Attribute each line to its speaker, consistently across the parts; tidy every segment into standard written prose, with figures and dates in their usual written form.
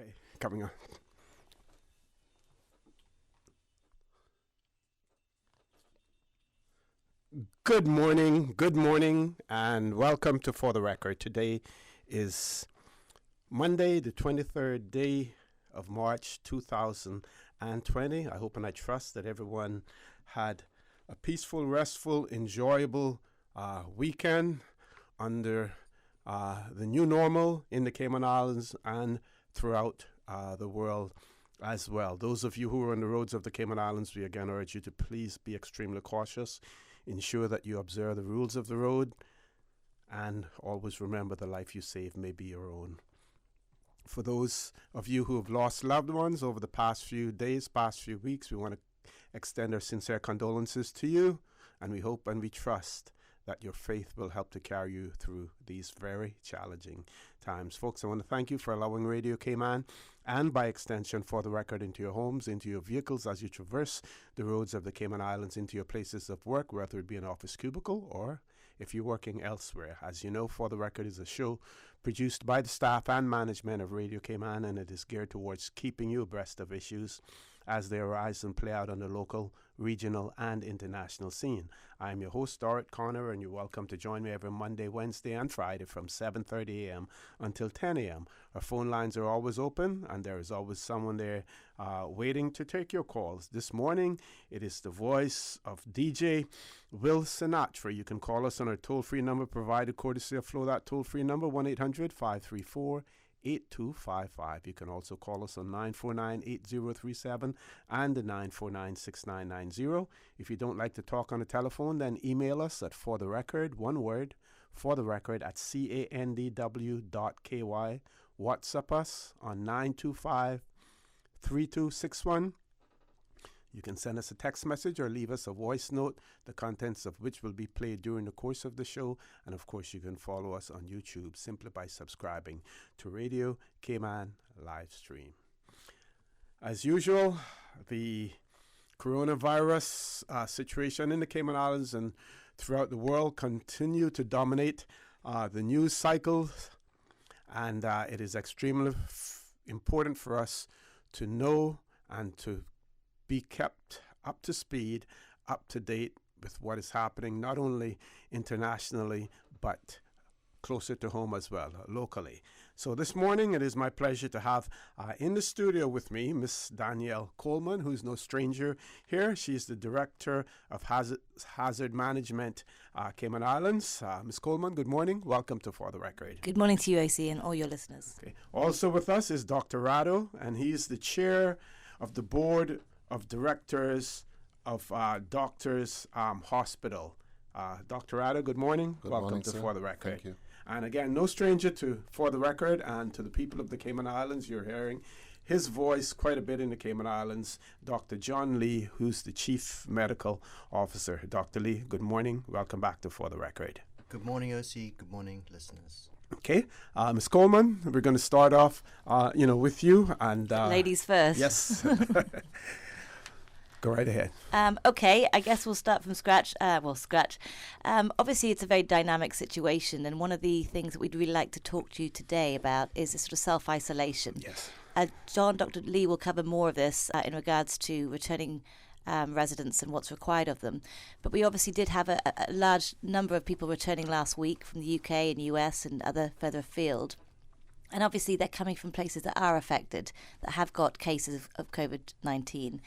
Speaker 1: Okay, coming on. Good morning, and welcome to For the Record. Today is Monday, the 23rd day of March 2020. I hope and I trust that everyone had a peaceful, restful, enjoyable weekend under the new normal in the Cayman Islands and throughout the world as well. Those of you who are on the roads of the Cayman Islands, we again urge you to please be extremely cautious. Ensure that you observe the rules of the road, and always remember the life you save may be your own. For those of you who have lost loved ones over the past few days, past few weeks, we want to extend our sincere condolences to you, and we hope and we trust that your faith will help to carry you through these very challenging times. Folks, I want to thank you for allowing Radio Cayman, and by extension For the Record, into your homes, into your vehicles as you traverse the roads of the Cayman Islands, into your places of work, whether it be an office cubicle or if you're working elsewhere. As you know, For the Record is a show produced by the staff and management of Radio Cayman, and it is geared towards keeping you abreast of issues as they arise and play out on the local, regional, and international scene. I am your host, Orrett Connor, and you're welcome to join me every Monday, Wednesday, and Friday from 7:30 a.m. until 10 a.m. Our phone lines are always open, and there is always someone there waiting to take your calls. This morning, it is the voice of DJ Will Sinatra. You can call us on our toll-free number provided courtesy of Flow. That toll-free number, 1-800-534-8255. You can also call us on 949-8037 and the 949-6990. If you don't like to talk on the telephone, then email us at fortherecord, one word, fortherecord at candw.ky. WhatsApp us on 925-3261. You can send us a text message or leave us a voice note, the contents of which will be played during the course of the show. And of course, you can follow us on YouTube simply by subscribing to Radio Cayman live stream. As usual, the coronavirus situation in the Cayman Islands and throughout the world continue to dominate the news cycles. And it is extremely important for us to know and to be kept up to speed, up to date with what is happening, not only internationally, but closer to home as well, locally. So this morning, it is my pleasure to have in the studio with me, Miss Danielle Coleman, who's no stranger here. She's the Director of Hazard Management, Cayman Islands. Ms. Coleman, good morning. Welcome to For the Record.
Speaker 2: Good morning to you, AC, and all your listeners.
Speaker 1: Okay. Also with us is Dr. Rado, and he's the Chair of the Board of Directors of Doctors Hospital. Dr. Rado, good morning.
Speaker 3: Good
Speaker 1: Welcome
Speaker 3: morning,
Speaker 1: to
Speaker 3: sir.
Speaker 1: For the Record.
Speaker 3: Thank you.
Speaker 1: And again, no stranger to For the Record and to the people of the Cayman Islands. You're hearing his voice quite a bit in the Cayman Islands, Dr. John Lee, who's the Chief Medical Officer. Dr. Lee, good morning. Welcome back to For the Record.
Speaker 4: Good morning, OC. Good morning, listeners.
Speaker 1: Okay, Ms. Coleman, we're going to start off, with you. And
Speaker 2: ladies first.
Speaker 1: Yes. Go right ahead.
Speaker 2: Okay, I guess we'll start from scratch. Obviously, it's a very dynamic situation, and one of the things that we'd really like to talk to you today about is this sort of self-isolation.
Speaker 1: Yes.
Speaker 2: Dr. Lee will cover more of this in regards to returning residents and what's required of them. But we obviously did have a large number of people returning last week from the UK and US and other further afield. And obviously they're coming from places that are affected, that have got cases of COVID-19.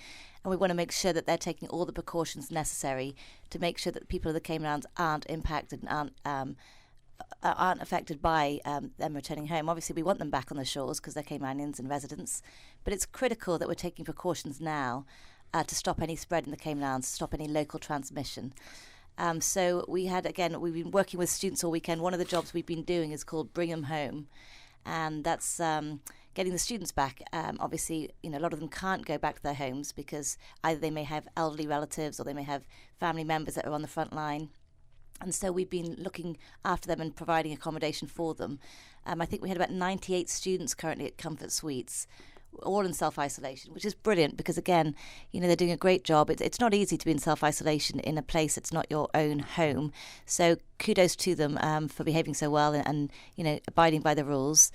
Speaker 2: And we want to make sure that they're taking all the precautions necessary to make sure that the people of the Cayman Islands aren't impacted and aren't affected by them returning home. Obviously, we want them back on the shores because they're Caymanians and residents. But it's critical that we're taking precautions now to stop any spread in the Cayman Islands, to stop any local transmission. So we've been working with students all weekend. One of the jobs we've been doing is called Bring 'em Home. And that's getting the students back. Obviously, a lot of them can't go back to their homes because either they may have elderly relatives or they may have family members that are on the front line. And so we've been looking after them and providing accommodation for them. I think we had about 98 students currently at Comfort Suites. all in self-isolation, which is brilliant because, again, they're doing a great job. It's not easy to be in self-isolation in a place that's not your own home. So kudos to them for behaving so well and abiding by the rules.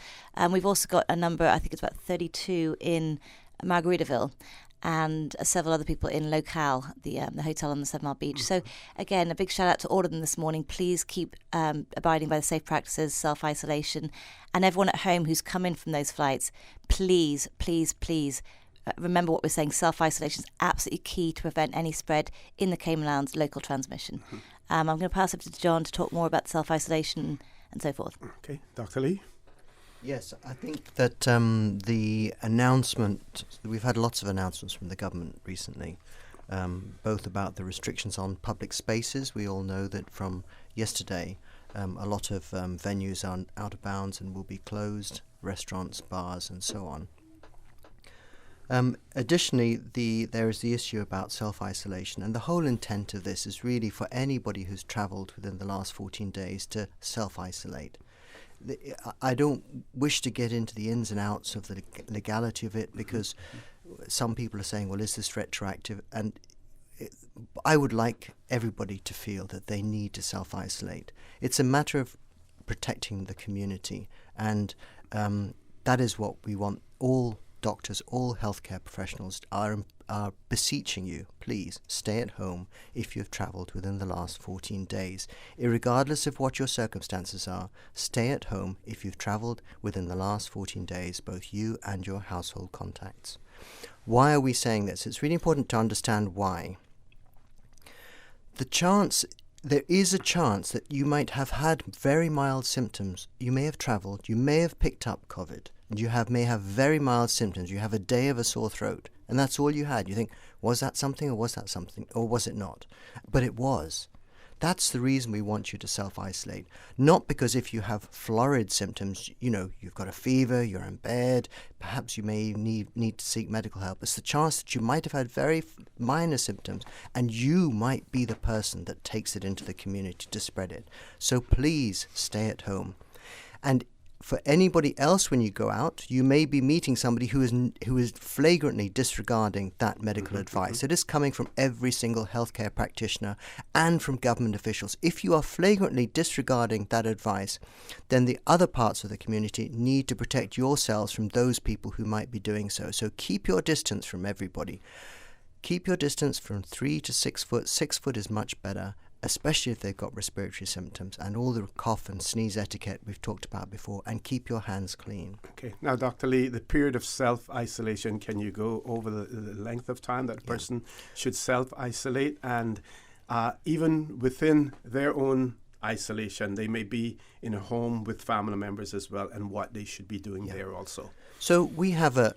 Speaker 2: We've also got a number, I think it's about 32 in Margaritaville, and several other people in Locale, the hotel on the 7 Mile Beach. So again, a big shout out to all of them this morning. Please keep abiding by the safe practices, self-isolation, and everyone at home who's come in from those flights, please, please, please remember what we're saying. Self-isolation is absolutely key to prevent any spread in the Cayman Islands local transmission. I'm going to pass it to John to talk more about self-isolation and so forth.
Speaker 1: Okay, Dr. Lee?
Speaker 4: Yes, I think that the announcement, we've had lots of announcements from the government recently, both about the restrictions on public spaces. We all know that from yesterday, a lot of venues are out of bounds and will be closed, restaurants, bars, and so on. Additionally, there is the issue about self-isolation, and the whole intent of this is really for anybody who's travelled within the last 14 days to self-isolate. I don't wish to get into the ins and outs of the legality of it, because some people are saying, well, is this retroactive? And I would like everybody to feel that they need to self-isolate. It's a matter of protecting the community, and that is what we want. All doctors, all healthcare professionals are beseeching you, please stay at home if you've travelled within the last 14 days. Irregardless of what your circumstances are, stay at home if you've travelled within the last 14 days, both you and your household contacts. Why are we saying this? It's really important to understand why. There is a chance that you might have had very mild symptoms. You may have travelled, you may have picked up COVID, and you may have very mild symptoms. You have a day of a sore throat, and that's all you had. You think, was that something, or was that something, or was it not? But it was. That's the reason we want you to self-isolate. Not because if you have florid symptoms, you've got a fever, you're in bed, perhaps you may need to seek medical help. It's the chance that you might have had very minor symptoms, and you might be the person that takes it into the community to spread it. So please stay at home. And for anybody else, when you go out, you may be meeting somebody who is flagrantly disregarding that medical advice. It is coming from every single healthcare practitioner and from government officials. If you are flagrantly disregarding that advice, then the other parts of the community need to protect yourselves from those people who might be doing so. So keep your distance from everybody. Keep your distance from 3 to 6 foot. 6 foot is much better, especially if they've got respiratory symptoms, and all the cough and sneeze etiquette we've talked about before, and keep your hands clean.
Speaker 1: Okay. Now, Dr. Lee, the period of self-isolation, can you go over the length of time that a person should self-isolate? And even within their own isolation, they may be in a home with family members as well, and what they should be doing there also.
Speaker 4: So we have a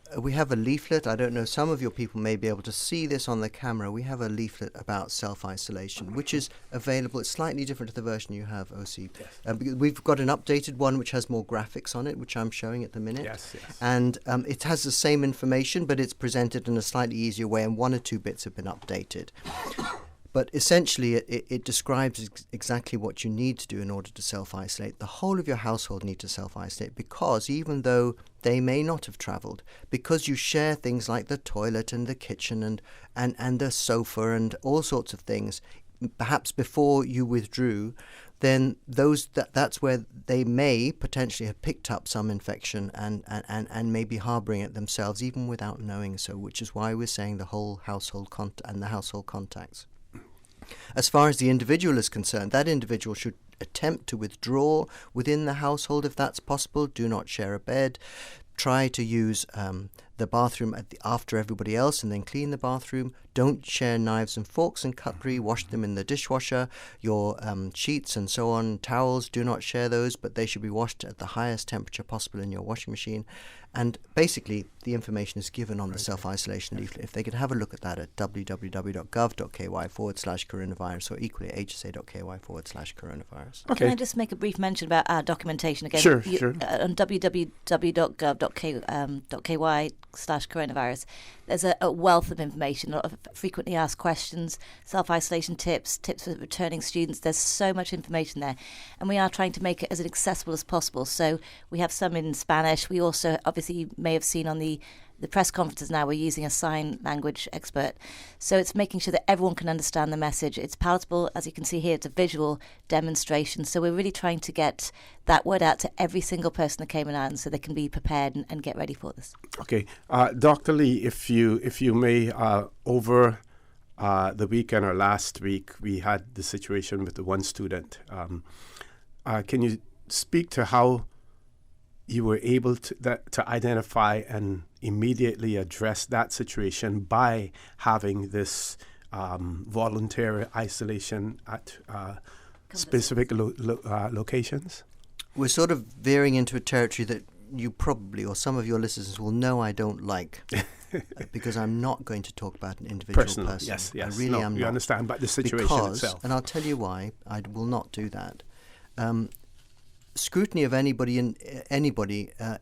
Speaker 4: leaflet. I don't know, some of your people may be able to see this on the camera. We have a leaflet about self-isolation, which is available. It's slightly different to the version you have, OC.
Speaker 1: Yes.
Speaker 4: We've got an updated one which has more graphics on it, which I'm showing at the minute.
Speaker 1: Yes.
Speaker 4: And it has the same information, but it's presented in a slightly easier way, and 1 or 2 bits have been updated. But essentially, it describes exactly what you need to do in order to self-isolate. The whole of your household need to self-isolate, because even though they may not have travelled, because you share things like the toilet and the kitchen and the sofa and all sorts of things, perhaps before you withdrew, then that's where they may potentially have picked up some infection and may be harbouring it themselves, even without knowing so, which is why we're saying the whole household and the household contacts. As far as the individual is concerned, that individual should attempt to withdraw within the household if that's possible. Do not share a bed. Try to use the bathroom after everybody else, and then clean the bathroom. Don't share knives and forks and cutlery. Wash them in the dishwasher. Your sheets and so on, towels, do not share those, but they should be washed at the highest temperature possible in your washing machine. And basically, the information is given on the self-isolation leaflet. If they could have a look at that at www.gov.ky/coronavirus, or equally hsa.ky/coronavirus.
Speaker 1: Okay.
Speaker 2: Can I just make a brief mention about our documentation again?
Speaker 1: Sure.
Speaker 2: On www.gov.ky/coronavirus, there's a wealth of information, a lot of frequently asked questions, self-isolation tips for returning students. There's so much information there, and we are trying to make it as accessible as possible. So we have some in Spanish. We also, obviously, you may have seen on the the press conferences now, we're using a sign language expert. So it's making sure that everyone can understand the message. It's palatable. As you can see here, it's a visual demonstration. So we're really trying to get that word out to every single person in the Cayman Islands so they can be prepared and get ready for this.
Speaker 1: Okay. Dr. Lee, if you may, over the weekend or last week, we had the situation with the one student. Can you speak to how you were able to identify and immediately address that situation by having this voluntary isolation at specific locations?
Speaker 4: We're sort of veering into a territory that you probably, or some of your listeners will know I don't like, because I'm not going to talk about an individual person.
Speaker 1: Yes.
Speaker 4: I really am not.
Speaker 1: You understand, but the situation itself.
Speaker 4: And I'll tell you why I will not do that. Scrutiny of anybody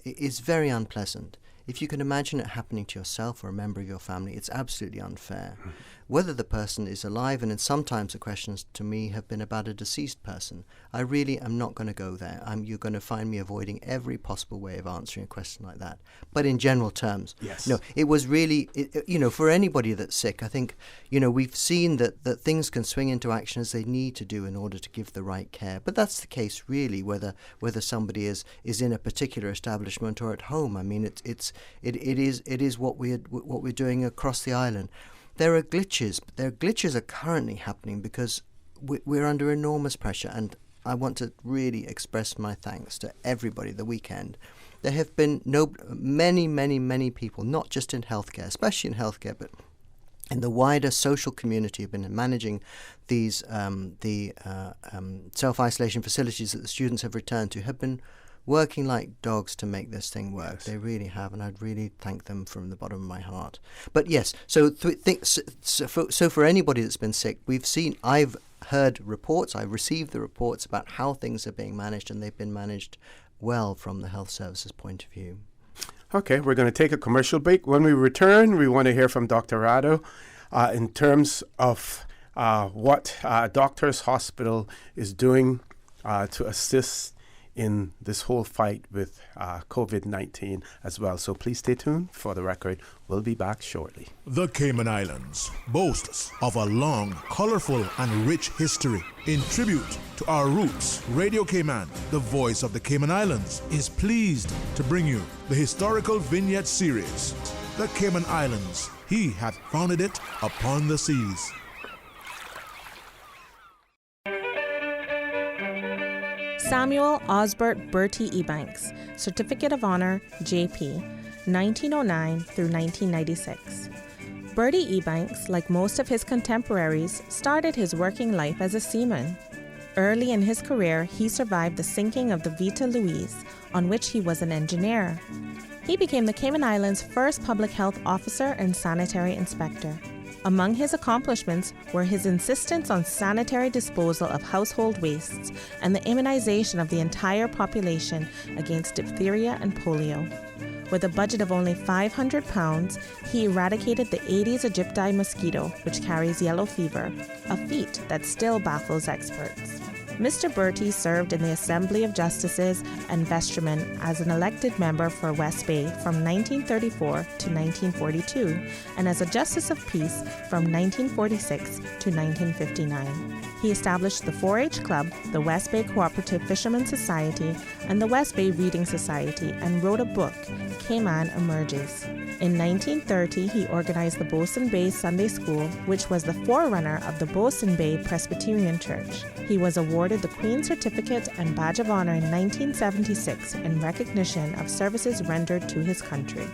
Speaker 4: is very unpleasant. If you can imagine it happening to yourself or a member of your family, it's absolutely unfair. Mm-hmm. Whether the person is alive, and sometimes the questions to me have been about a deceased person, I really am not going to go there. You're going to find me avoiding every possible way of answering a question like that. But in general terms,
Speaker 1: yes.
Speaker 4: No, it was really, for anybody that's sick, I think, we've seen that things can swing into action as they need to do in order to give the right care. But that's the case, really, whether somebody is in a particular establishment or at home. I mean, it is what we're doing across the island. There are glitches, but glitches are currently happening because we're under enormous pressure, and I want to really express my thanks to everybody the weekend. There have been many people, not just in healthcare, especially in healthcare, but in the wider social community, have been managing these self-isolation facilities that the students have returned to, have been working like dogs to make this thing work. Yes. They really have, and I'd really thank them from the bottom of my heart. But yes, so for anybody that's been sick, I've heard reports, I've received the reports about how things are being managed, and they've been managed well from the health services point of view.
Speaker 1: Okay, we're going to take a commercial break. When we return, we want to hear from Dr. Rado in terms of what Doctors Hospital is doing to assist in this whole fight with COVID-19 as well. So please stay tuned. For the record, we'll be back shortly.
Speaker 3: The Cayman Islands boasts of a long, colorful, and rich history. In tribute to our roots, Radio Cayman, the voice of the Cayman Islands, is pleased to bring you the historical vignette series, The Cayman Islands. He hath founded it upon the seas.
Speaker 5: Samuel Osbert Bertie Ebanks, Certificate of Honor, JP, 1909 through 1996. Bertie Ebanks, like most of his contemporaries, started his working life as a seaman. Early in his career, he survived the sinking of the Vita Louise, on which he was an engineer. He became the Cayman Islands' first public health officer and sanitary inspector. Among his accomplishments were his insistence on sanitary disposal of household wastes and the immunization of the entire population against diphtheria and polio. With a budget of only £500, he eradicated the Aedes aegypti mosquito, which carries yellow fever, a feat that still baffles experts. Mr. Bertie served in the Assembly of Justices and Vestrymen as an elected member for West Bay from 1934 to 1942 and as a Justice of Peace from 1946 to 1959. He established the 4-H Club, the West Bay Cooperative Fishermen's Society, and the West Bay Reading Society, and wrote a book, Cayman Emerges. In 1930, he organized the Bosun Bay Sunday School, which was the forerunner of the Bosun Bay Presbyterian Church. He was awarded the Queen's Certificate and Badge of Honor in 1976 in recognition of services rendered to his country.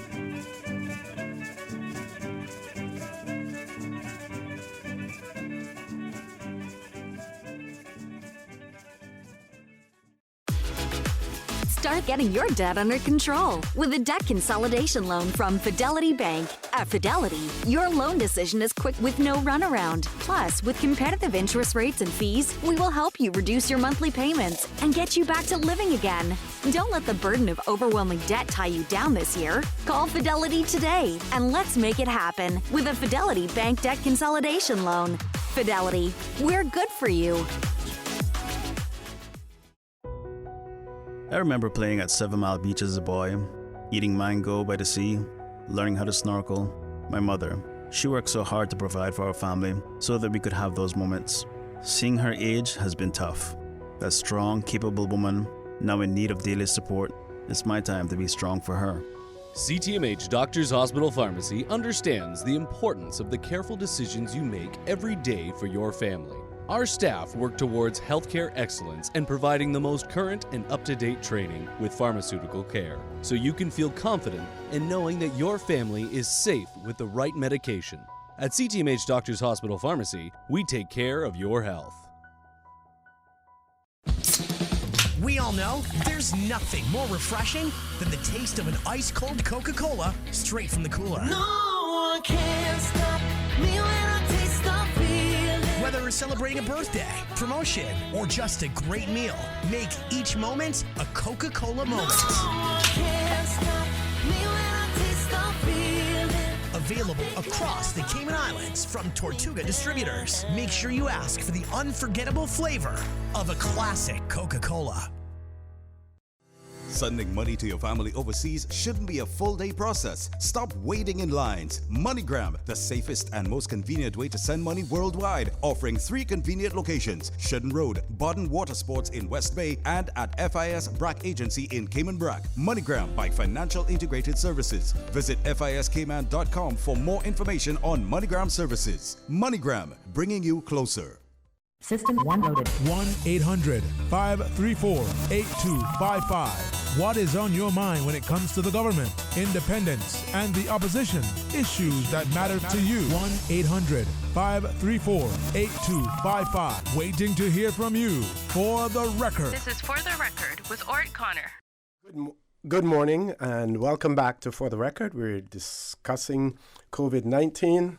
Speaker 6: Start getting your debt under control with a debt consolidation loan from Fidelity Bank. At Fidelity, your loan decision is quick with no runaround. Plus, with competitive interest rates and fees, we will help you reduce your monthly payments and get you back to living again. Don't let the burden of overwhelming debt tie you down this year. Call Fidelity today and let's make it happen with a Fidelity Bank debt consolidation loan. Fidelity, we're good for you.
Speaker 7: I remember playing at 7 Mile Beach as a boy, eating mango by the sea, learning how to snorkel. My mother, she worked so hard to provide for our family so that we could have those moments. Seeing her age has been tough. That strong, capable woman, now in need of daily support, it's my time to be strong for her.
Speaker 8: CTMH Doctors Hospital Pharmacy understands the importance of the careful decisions you make every day for your family. Our staff work towards healthcare excellence and providing the most current and up-to-date training with pharmaceutical care, so you can feel confident in knowing that your family is safe with the right medication. At CTMH Doctors Hospital Pharmacy, we take care of your health.
Speaker 9: We all know there's nothing more refreshing than the taste of an ice-cold Coca-Cola straight from the cooler.
Speaker 10: No one can stop me when I taste the feeling.
Speaker 9: Whether it's celebrating a birthday, promotion, or just a great meal, make each moment a Coca-Cola moment.
Speaker 10: No one can stop me when I taste the feeling.
Speaker 9: Available across the Cayman Islands from Tortuga Distributors. Make sure you ask for the unforgettable flavor of a classic Coca-Cola.
Speaker 11: Sending money to your family overseas shouldn't be a full-day process. Stop waiting in lines. MoneyGram, the safest and most convenient way to send money worldwide, offering 3 convenient locations: Shedden Road, Baden Water Sports in West Bay, and at FIS BRAC Agency in Cayman Brac. MoneyGram by Financial Integrated Services. Visit fiscayman.com for more information on MoneyGram services. MoneyGram, bringing you closer.
Speaker 12: System 1 loaded.
Speaker 3: 1-800-534-8255. What is on your mind when it comes to the government, independence, and the opposition? Issues that matter to you. 1-800-534-8255. Waiting to hear from you. For the record.
Speaker 13: This is For the Record with Orrett Connor.
Speaker 1: Good morning and welcome back to For the Record. We're discussing COVID-19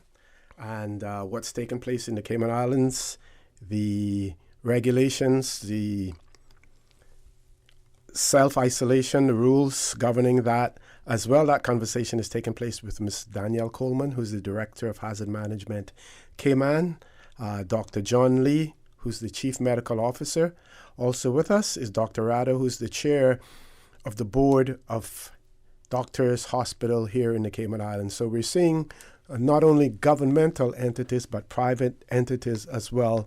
Speaker 1: and what's taken place in the Cayman Islands, the regulations, the self-isolation, the rules governing that as well. That conversation is taking place with Ms. Danielle Coleman, who's the Director of Hazard Management Cayman, Dr. John Lee, who's the Chief Medical Officer. Also with us is Dr. Rado, who's the Chair of the Board of Doctors Hospital here in the Cayman Islands. So we're seeing not only governmental entities, but private entities as well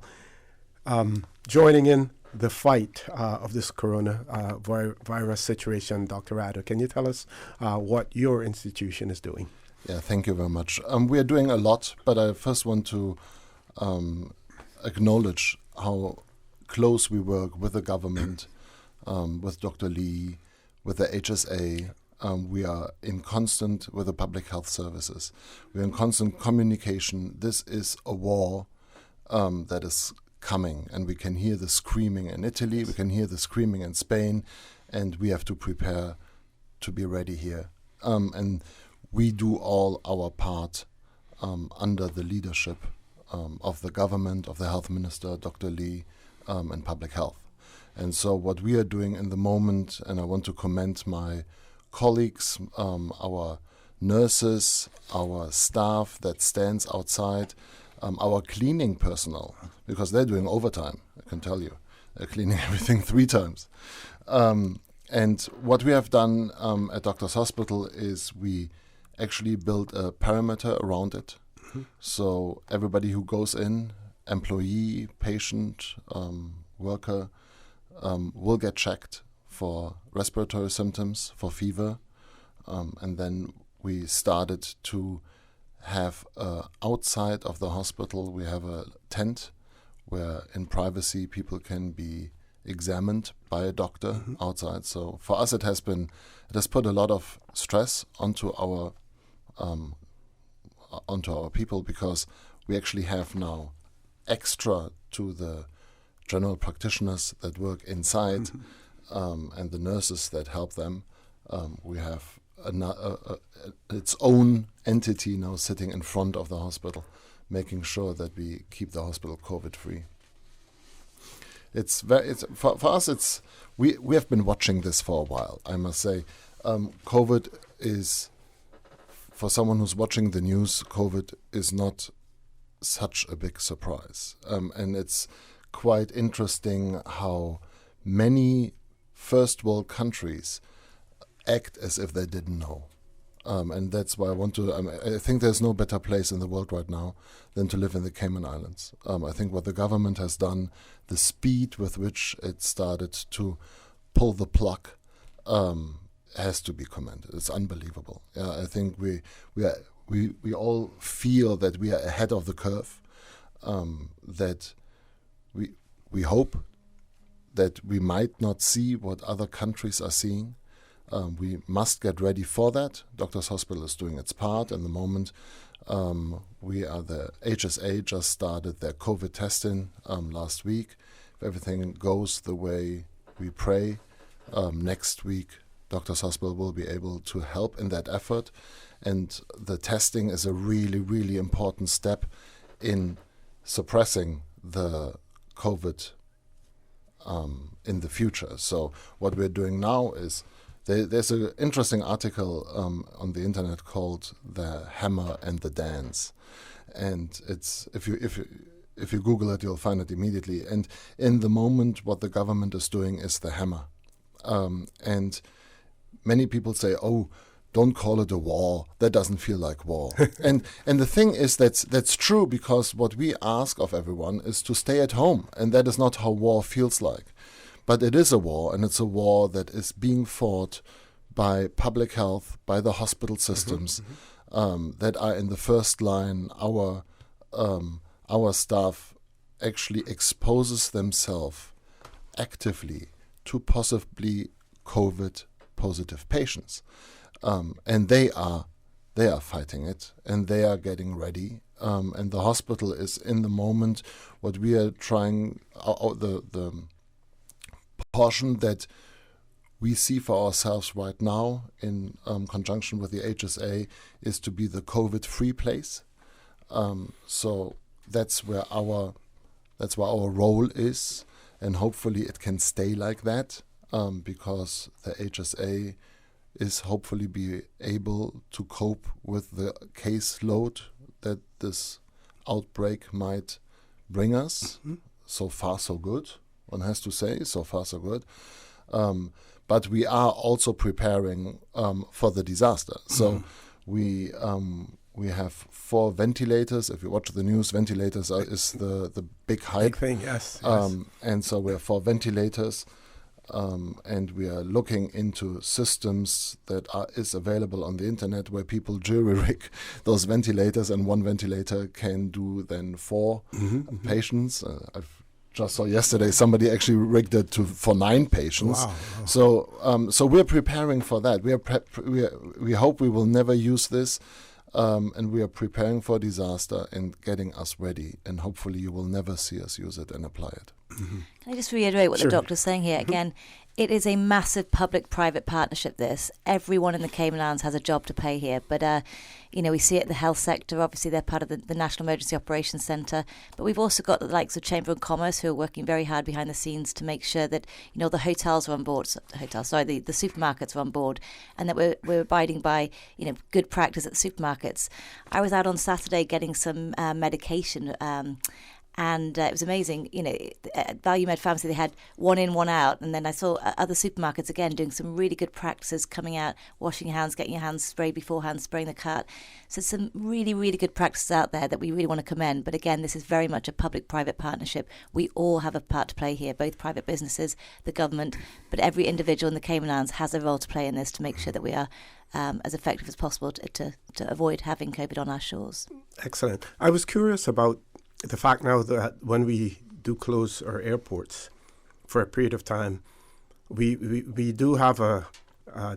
Speaker 1: joining in the fight of this coronavirus situation. Dr. Rado, can you tell us what your institution is doing?
Speaker 14: Yeah, thank you very much. We are doing a lot, but I first want to acknowledge how close we work with the government, with Dr. Lee, with the HSA. We are in constant with the public health services. We are in constant communication. This is a war that is coming, and we can hear the screaming in Italy, we can hear the screaming in Spain, and we have to prepare to be ready here. And we do all our part under the leadership of the government, of the health minister, Dr. Lee, and public health. And so what we are doing in the moment, and I want to commend my colleagues, our nurses, our staff that stands outside, our cleaning personnel, because they're doing overtime, I can tell you. They're cleaning everything 3 times. And what we have done at Doctors Hospital is we actually built a perimeter around it. Mm-hmm. So everybody who goes in, employee, patient, worker, will get checked for respiratory symptoms, for fever. And then we started to have outside of the hospital, we have a tent where in privacy people can be examined by a doctor outside. So for us it has put a lot of stress onto our people, because we actually have now extra to the general practitioners that work inside and the nurses that help them. We have its own entity now sitting in front of the hospital, making sure that we keep the hospital COVID-free. For us. We have been watching this for a while. I must say, COVID is, for someone who's watching the news, COVID is not such a big surprise, and it's quite interesting how many first world countries act as if they didn't know. And that's why I think there's no better place in the world right now than to live in the Cayman Islands. I think what the government has done, the speed with which it started to pull the plug, has to be commended. It's unbelievable. I think we all feel that we are ahead of the curve, that we hope that we might not see what other countries are seeing. We must get ready for that. Doctors Hospital is doing its part. In the moment, the HSA just started their COVID testing last week. If everything goes the way we pray, next week Doctors Hospital will be able to help in that effort. And the testing is a really, really important step in suppressing the COVID in the future. So what we're doing now is there's an interesting article on the internet called "The Hammer and the Dance," and it's if you Google it, you'll find it immediately. And in the moment, what the government is doing is the hammer, and many people say, "Oh, don't call it a war. That doesn't feel like war." and the thing is that's true, because what we ask of everyone is to stay at home, and that is not how war feels like. But it is a war, and it's a war that is being fought by public health, by the hospital systems that are in the first line. Our staff actually exposes themselves actively to possibly COVID positive patients. And they are fighting it, and they are getting ready. And the hospital is in the moment. What we are trying, the portion that we see for ourselves right now, in conjunction with the HSA, is to be the COVID-free place. So that's where our role is, and hopefully it can stay like that, because the HSA is hopefully be able to cope with the caseload that this outbreak might bring us. So far, so good, one has to say. So far, so good. But we are also preparing for the disaster. So we have 4 ventilators. If you watch the news, ventilators is the big hype.
Speaker 1: Big thing, yes.
Speaker 14: And so we have 4 ventilators. And we are looking into systems that is available on the internet, where people jury-rig those ventilators, and one ventilator can do then 4 patients. I've just saw yesterday somebody actually rigged it for 9 patients. Wow. So we're preparing for that. We hope we will never use this, and we are preparing for disaster and getting us ready. And hopefully you will never see us use it and apply it.
Speaker 2: Can I just reiterate what the doctor's saying here? Again, it is a massive public-private partnership, this. Everyone in the Cayman Islands has a job to play here. But, we see it in the health sector. Obviously, they're part of the National Emergency Operations Centre. But we've also got the likes of Chamber of Commerce, who are working very hard behind the scenes to make sure that, the hotels are on board. The supermarkets are on board, and that we're abiding by, good practice at supermarkets. I was out on Saturday getting some medication, and it was amazing. At Value Med Pharmacy, they had 1 in, 1 out. And then I saw other supermarkets, again, doing some really good practices, coming out, washing your hands, getting your hands sprayed beforehand, spraying the cart. So some really, really good practices out there that we really want to commend. But again, this is very much a public-private partnership. We all have a part to play here, both private businesses, the government, but every individual in the Cayman Islands has a role to play in this to make sure that we are as effective as possible to avoid having COVID on our shores.
Speaker 1: Excellent. I was curious about the fact now that when we do close our airports for a period of time, we do have a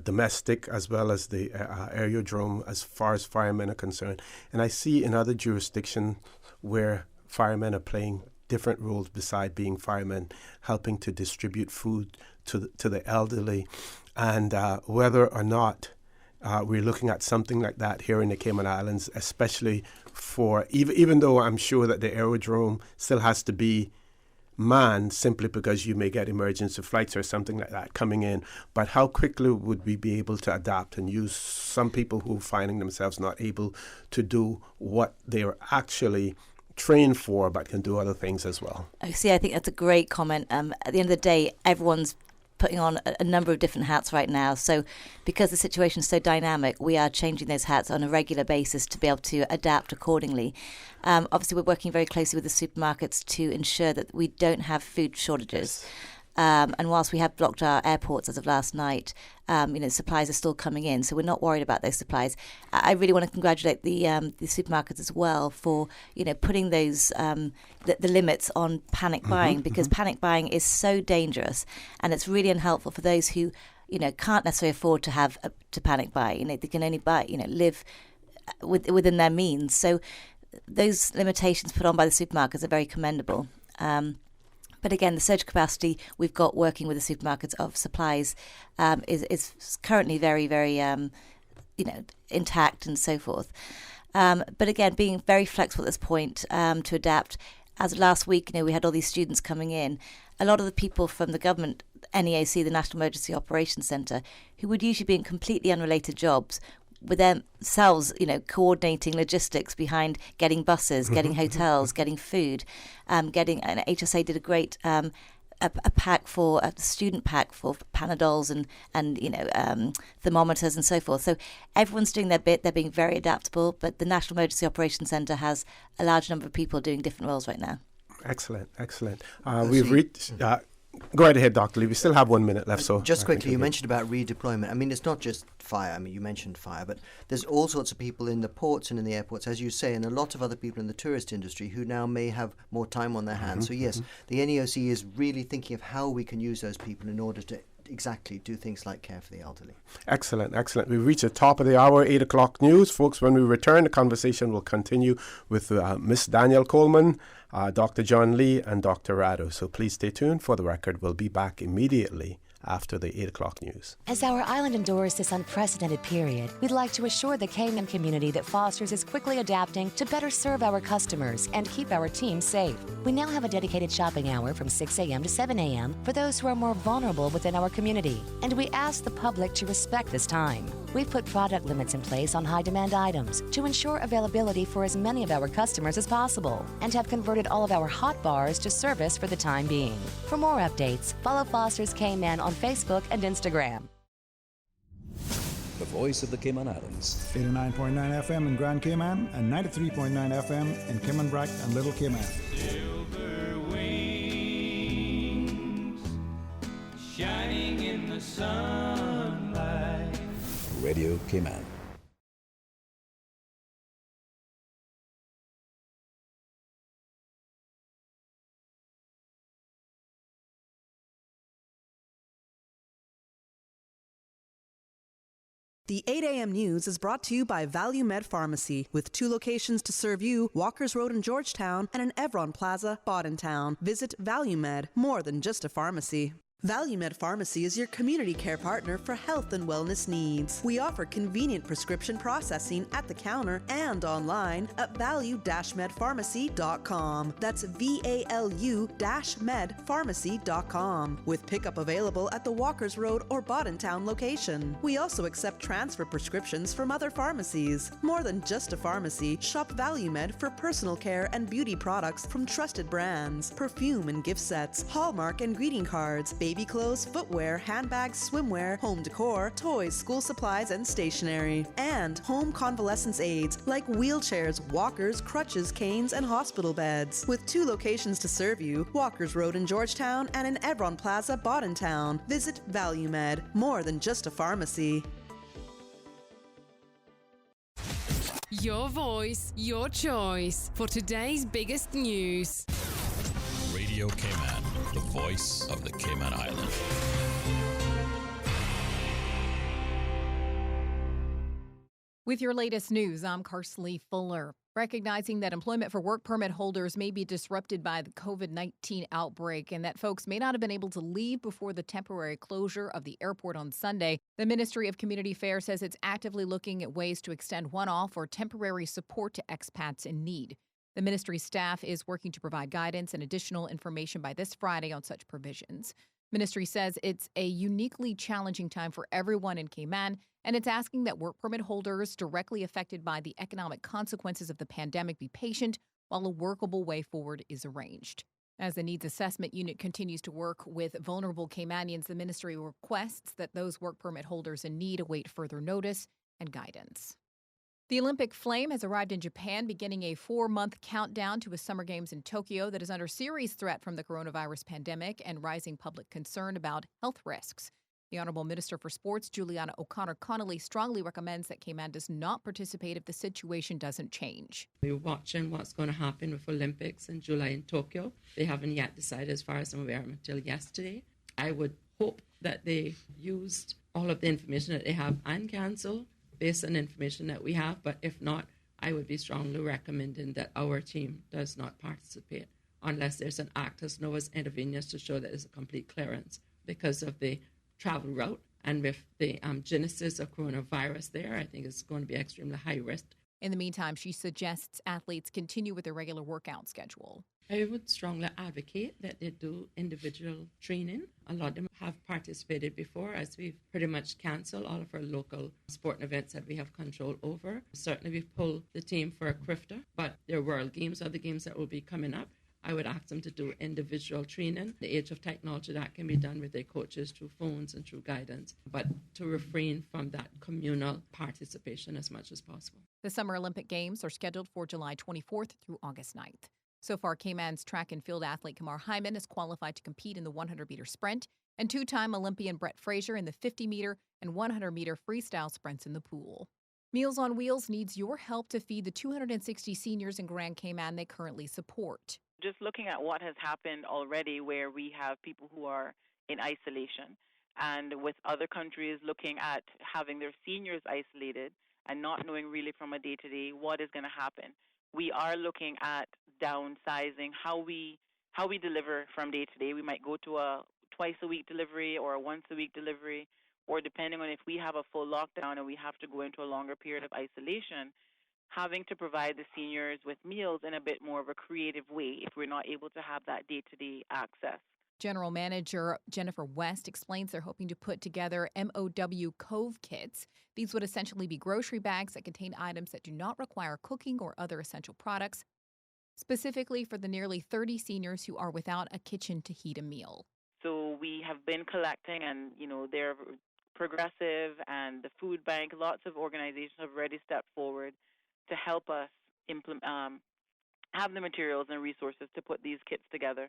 Speaker 1: domestic as well as the aerodrome as far as firemen are concerned. And I see in other jurisdictions where firemen are playing different roles beside being firemen, helping to distribute food to the elderly, and whether or not we're looking at something like that here in the Cayman Islands, especially for, even though I'm sure that the aerodrome still has to be manned simply because you may get emergency flights or something like that coming in. But how quickly would we be able to adapt and use some people who are finding themselves not able to do what they're actually trained for, but can do other things as well?
Speaker 2: I think that's a great comment. At the end of the day, everyone's putting on a number of different hats right now. So because the situation is so dynamic, we are changing those hats on a regular basis to be able to adapt accordingly. Obviously, we're working very closely with the supermarkets to ensure that we don't have food shortages. And whilst we have blocked our airports as of last night, supplies are still coming in, so we're not worried about those supplies. I really want to congratulate the supermarkets as well for putting those the limits on panic buying, because panic buying is so dangerous, and it's really unhelpful for those who can't necessarily afford to have to panic buy. They can only buy live within their means. So those limitations put on by the supermarkets are very commendable. But again, the surge capacity we've got working with the supermarkets of supplies is currently very, very, intact and so forth. But again, being very flexible at this point to adapt. As last week, we had all these students coming in. A lot of the people from the government, NEAC, the National Emergency Operations Centre, who would usually be in completely unrelated jobs, with themselves, coordinating logistics behind getting buses, getting hotels, getting food, and HSA did a great a student pack for Panadols and thermometers and so forth. So everyone's doing their bit. They're being very adaptable. But the National Emergency Operations Centre has a large number of people doing different roles right now.
Speaker 1: Excellent. We've reached. Go right ahead, Dr. Lee. We still have 1 minute left. So
Speaker 4: just quickly, you mentioned about redeployment. I mean, it's not just fire. I mean, you mentioned fire, but there's all sorts of people in the ports and in the airports, as you say, and a lot of other people in the tourist industry who now may have more time on their hands. So yes, the NEOC is really thinking of how we can use those people in order to exactly do things like care for the elderly.
Speaker 1: Excellent. We've reached the top of the hour, 8 o'clock news. Folks, when we return, the conversation will continue with Miss Danielle Coleman, Dr. John Lee, and Dr. Rado. So please stay tuned. For the record, we'll be back immediately after the 8 o'clock news.
Speaker 15: As our island endures this unprecedented period, we'd like to assure the Cayman community that Foster's is quickly adapting to better serve our customers and keep our team safe. We now have a dedicated shopping hour from 6 a.m. to 7 a.m. for those who are more vulnerable within our community, and we ask the public to respect this time. We've put product limits in place on high-demand items to ensure availability for as many of our customers as possible, and have converted all of our hot bars to service for the time being. For more updates, follow Foster's Cayman on Facebook and Instagram.
Speaker 16: The voice of the Cayman Islands.
Speaker 17: 89.9 FM in Grand Cayman and 93.9 FM in Cayman Brac and Little Cayman.
Speaker 10: Silver wings shining in the sunlight.
Speaker 16: Radio Cayman.
Speaker 18: The 8 a.m. news is brought to you by Value Med Pharmacy, with 2 locations to serve you, Walkers Road in Georgetown and an Evron Plaza, Boddentown. Visit Value Med, more than just a pharmacy. Value Med Pharmacy is your community care partner for health and wellness needs. We offer convenient prescription processing at the counter and online at value-medpharmacy.com. That's VALU-medpharmacy.com, with pickup available at the Walkers Road or Boddentown location. We also accept transfer prescriptions from other pharmacies. More than just a pharmacy, shop Value Med for personal care and beauty products from trusted brands, perfume and gift sets, Hallmark and greeting cards, baby clothes, footwear, handbags, swimwear, home decor, toys, school supplies, and stationery. And home convalescence aids like wheelchairs, walkers, crutches, canes, and hospital beds. With 2 locations to serve you, Walkers Road in Georgetown and in Evron Plaza, Boddentown. Visit Value Med, more than just a pharmacy.
Speaker 19: Your voice, your choice for today's biggest news.
Speaker 20: Radio Cayman, the voice of the Cayman Islands.
Speaker 21: With your latest news, I'm Karsley Fuller. Recognizing that employment for work permit holders may be disrupted by the COVID-19 outbreak and that folks may not have been able to leave before the temporary closure of the airport on Sunday, the Ministry of Community Affairs says it's actively looking at ways to extend one-off or temporary support to expats in need. The ministry staff is working to provide guidance and additional information by this Friday on such provisions. Ministry says it's a uniquely challenging time for everyone in Cayman, and it's asking that work permit holders directly affected by the economic consequences of the pandemic be patient while a workable way forward is arranged. As the Needs Assessment Unit continues to work with vulnerable Caymanians, the ministry requests that those work permit holders in need await further notice and guidance. The Olympic flame has arrived in Japan, beginning a 4-month countdown to a Summer Games in Tokyo that is under serious threat from the coronavirus pandemic and rising public concern about health risks. The Honourable Minister for Sports, Juliana O'Connor-Connolly, strongly recommends that Cayman does not participate if the situation doesn't change.
Speaker 5: We're watching what's going to happen with Olympics in July in Tokyo. They haven't yet decided, as far as I'm aware, until yesterday. I would hope that they used all of the information that they have and cancel based on information that we have, but if not, I would be strongly recommending that our team does not participate unless there's an act as Nova's intervenes to show that there's a complete clearance because of the travel route. And with the genesis of coronavirus there, I think it's going to be extremely high risk.
Speaker 21: In the meantime, she suggests athletes continue with their regular workout schedule.
Speaker 5: I would strongly advocate that they do individual training. A lot of them have participated before, as we've pretty much cancelled all of our local sporting events that we have control over. Certainly we've pulled the team for a crifter, but their World Games are the games that will be coming up. I would ask them to do individual training. The age of technology, that can be done with their coaches through phones and through guidance, but to refrain from that communal participation as much as possible.
Speaker 21: The Summer Olympic Games are scheduled for July 24th through August 9th. So far, Cayman's track and field athlete Kamar Hyman is qualified to compete in the 100-meter sprint, and two-time Olympian Brett Fraser in the 50-meter and 100-meter freestyle sprints in the pool. Meals on Wheels needs your help to feed the 260 seniors in Grand Cayman they currently support.
Speaker 22: Just looking at what has happened already, where we have people who are in isolation, and with other countries looking at having their seniors isolated and not knowing really from a day-to-day what is going to happen. We are looking at downsizing how we deliver from day to day. We might go to a twice-a-week delivery or a once-a-week delivery, or depending on if we have a full lockdown and we have to go into a longer period of isolation, having to provide the seniors with meals in a bit more of a creative way if we're not able to have that day-to-day access.
Speaker 21: General Manager Jennifer West explains they're hoping to put together MOW Cove kits. These would essentially be grocery bags that contain items that do not require cooking or other essential products, specifically for the nearly 30 seniors who are without a kitchen to heat a meal.
Speaker 22: So we have been collecting, and they're Progressive and the Food Bank, lots of organizations have already stepped forward to help us have the materials and resources to put these kits together.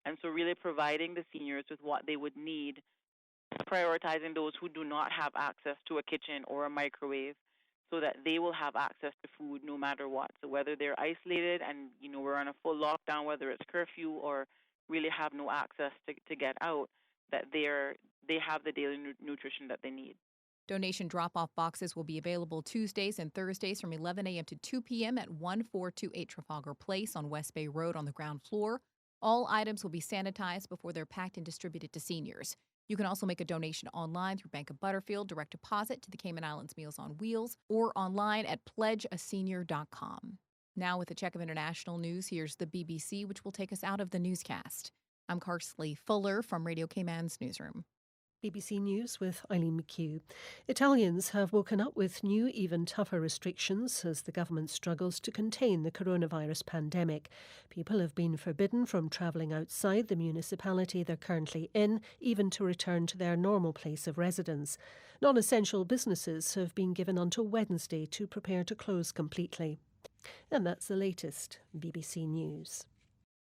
Speaker 22: And so really providing the seniors with what they would need, prioritizing those who do not have access to a kitchen or a microwave so that they will have access to food no matter what. So whether they're isolated and, we're on a full lockdown, whether it's curfew or really have no access to get out, that they have the daily nutrition that they need.
Speaker 21: Donation drop-off boxes will be available Tuesdays and Thursdays from 11 a.m. to 2 p.m. at 1428 Trafalgar Place on West Bay Road on the ground floor. All items will be sanitized before they're packed and distributed to seniors. You can also make a donation online through Bank of Butterfield, direct deposit to the Cayman Islands Meals on Wheels, or online at pledgeasenior.com. Now with a check of international news, here's the BBC, which will take us out of the newscast. I'm Karsley Fuller from Radio Cayman's newsroom.
Speaker 23: BBC News with Eileen McHugh. Italians have woken up with new, even tougher restrictions as the government struggles to contain the coronavirus pandemic. People have been forbidden from travelling outside the municipality they're currently in, even to return to their normal place of residence. Non-essential businesses have been given until Wednesday to prepare to close completely. And that's the latest BBC News.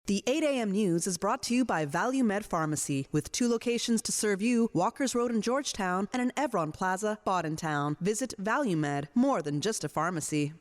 Speaker 18: The 8 a.m. news is brought to you by Value Med Pharmacy, with 2 locations to serve you, Walkers Road in Georgetown and an Evron Plaza, Bodentown. Visit Value Med, more than just a pharmacy.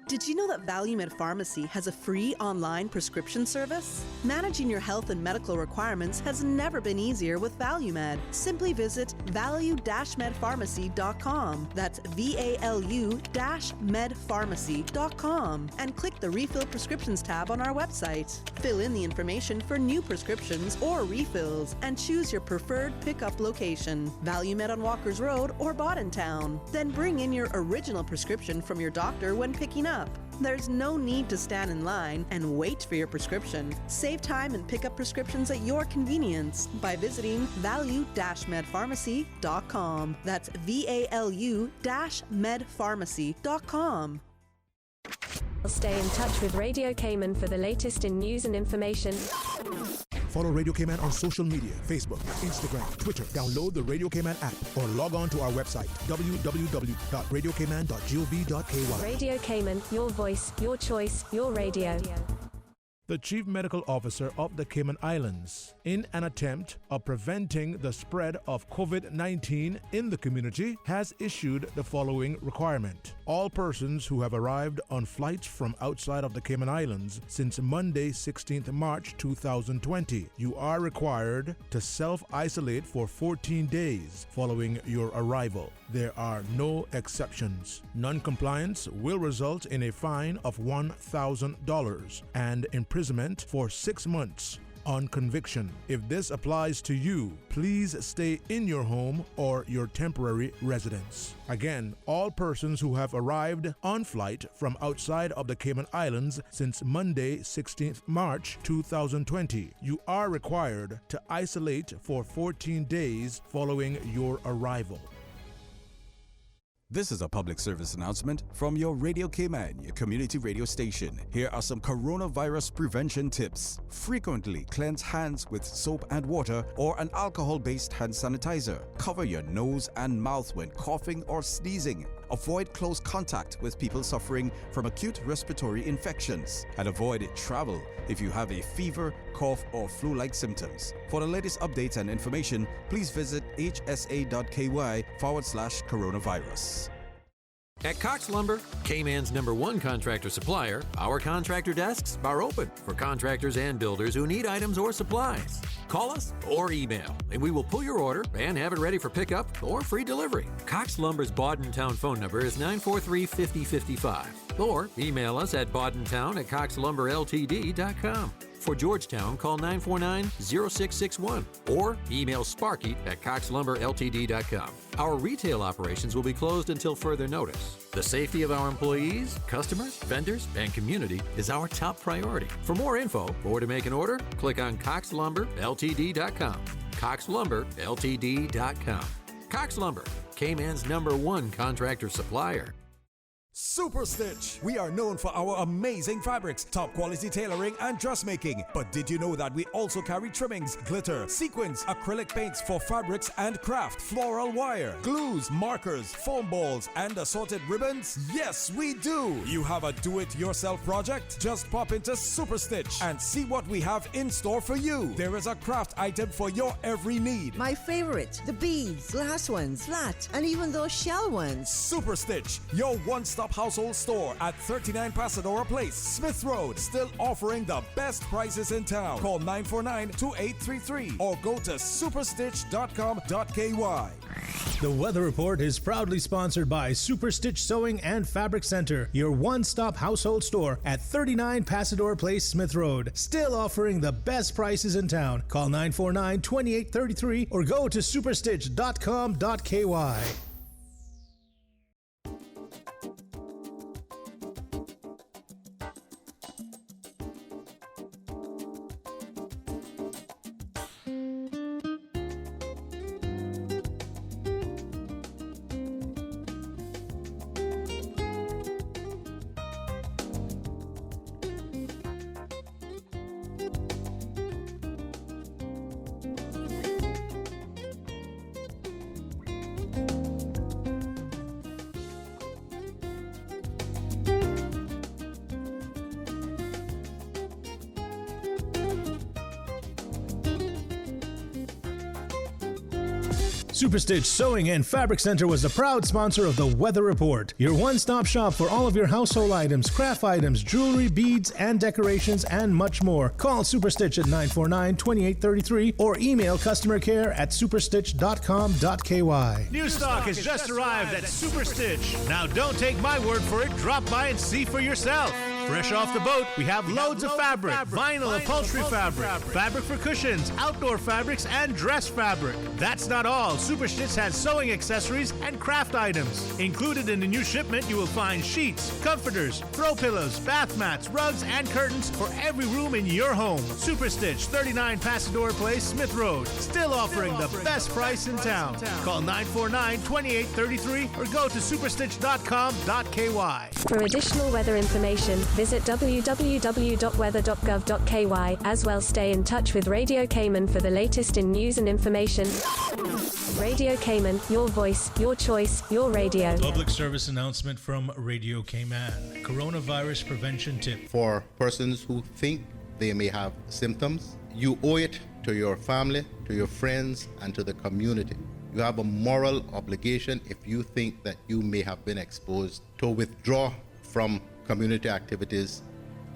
Speaker 18: Did you know that Value Med Pharmacy has a free online prescription service? Managing your health and medical requirements has never been easier with Value Med. Simply visit value-medpharmacy.com. That's VALU-medpharmacy.com and click the Refill Prescriptions tab on our website. Fill in the information for new prescriptions or refills and choose your preferred pickup location. Value Med on Walkers Road or Bodentown. Then bring in your original prescription from your doctor when picking up. There's no need to stand in line and wait for your prescription. Save time and pick up prescriptions at your convenience by visiting value-medpharmacy.com. That's VALU-medpharmacy.com.
Speaker 24: Stay in touch with Radio Cayman for the latest in news and information.
Speaker 3: Follow Radio Cayman on social media, Facebook, Instagram, Twitter. Download the Radio Cayman app or log on to our website, www.radiocayman.gov.ky.
Speaker 6: Radio Cayman, your voice, your choice, your radio.
Speaker 3: The Chief Medical Officer of the Cayman Islands, in an attempt of preventing the spread of COVID-19 in the community, has issued the following requirement. All persons who have arrived on flights from outside of the Cayman Islands since Monday, 16th March 2020, you are required to self-isolate for 14 days following your arrival. There are no exceptions. Non-compliance will result in a fine of $1,000 and imprisonment for 6 months on conviction. If this applies to you, please stay in your home or your temporary residence. Again, all persons who have arrived on flight from outside of the Cayman Islands since Monday, 16th March 2020, you are required to isolate for 14 days following your arrival.
Speaker 11: This is a public service announcement from your Radio Cayman, your community radio station. Here are some coronavirus prevention tips. Frequently cleanse hands with soap and water or an alcohol-based hand sanitizer. Cover your nose and mouth when coughing or sneezing. Avoid close contact with people suffering from acute respiratory infections. And avoid travel if you have a fever, cough, or flu-like symptoms. For the latest updates and information, please visit hsa.ky/coronavirus.
Speaker 7: At Cox Lumber, Cayman's #1 contractor supplier, our contractor desks are open for contractors and builders who need items or supplies. Call us or email, and we will pull your order and have it ready for pickup or free delivery. Cox Lumber's Bawdentown phone number is 943-5055, or email us at bawdentown@coxlumberltd.com. For Georgetown, call 949-0661 or email sparky@coxlumberltd.com. Our retail operations will be closed until further notice. The safety of our employees, customers, vendors, and community is our top priority. For more info or to make an order, click on coxlumberltd.com. coxlumberltd.com. Cox Lumber, Cayman's #1 contractor supplier.
Speaker 8: Super Stitch. We are known for our amazing fabrics, top quality tailoring, and dressmaking. But did you know that we also carry trimmings, glitter, sequins, acrylic paints for fabrics and craft, floral wire, glues, markers, foam balls, and assorted ribbons? Yes, we do. You have a do-it-yourself project? Just pop into Super Stitch and see what we have in store for you. There is a craft item for your every need.
Speaker 24: My favorite, the beads, glass ones, flat, and even those shell ones.
Speaker 8: Super Stitch, your one-stop household store at 39 Pasadora Place, Smith Road, still offering the best prices in town. Call 949-2833 or go to superstitch.com.ky.
Speaker 25: The Weather Report is proudly sponsored by Super Stitch Sewing and Fabric Center, your one-stop household store at 39 Pasadora Place, Smith Road, still offering the best prices in town. Call 949-2833 or go to superstitch.com.ky. Superstitch Sewing and Fabric Center was the proud sponsor of the Weather Report, your one-stop shop for all of your household items, craft items, jewelry, beads, and decorations, and much more. Call Superstitch at 949-2833 or email customer care at superstitch.com.ky. New stock has just arrived at Superstitch. Now don't take my word for it, drop by and see for yourself. Fresh off the boat, we have loads of fabric, vinyl upholstery fabric, fabric for cushions, outdoor fabrics, and dress fabric. That's not all. Superstitch has sewing accessories and craft items. Included in the new shipment, you will find sheets, comforters, throw pillows, bath mats, rugs, and curtains for every room in your home. Superstitch, 39 Pasadora Place, Smith Road. Still offering the best price in town. Call 949-2833 or go to superstitch.com.ky.
Speaker 6: For additional weather information, visit www.weather.gov.ky. As well, stay in touch with Radio Cayman for the latest in news and information. Radio Cayman, your voice, your choice, your radio.
Speaker 25: Public service announcement from Radio Cayman. Coronavirus prevention tip.
Speaker 2: For persons who think they may have symptoms, you owe it to your family, to your friends, and to the community. You have a moral obligation, if you think that you may have been exposed, to withdraw from community activities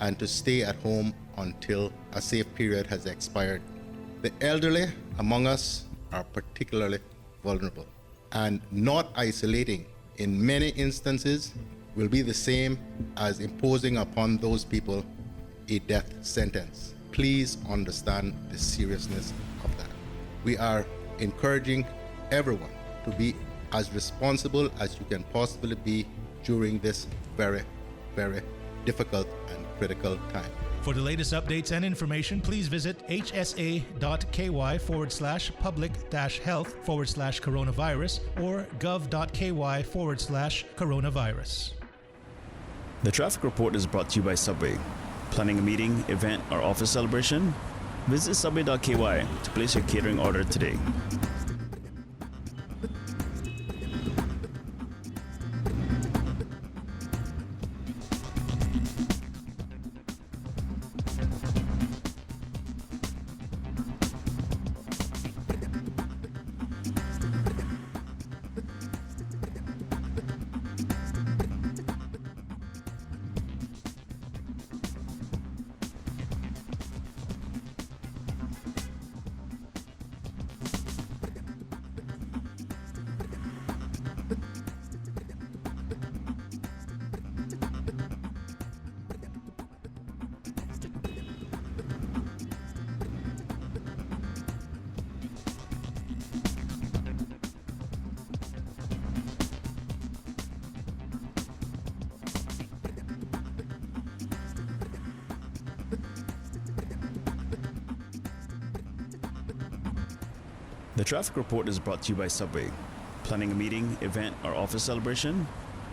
Speaker 2: and to stay at home until a safe period has expired. The elderly among us are particularly vulnerable, and not isolating in many instances will be the same as imposing upon those people a death sentence. Please understand the seriousness of that. We are encouraging everyone to be as responsible as you can possibly be during this very, very difficult and critical time.
Speaker 25: For the latest updates and information, please visit hsa.ky/public-health/coronavirus or gov.ky/coronavirus.
Speaker 9: The traffic report is brought to you by Subway. Planning a meeting, event, or office celebration? Visit subway.ky to place your catering order today. The traffic report is brought to you by Subway. Planning a meeting, event, or office celebration?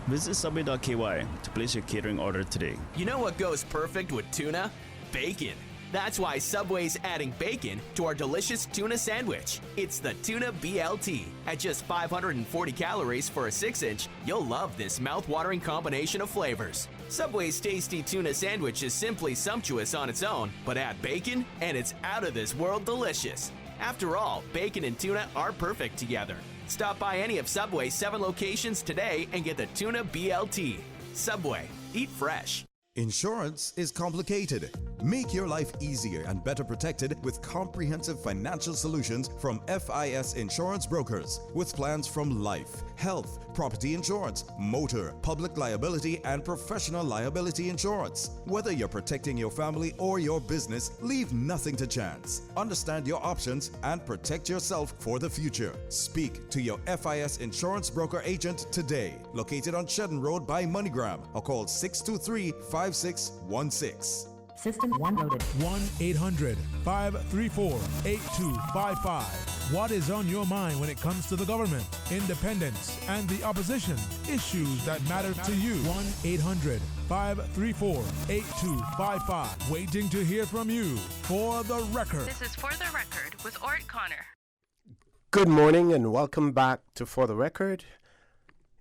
Speaker 9: Visit subway.ky to place your catering order today.
Speaker 12: You know what goes perfect with tuna? Bacon. That's why Subway's adding bacon to our delicious tuna sandwich. It's the Tuna BLT. At just 540 calories for a 6-inch, you'll love this mouth-watering combination of flavors. Subway's tasty tuna sandwich is simply sumptuous on its own, but add bacon and it's out of this world delicious. After all, bacon and tuna are perfect together. Stop by any of Subway's 7 locations today and get the Tuna BLT. Subway. Eat fresh.
Speaker 11: Insurance is complicated. Make your life easier and better protected with comprehensive financial solutions from FIS Insurance Brokers, with plans from life, health, property insurance, motor, public liability, and professional liability insurance. Whether you're protecting your family or your business, leave nothing to chance. Understand your options and protect yourself for the future. Speak to your FIS Insurance Broker agent today, located on Shedden Road by MoneyGram, or call 623-5616.
Speaker 13: System 1 loaded.
Speaker 3: 1-800-534-8255. What is on your mind when it comes to the government, independence, and the opposition? Issues that matter to you. 1-800-534-8255. Waiting to hear from you. For the Record.
Speaker 19: This is For the Record with Orrett Connor.
Speaker 1: Good morning and welcome back to For the Record.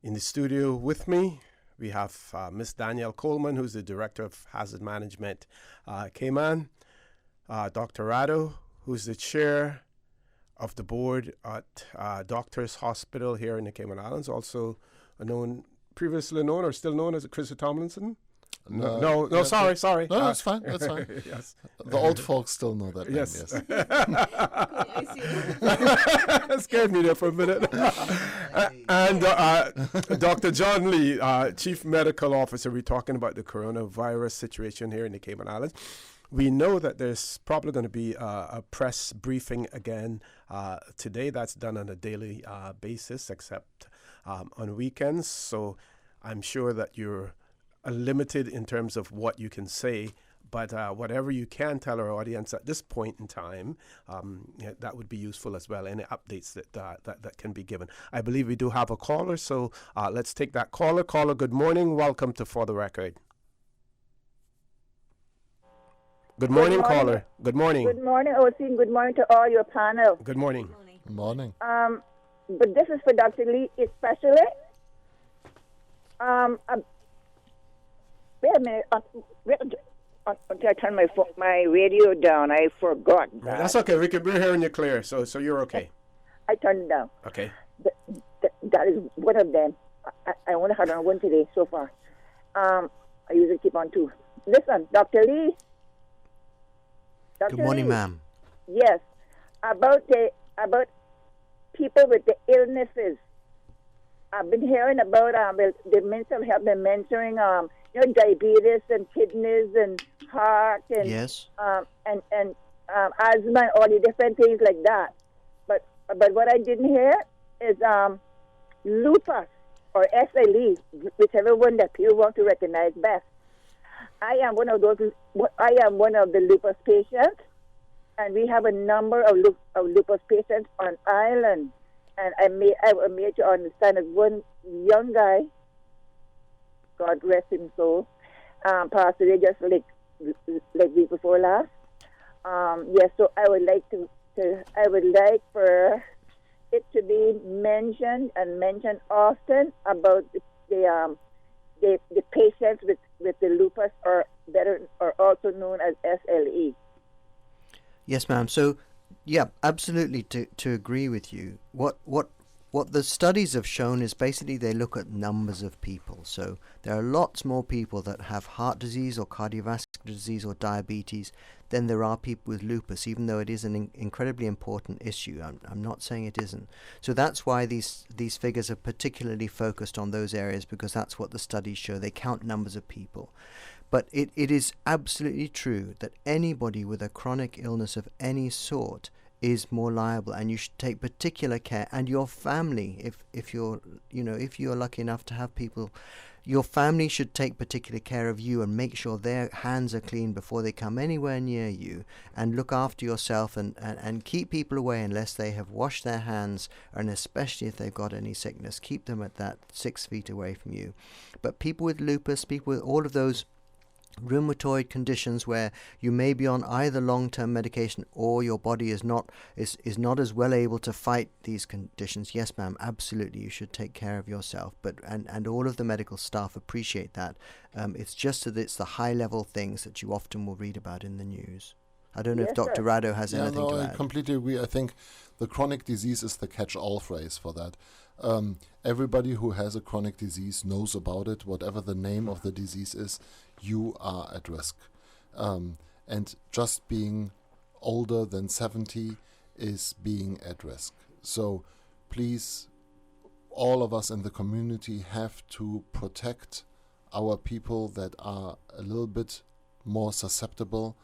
Speaker 1: In the studio with me, we have Miss Danielle Coleman, who's the Director of Hazard Management, Cayman. Dr. Rado, who's the Chair of the Board at Doctors Hospital here in the Cayman Islands, also previously known or still known as Chrissy Tomlinson. No, sorry.
Speaker 14: No, that's fine. That's fine.
Speaker 1: Yes.
Speaker 14: The old folks still know that
Speaker 1: yes.
Speaker 14: name, yes.
Speaker 1: Scared me there for a minute. And Dr. John Lee, Chief Medical Officer, we're talking about the coronavirus situation here in the Cayman Islands. We know that there's probably going to be a press briefing again today. That's done on a daily basis, except on weekends. So I'm sure that you're limited in terms of what you can say, but whatever you can tell our audience at this point in time, that would be useful as well. Any updates that can be given. I believe we do have a caller, so let's take that caller. Caller, good morning. Welcome to For the Record. Good morning, caller. Good morning.
Speaker 4: Good morning, Osteen. Good morning to all your panel.
Speaker 1: Good morning.
Speaker 14: Good morning.
Speaker 4: But this is for Dr. Lee especially. Wait a minute. Until I turn my radio down, I forgot.
Speaker 1: That's okay. We're hearing you clear, so you're okay.
Speaker 4: I turned it down.
Speaker 1: Okay.
Speaker 4: That is one of them. I only had on one today so far. I usually keep on two. Listen, Dr. Lee.
Speaker 10: Good morning, ma'am.
Speaker 4: Yes, about people with the illnesses. I've been hearing about the mental health. Been mentoring diabetes and kidneys and heart and
Speaker 10: yes,
Speaker 4: and asthma and all the different things like that. But what I didn't hear is lupus or SLE, whichever one that people want to recognize best. I am one of the lupus patients, and we have a number of lupus patients on island. And I was made to understand that one young guy, God rest him soul, passed away just like week before last. Yes, so I would like for it to be mentioned often about the patients with the lupus or also known as SLE.
Speaker 10: Yes, ma'am. So, yeah, absolutely to agree with you. What the studies have shown is basically they look at numbers of people. So there are lots more people that have heart disease or cardiovascular disease or diabetes than there are people with lupus, even though it is an incredibly important issue. I'm not saying it isn't. So that's why these figures are particularly focused on those areas, because that's what the studies show. They count numbers of people. But it is absolutely true that anybody with a chronic illness of any sort is more liable, and you should take particular care. And your family, if you're lucky enough to have people, your family should take particular care of you and make sure their hands are clean before they come anywhere near you, and look after yourself and keep people away unless they have washed their hands, and especially if they've got any sickness, keep them at that 6 feet away from you. But people with lupus, people with all of those rheumatoid conditions where you may be on either long-term medication or your body is not as well able to fight these conditions, yes ma'am, absolutely you should take care of yourself. But and all of the medical staff appreciate that. It's just that it's the high level things that you often will read about in the news. I don't know if Dr. Rado has anything to add.
Speaker 14: I completely agree. I think the chronic disease is the catch-all phrase for that. Everybody who has a chronic disease knows about it. Whatever the name of the disease is, you are at risk. And just being older than 70 is being at risk. So please, all of us in the community have to protect our people that are a little bit more susceptible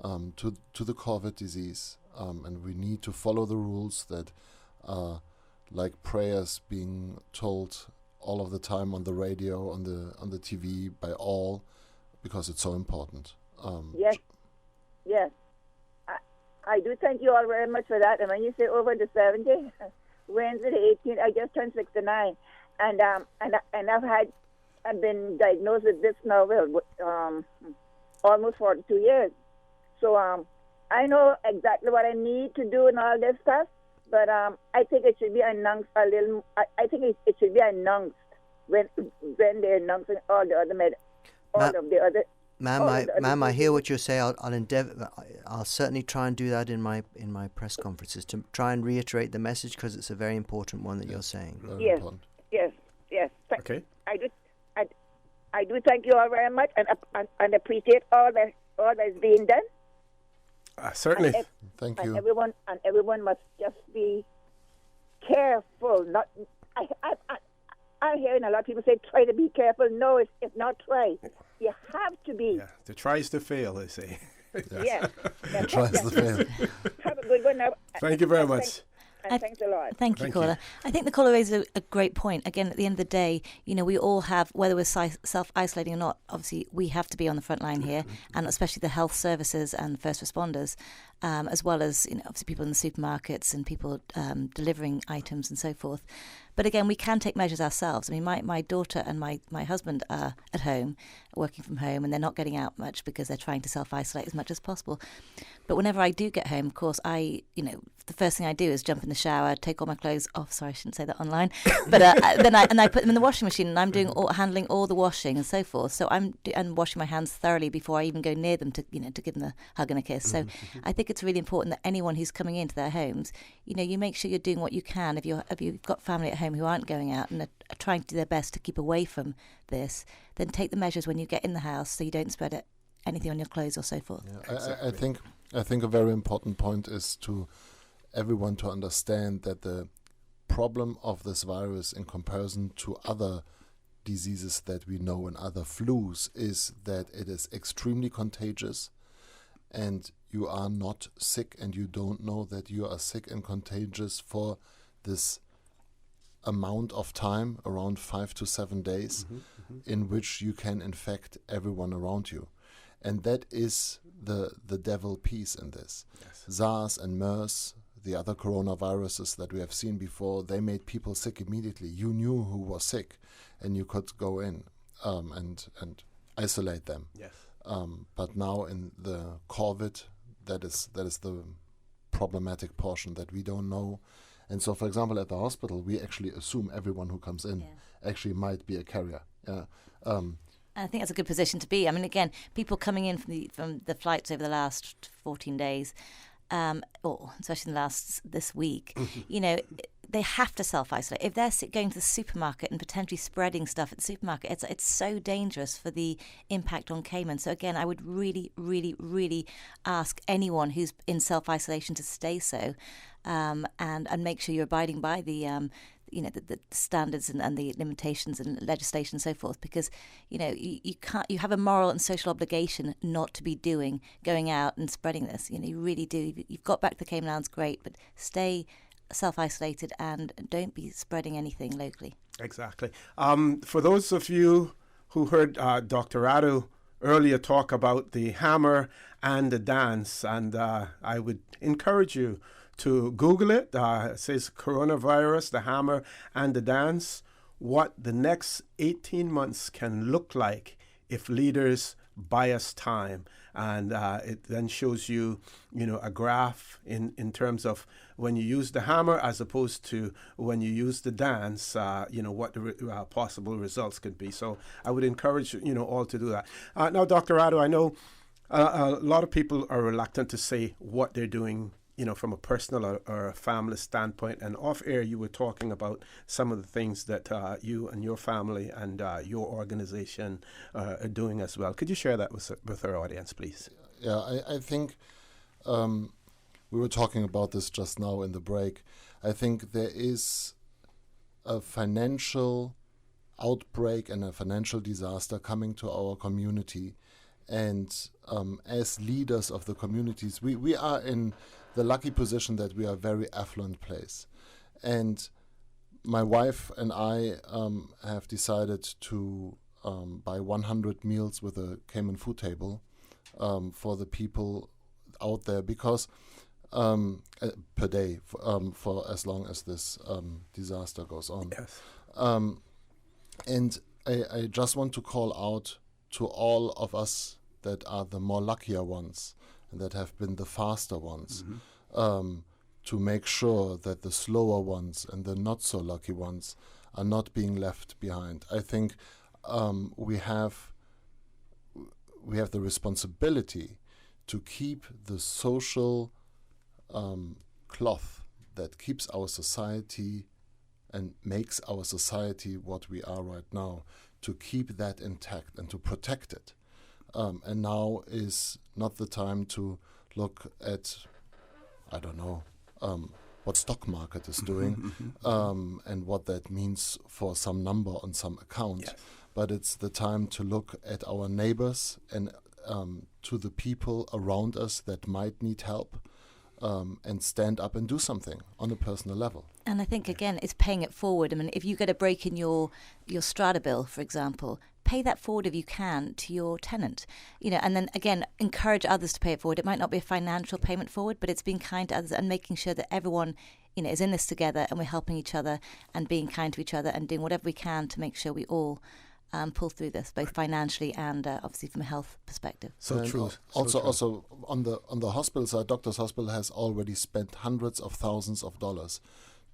Speaker 14: to the COVID disease. And we need to follow the rules that are like prayers being told all of the time on the radio, on the TV by all, because it's so important.
Speaker 4: Yes. I do thank you all very much for that. And when you say over the 70, Wednesday the 18th, I just turned 69, and I've been diagnosed with this now almost 42 years. So I know exactly what I need to do and all this stuff. But I think it should be announced a little. I think it should be announced when they're announcing all the other
Speaker 10: Ma'am, I hear what you say. I'll certainly try and do that in my press conferences to try and reiterate the message, because it's a very important one that you're saying.
Speaker 4: Yes. Okay. I do thank you all very much and appreciate all that's being done.
Speaker 1: Certainly.
Speaker 14: Thank you.
Speaker 4: Everyone must just be careful. I'm hearing a lot of people say, try to be careful. No, it's not try. You have to be.
Speaker 1: Yeah, to try is to fail, they say.
Speaker 4: Yes.
Speaker 14: Tries to fail.
Speaker 4: Have a good one now.
Speaker 1: Thank you very much.
Speaker 4: Thanks a lot.
Speaker 13: Thank you, caller. I think the caller raises a great point. Again, at the end of the day, we all have, whether we're self-isolating or not, obviously we have to be on the front line here, and especially the health services and first responders. as well as obviously people in the supermarkets and people delivering items and so forth. But again, we can take measures ourselves. I mean, my daughter and my husband are at home, working from home, and they're not getting out much because they're trying to self-isolate as much as possible. But whenever I do get home, of course, the first thing I do is jump in the shower, take all my clothes off. Sorry, I shouldn't say that online. But then I put them in the washing machine, and I'm handling all the washing and so forth. So I'm washing my hands thoroughly before I even go near them to give them a hug and a kiss. So I think it's really important that anyone who's coming into their homes, you make sure you're doing what you can. If you've got family at home who aren't going out and are trying to do their best to keep away from this, then take the measures when you get in the house so you don't spread anything on your clothes or so forth.
Speaker 14: Yeah, exactly. I think a very important point is to everyone to understand that the problem of this virus in comparison to other diseases that we know and other flus is that it is extremely contagious, and you are not sick and you don't know that you are sick and contagious for this amount of time, around 5 to 7 days, in which you can infect everyone around you. And that is the devil piece in this. Yes. SARS and MERS, the other coronaviruses that we have seen before, they made people sick immediately. You knew who was sick, and you could go in and isolate them.
Speaker 1: Yes.
Speaker 14: But now in the COVID, that is the problematic portion that we don't know. And so, for example, at the hospital, we actually assume everyone who comes in actually might be a carrier.
Speaker 13: I think that's a good position to be. I mean, again, people coming in from the flights over the last 14 days, or especially in this week, they have to self-isolate. If they're going to the supermarket and potentially spreading stuff at the supermarket, it's so dangerous for the impact on Cayman. So again, I would really, really, really ask anyone who's in self-isolation to stay so, and make sure you're abiding by the standards and the limitations and legislation and so forth, because you have a moral and social obligation not to be going out and spreading this. You really do. You've got back to the Cayman Islands, great, but stay self-isolated and don't be spreading anything locally.
Speaker 1: Exactly. For those of you who heard Dr. Radu earlier talk about the hammer and the dance, and I would encourage you to Google it. It says coronavirus, the hammer and the dance, what the next 18 months can look like if leaders buy us time. And it then shows you, a graph in terms of when you use the hammer as opposed to when you use the dance, what the possible results could be. So I would encourage, all to do that. Now, Dr. Radu, I know a lot of people are reluctant to say what they're doing, from a personal or a family standpoint. And off air, you were talking about some of the things that you and your family and your organization are doing as well. Could you share that with our audience, please?
Speaker 14: Yeah, I think we were talking about this just now in the break. I think there is a financial outbreak and a financial disaster coming to our community. And as leaders of the communities, we are in the lucky position that we are a very affluent place. And my wife and I have decided to buy 100 meals with a Cayman food table for the people out there, because per day for as long as this disaster goes on.
Speaker 1: Yes.
Speaker 14: And I just want to call out to all of us that are the more luckier ones and that have been the faster ones, to make sure that the slower ones and the not so lucky ones are not being left behind. I think we have the responsibility to keep the social cloth that keeps our society and makes our society what we are right now, to keep that intact and to protect it. And now is not the time to look at, I don't know, what stock market is doing and what that means for some number on some account. Yes. But it's the time to look at our neighbors and to the people around us that might need help, and stand up and do something on a personal level.
Speaker 13: And I think, again, it's paying it forward. I mean, if you get a break in your strata bill, for example, pay that forward if you can to your tenant, and then again, encourage others to pay it forward. It might not be a financial payment forward, but it's being kind to others and making sure that everyone, is in this together, and we're helping each other and being kind to each other and doing whatever we can to make sure we all pull through this, both financially and obviously from a health perspective.
Speaker 14: So true. Also on the hospital side, Doctors Hospital has already spent hundreds of thousands of dollars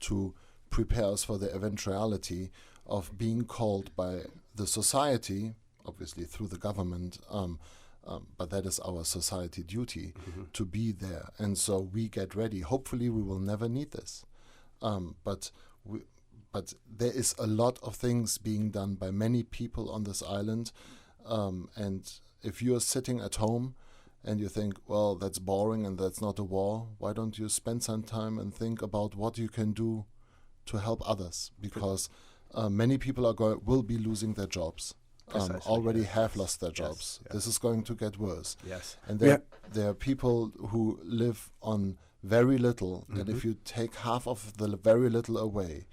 Speaker 14: to prepare us for the eventuality of being called by the society, obviously through the government, but that is our society duty to be there. And so we get ready. Hopefully we will never need this. But there is a lot of things being done by many people on this island. And if you're sitting at home and you think, well, that's boring and that's not a war, why don't you spend some time and think about what you can do to help others? Because many people will be losing their jobs. Already have lost their jobs. Yes. This is going to get worse.
Speaker 1: Yes.
Speaker 14: And there are people who live on very little, and if you take half of the very little away,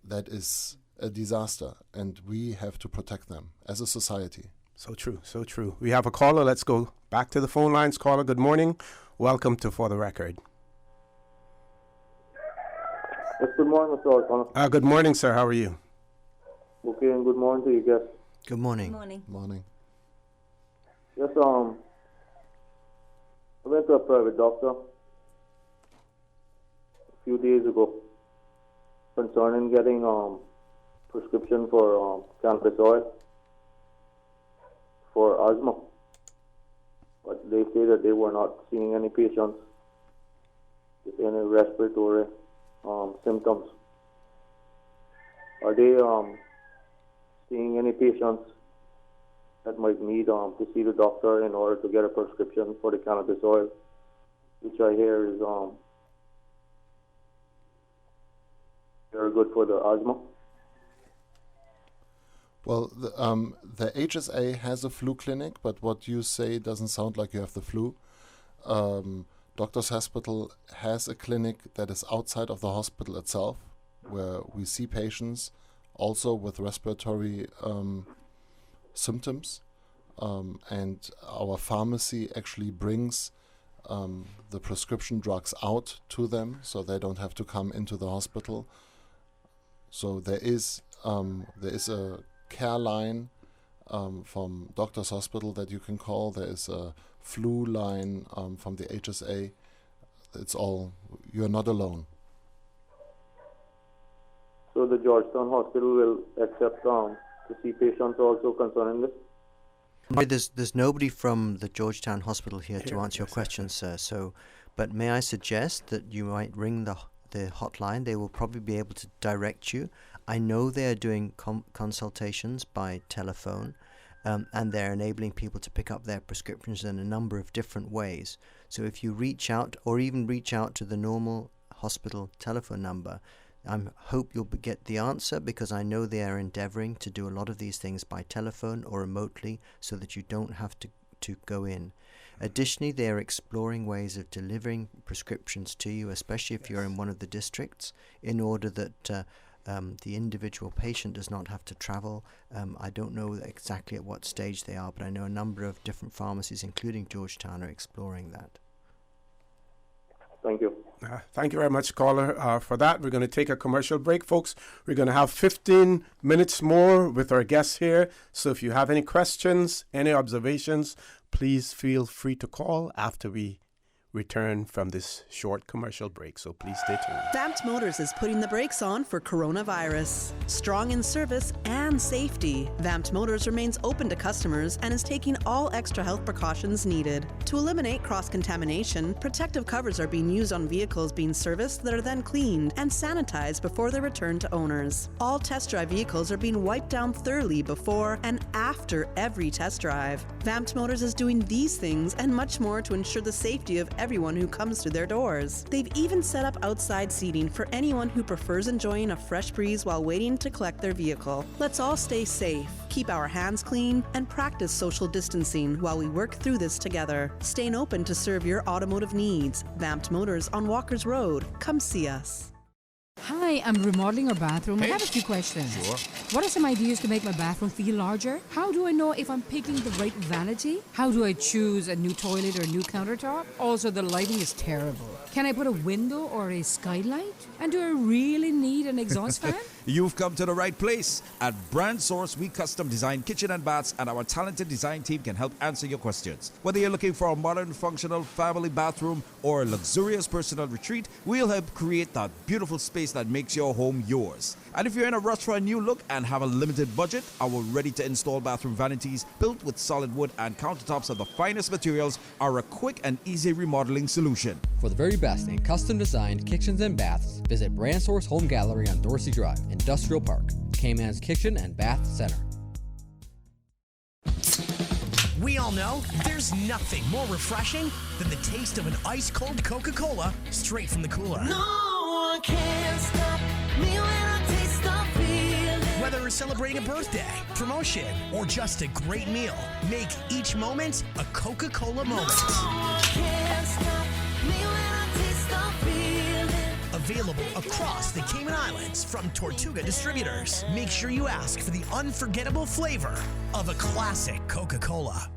Speaker 14: that is a disaster, and we have to protect them as a society.
Speaker 1: So true, so true. We have a caller. Let's go back to the phone lines. Caller, good morning. Welcome to For the Record.
Speaker 5: Yes, good morning, Mr. Orrett Connor.
Speaker 1: Good morning, sir. How are you?
Speaker 5: Okay, and good morning to you guys.
Speaker 10: Good morning.
Speaker 14: Morning.
Speaker 5: Yes, I went to a private doctor a few days ago concerning getting prescription for cannabis oil for asthma. But they say that they were not seeing any patients with any respiratory symptoms. Are they seeing any patients that might need to see the doctor in order to get a prescription for the cannabis oil, which I hear is very good for the asthma?
Speaker 14: Well, the HSA has a flu clinic, but what you say doesn't sound like you have the flu. Doctors Hospital has a clinic that is outside of the hospital itself, where we see patients also with respiratory symptoms, and our pharmacy actually brings the prescription drugs out to them, so they don't have to come into the hospital. So there is a care line from Doctors Hospital that you can call. There is a flu line from the HSA. You're not alone.
Speaker 5: So the Georgetown Hospital will accept to see patients also concerning this?
Speaker 10: There's nobody from the Georgetown Hospital here to answer your question, sir. But may I suggest that you might ring the hotline? They will probably be able to direct you. I know they are doing consultations by telephone, and they're enabling people to pick up their prescriptions in a number of different ways. So if you reach out, or even reach out to the normal hospital telephone number, I hope you'll get the answer, because I know they are endeavoring to do a lot of these things by telephone or remotely so that you don't have to go in. Additionally, they are exploring ways of delivering prescriptions to you, especially if you're in one of the districts, in order that the individual patient does not have to travel. I don't know exactly at what stage they are, but I know a number of different pharmacies, including Georgetown, are exploring that.
Speaker 5: Thank you.
Speaker 1: Thank you very much, caller, for that. We're going to take a commercial break, folks. We're going to have 15 minutes more with our guests here. So if you have any questions, any observations, please feel free to call after we return from this short commercial break. So please stay tuned.
Speaker 18: Vamped Motors is putting the brakes on for coronavirus. Strong in service and safety, Vamped Motors remains open to customers and is taking all extra health precautions needed. To eliminate cross-contamination, protective covers are being used on vehicles being serviced that are then cleaned and sanitized before they're returned to owners. All test drive vehicles are being wiped down thoroughly before and after every test drive. Vamped Motors is doing these things and much more to ensure the safety of everyone who comes through their doors. They've even set up outside seating for anyone who prefers enjoying a fresh breeze while waiting to collect their vehicle. Let's all stay safe, keep our hands clean, and practice social distancing while we work through this together. Staying open to serve your automotive needs. Vamped Motors on Walker's Road. Come see us.
Speaker 15: Hi. Hi, I'm remodeling our bathroom. I have a few questions.
Speaker 16: Sure.
Speaker 15: What are some ideas to make my bathroom feel larger? How do I know if I'm picking the right vanity? How do I choose a new toilet or a new countertop? Also, the lighting is terrible. Can I put a window or a skylight? And do I really need an exhaust fan?
Speaker 8: You've come to the right place. At Brand Source, we custom design kitchen and baths, and our talented design team can help answer your questions. Whether you're looking for a modern, functional family bathroom or a luxurious personal retreat, we'll help create that beautiful space that makes your home yours. And if you're in a rush for a new look and have a limited budget, our ready-to-install bathroom vanities, built with solid wood and countertops of the finest materials, are a quick and easy remodeling solution.
Speaker 17: For the very best in custom-designed kitchens and baths, visit Brand Source Home Gallery on Dorsey Drive, Industrial Park, Cayman's Kitchen and Bath Center.
Speaker 20: We all know there's nothing more refreshing than the taste of an ice-cold Coca-Cola straight from the cooler.
Speaker 22: No one can stop me when I taste the feeling.
Speaker 20: Whether we're celebrating a birthday, promotion, or just a great meal, make each moment a Coca-Cola moment.
Speaker 22: No one can stop me when I taste the feeling.
Speaker 20: Available across the Cayman Islands from Tortuga Distributors. Make sure you ask for the unforgettable flavor of a classic Coca-Cola.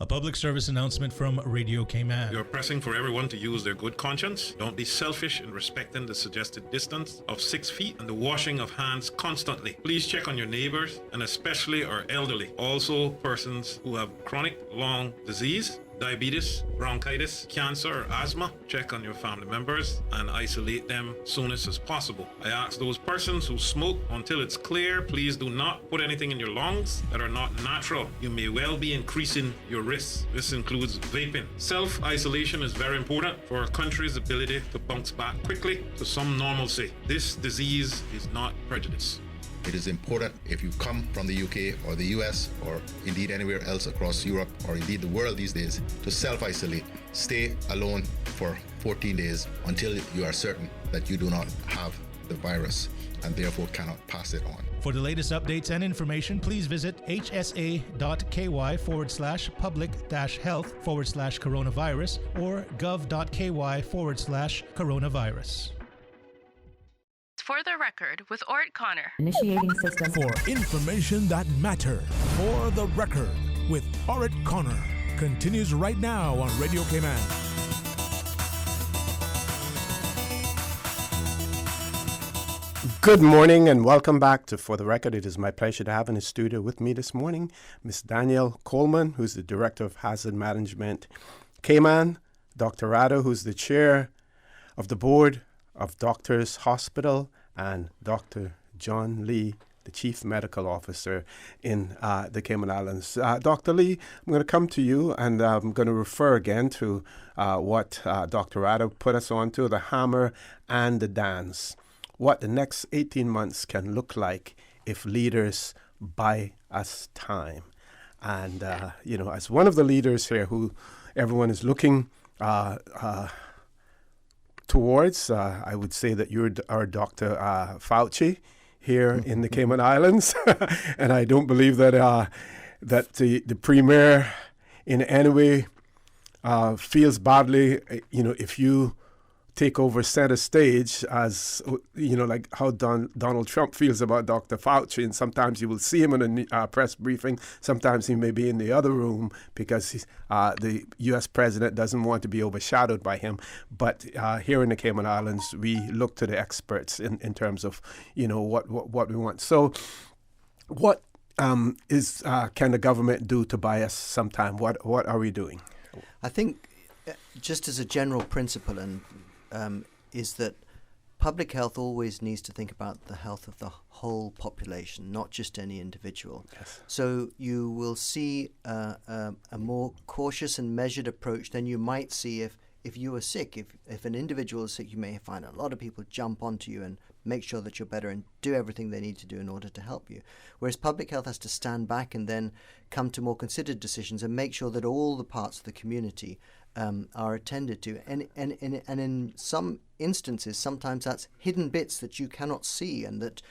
Speaker 25: A public service announcement from Radio Cayman.
Speaker 26: You're pressing for everyone to use their good conscience. Don't be selfish in respecting the suggested distance of 6 feet and the washing of hands constantly. Please check on your neighbors and especially our elderly. Also, persons who have chronic lung disease, diabetes, bronchitis, cancer, or asthma. Check on your family members and isolate them soonest as possible. I ask those persons who smoke until it's clear, please do not put anything in your lungs that are not natural. You may well be increasing your risks. This includes vaping. Self-isolation is very important for our country's ability to bounce back quickly to some normalcy. This disease is not prejudice.
Speaker 2: It is important, if you come from the UK or the US or indeed anywhere else across Europe or indeed the world these days, to self-isolate. Stay alone for 14 days until you are certain that you do not have the virus and therefore cannot pass it on.
Speaker 25: For the latest updates and information, please visit hsa.ky/public-health/coronavirus or gov.ky/coronavirus.
Speaker 19: For the record, with Orrett Connor.
Speaker 3: Initiating system. For information that matter. For the record, with Orrett Connor. Continues right now on Radio Cayman.
Speaker 1: Good morning and welcome back to For the Record. It is my pleasure to have in the studio with me this morning Ms. Danielle Coleman, who's the Director of Hazard Management Cayman, Dr. Rado, who's the Chair of the Board of Doctors Hospital, and Dr. John Lee, the Chief Medical Officer in the Cayman Islands. Dr. Lee, I'm going to come to you, and I'm going to refer again to what Dr. Rado put us on to, the hammer and the dance. What the next 18 months can look like if leaders buy us time. And, as one of the leaders here who everyone is looking towards, I would say that you're our Dr. Fauci here in the Cayman Islands, and I don't believe that that the Premier in any way feels badly, if you take over center stage, as like how Donald Trump feels about Dr. Fauci, and sometimes you will see him in a press briefing, sometimes he may be in the other room because the U.S. president doesn't want to be overshadowed by him. But here in the Cayman Islands, we look to the experts in terms of what we want. So what can the government do to buy us some time? What are we doing?
Speaker 10: I think just as a general principle, and is that public health always needs to think about the health of the whole population, not just any individual.
Speaker 1: Yes.
Speaker 10: So you will see a more cautious and measured approach than you might see if you were sick. If an individual is sick, you may find a lot of people jump onto you and make sure that you're better and do everything they need to do in order to help you. Whereas public health has to stand back and then come to more considered decisions and make sure that all the parts of the community are attended to, and in some instances, sometimes that's hidden bits that you cannot see, and that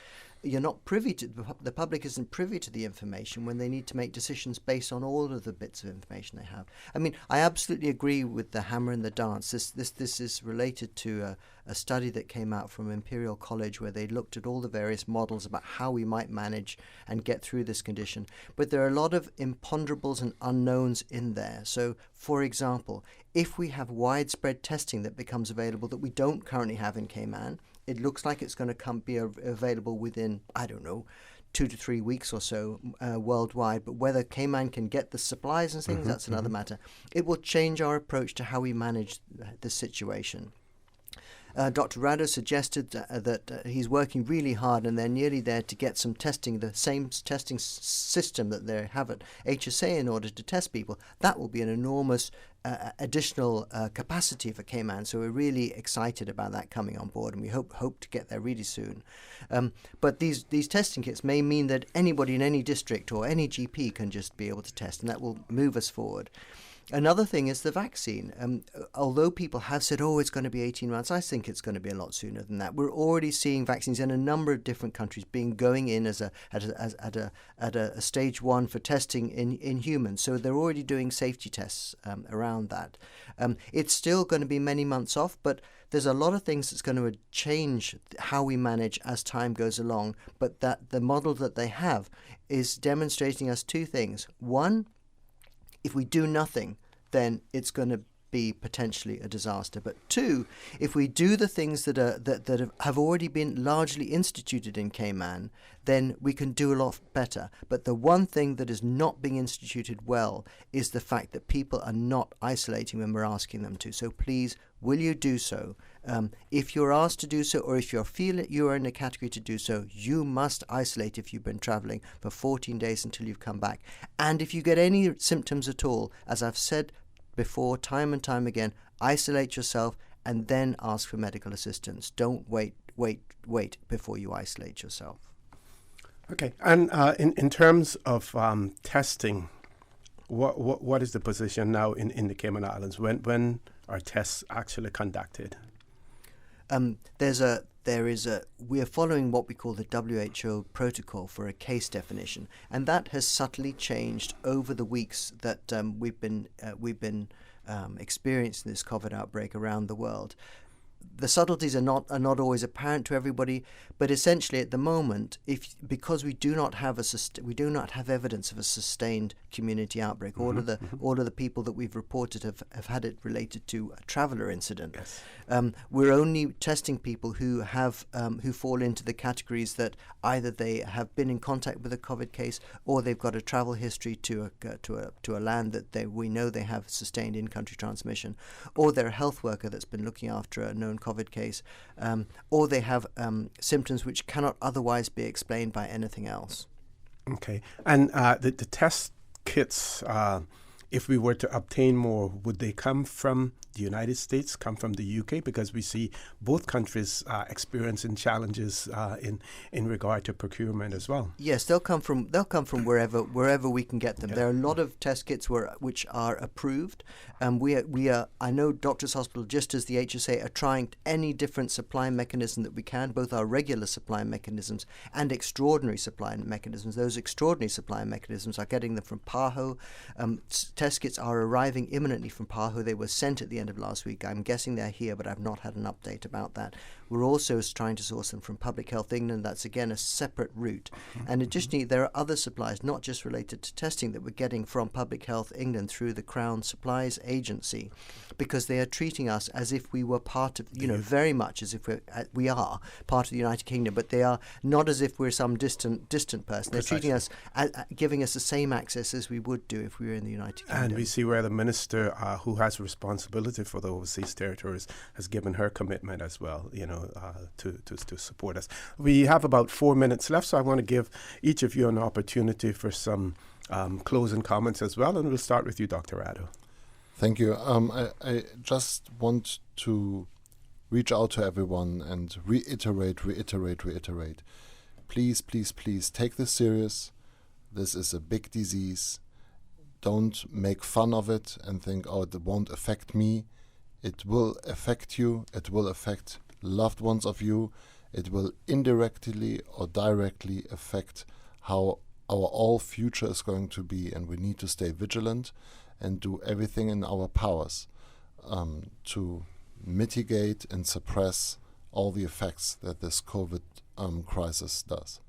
Speaker 10: you're not privy to, the public isn't privy to the information when they need to make decisions based on all of the bits of information they have. I mean, I absolutely agree with the hammer and the dance. This is related to a study that came out from Imperial College where they looked at all the various models about how we might manage and get through this condition. But there are a lot of imponderables and unknowns in there. So, for example, if we have widespread testing that becomes available that we don't currently have in Cayman, it looks like it's going to be available within, I don't know, 2 to 3 weeks or so worldwide. But whether Cayman can get the supplies and things, that's another matter. It will change our approach to how we manage the situation. Dr. Rado suggested that he's working really hard and they're nearly there to get some testing, the same testing system that they have at HSA in order to test people. That will be an enormous additional capacity for Cayman. So we're really excited about that coming on board, and we hope to get there really soon. But these testing kits may mean that anybody in any district or any GP can just be able to test, and that will move us forward. Another thing is the vaccine. Although people have said, it's going to be 18 months, I think it's going to be a lot sooner than that. We're already seeing vaccines in a number of different countries going in at a stage 1 for testing in humans. So they're already doing safety tests around that. It's still going to be many months off, but there's a lot of things that's going to change how we manage as time goes along. But that the model that they have is demonstrating us two things. One, if we do nothing, then it's going to be potentially a disaster. But two, if we do the things that have already been largely instituted in Cayman, then we can do a lot better. But the one thing that is not being instituted well is the fact that people are not isolating when we're asking them to. So please, will you do so? If you're asked to do so, or if you feel that you are in a category to do so, you must isolate if you've been traveling for 14 days until you've come back. And if you get any symptoms at all, as I've said before, time and time again, isolate yourself and then ask for medical assistance. Don't wait before you isolate yourself.
Speaker 1: Okay, and in terms of testing, what is the position now in the Cayman Islands? When are tests actually conducted?
Speaker 10: We are following what we call the WHO protocol for a case definition, and that has subtly changed over the weeks that we've been experiencing this COVID outbreak around the world. The subtleties are not always apparent to everybody, but essentially at the moment, because we do not have evidence of a sustained community outbreak, all of the people that we've reported have had it related to a traveller incident.
Speaker 1: Yes.
Speaker 10: We're only testing people who fall into the categories that either they have been in contact with a COVID case, or they've got a travel history to a land that we know they have sustained in-country transmission, or they're a health worker that's been looking after a known COVID case, or they have symptoms which cannot otherwise be explained by anything else.
Speaker 1: Okay. And the test kits, if we were to obtain more, would they come from the United States, come from the UK? Because we see both countries experiencing challenges in regard to procurement as well.
Speaker 10: Yes, they'll come from wherever we can get them. Yeah. There are a lot of test kits which are approved. I know Doctors Hospital, just as the HSA, are trying any different supply mechanism that we can, both our regular supply mechanisms and extraordinary supply mechanisms. Those extraordinary supply mechanisms are getting them from PAHO. Test kits are arriving imminently from PAHO. They were sent at the end of last week. I'm guessing they're here, but I've not had an update about that. We're also trying to source them from Public Health England. That's again a separate route. And additionally, there are other supplies, not just related to testing, that we're getting from Public Health England through the Crown Supplies Agency, because they are treating us as if we were part of, very much as if we are part of the United Kingdom, but they are not as if we're some distant person. They're treating us, giving us the same access as we would do if we were in the United Kingdom.
Speaker 1: And we see where the minister who has responsibility for the overseas territories has given her commitment as well, to support us. We have about 4 minutes left, so I want to give each of you an opportunity for some closing comments as well, and we'll start with you, Dr. Rado.
Speaker 14: Thank you. I just want to reach out to everyone and reiterate. Please, please, please take this serious. This is a big disease. Don't make fun of it and think, it won't affect me. It will affect you. It will affect loved ones of you. it will indirectly or directly affect how our all future is going to be, and we need to stay vigilant and do everything in our powers to mitigate and suppress all the effects that this COVID crisis does.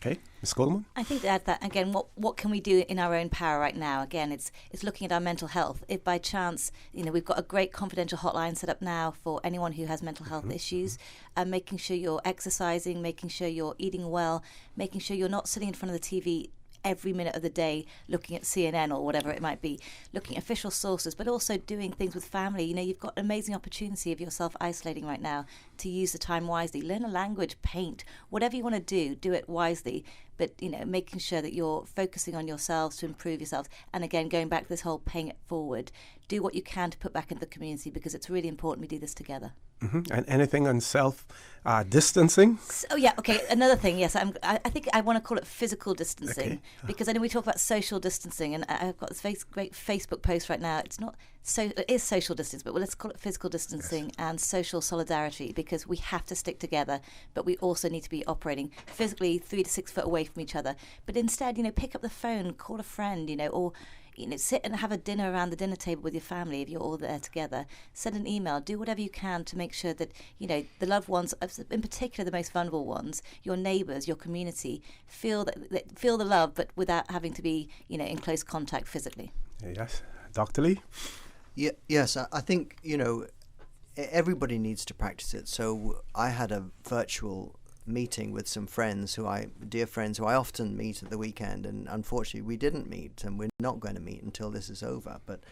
Speaker 1: Okay, Ms. Coleman?
Speaker 13: I think that again, what can we do in our own power right now? Again, it's looking at our mental health. If by chance, we've got a great confidential hotline set up now for anyone who has mental health issues, making sure you're exercising, making sure you're eating well, making sure you're not sitting in front of the TV every minute of the day looking at CNN or whatever it might be, looking at official sources, but also doing things with family. You've got an amazing opportunity of yourself isolating right now to use the time wisely. Learn a language, paint, whatever you want to do it wisely. But, making sure that you're focusing on yourselves to improve yourselves. And again, going back to this whole paying it forward, do what you can to put back into the community, because it's really important we do this together.
Speaker 1: And anything on self-distancing?
Speaker 13: Another thing, yes, I think I want to call it physical distancing, because I know we talk about social distancing, and I've got this great Facebook post right now. It is social distance, but let's call it physical distancing and social solidarity, because we have to stick together, but we also need to be operating physically 3 to 6 foot away from each other. But instead, pick up the phone, call a friend, or sit and have a dinner around the dinner table with your family if you're all there together. Send an email. Do whatever you can to make sure that, the loved ones, in particular the most vulnerable ones, your neighbours, your community, feel the love, but without having to be, in close contact physically.
Speaker 1: Yes. Dr. Lee?
Speaker 10: Yes, I think, everybody needs to practice it. So I had a virtual meeting with some dear friends who I often meet at the weekend, and unfortunately we didn't meet, and we're not going to meet until this is over. But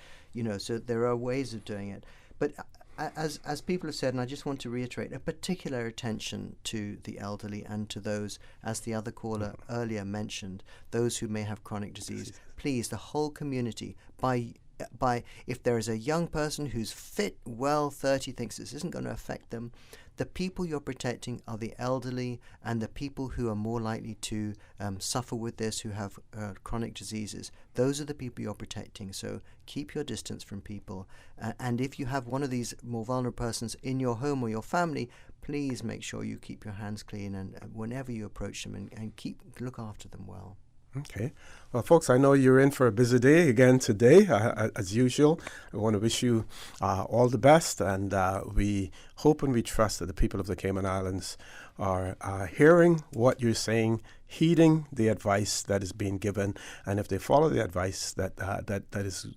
Speaker 10: so there are ways of doing it. But as people have said, and I just want to reiterate, a particular attention to the elderly and to those, as the other caller earlier mentioned, those who may have chronic disease. Please, the whole community, if there is a young person who's fit, well, 30, thinks this isn't going to affect them, the people you're protecting are the elderly and the people who are more likely to suffer with this, who have chronic diseases. Those are the people you're protecting. So keep your distance from people. And if you have one of these more vulnerable persons in your home or your family, please make sure you keep your hands clean and whenever you approach them, and look after them well.
Speaker 1: Okay. Well, folks, I know you're in for a busy day again today, as usual. I want to wish you all the best, and we hope and we trust that the people of the Cayman Islands are hearing what you're saying, heeding the advice that is being given, and if they follow the advice that is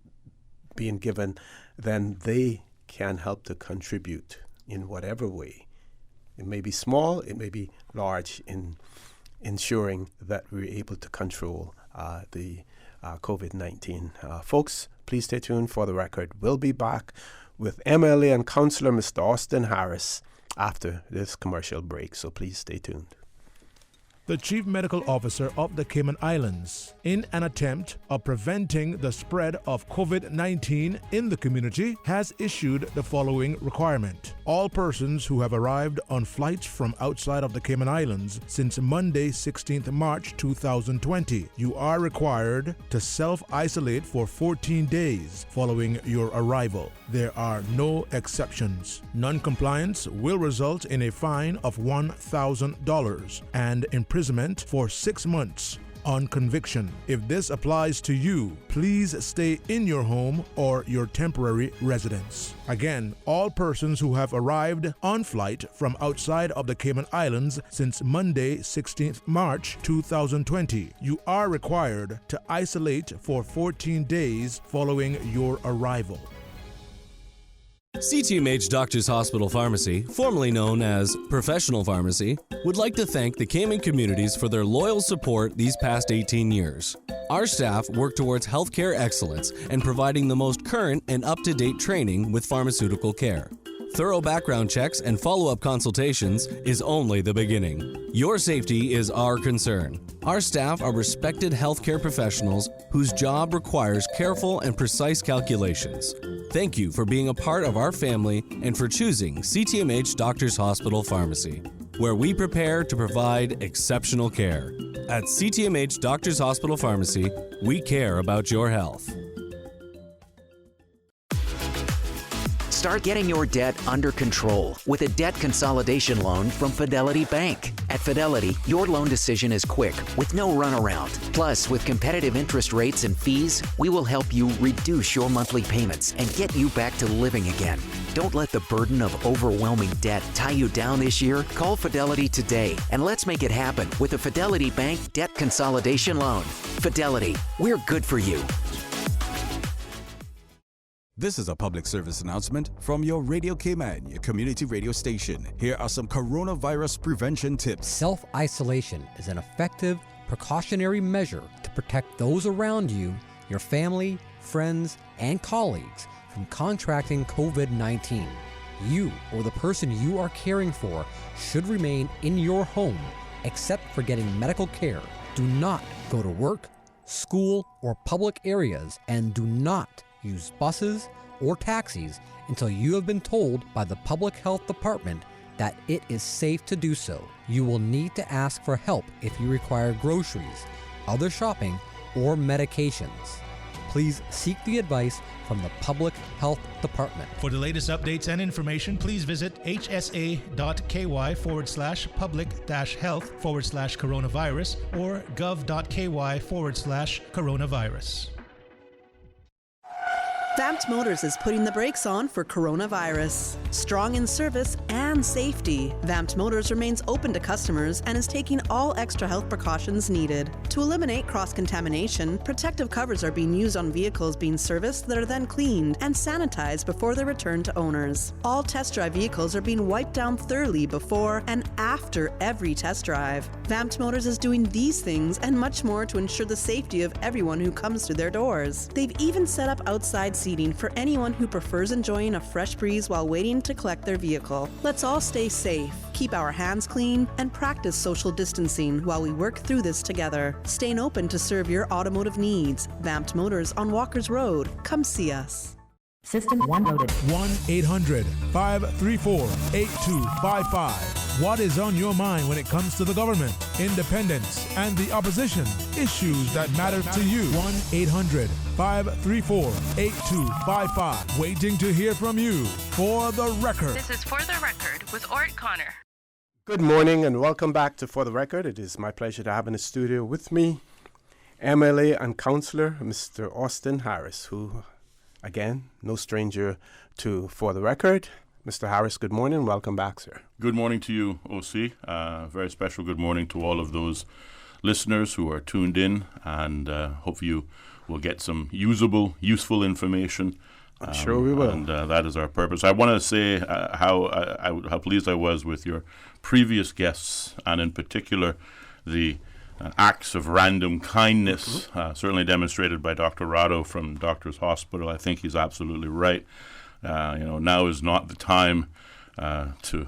Speaker 1: being given, then they can help to contribute in whatever way. It may be small, it may be large, in ensuring that we're able to control the COVID-19. Folks, please stay tuned for the record. We'll be back with MLA and Councillor Mr. Austin Harris after this commercial break, so please stay tuned.
Speaker 3: The Chief Medical Officer of the Cayman Islands, in an attempt of preventing the spread of COVID-19 in the community, has issued the following requirement. All persons who have arrived on flights from outside of the Cayman Islands since Monday, 16th March 2020, you are required to self-isolate for 14 days following your arrival. There are no exceptions. Non-compliance will result in a fine of $1,000 and imprisonment for 6 months on conviction. If this applies to you, please stay in your home or your temporary residence. Again, all persons who have arrived on flight from outside of the Cayman Islands since Monday, 16th March 2020, you are required to isolate for 14 days following your arrival.
Speaker 6: CTMH Doctors Hospital Pharmacy, formerly known as Professional Pharmacy, would like to thank the Cayman communities for their loyal support these past 18 years. Our staff work towards healthcare excellence and providing the most current and up-to-date training with pharmaceutical care. Thorough background checks and follow-up consultations is only the beginning. Your safety is our concern. Our staff are respected healthcare professionals whose job requires careful and precise calculations. Thank you for being a part of our family and for choosing CTMH Doctors Hospital Pharmacy, where we prepare to provide exceptional care. At CTMH Doctors Hospital Pharmacy, we care about your health.
Speaker 7: Start getting your debt under control with a debt consolidation loan from Fidelity Bank. At Fidelity, your loan decision is quick with no runaround. Plus, with competitive interest rates and fees, we will help you reduce your monthly payments and get you back to living again. Don't let the burden of overwhelming debt tie you down this year. Call Fidelity today and let's make it happen with a Fidelity Bank debt consolidation loan. Fidelity, we're good for you.
Speaker 11: This is a public service announcement from your Radio Cayman, your community radio station. Here are some coronavirus prevention tips.
Speaker 17: Self-isolation is an effective precautionary measure to protect those around you, your family, friends, and colleagues from contracting COVID-19. You or the person you are caring for should remain in your home except for getting medical care. Do not go to work, school, or public areas, and do not use buses or taxis until you have been told by the Public Health Department that it is safe to do so. You will need to ask for help if you require groceries, other shopping, or medications. Please seek the advice from the Public Health Department.
Speaker 25: For the latest updates and information, please visit hsa.ky/public-health/coronavirus or gov.ky/coronavirus.
Speaker 18: Vamped Motors is putting the brakes on for coronavirus. Strong in service and safety, Vamped Motors remains open to customers and is taking all extra health precautions needed. To eliminate cross-contamination, protective covers are being used on vehicles being serviced that are then cleaned and sanitized before they're returned to owners. All test drive vehicles are being wiped down thoroughly before and after every test drive. Vamped Motors is doing these things and much more to ensure the safety of everyone who comes to their doors. They've even set up outside seating for anyone who prefers enjoying a fresh breeze while waiting to collect their vehicle. Let's all stay safe, keep our hands clean, and practice social distancing while we work through this together. Staying open to serve your automotive needs. Vamped Motors on Walkers Road. Come see us.
Speaker 3: System 1 loaded. 1-800-534-8255. What is on your mind when it comes to the government, independence, and the opposition? Issues that matter to you. 1-800-534-8255. Waiting to hear from you. For the Record.
Speaker 19: This is For the Record with Orrett Connor.
Speaker 1: Good morning and welcome back to For the Record. It is my pleasure to have in the studio with me MLA and Councillor Mr. Austin Harris, who, again, no stranger to For the Record. Mr. Harris, good morning. Welcome back, sir.
Speaker 9: Good morning to you, OC. Very special good morning to all of those listeners who are tuned in, and hope you will get some useful information.
Speaker 1: I'm sure we will.
Speaker 9: And that is our purpose. I want to say how pleased I was with your previous guests, and in particular the acts of random kindness, certainly demonstrated by Dr. Rado from Doctors Hospital. I think he's absolutely right. Now is not the time to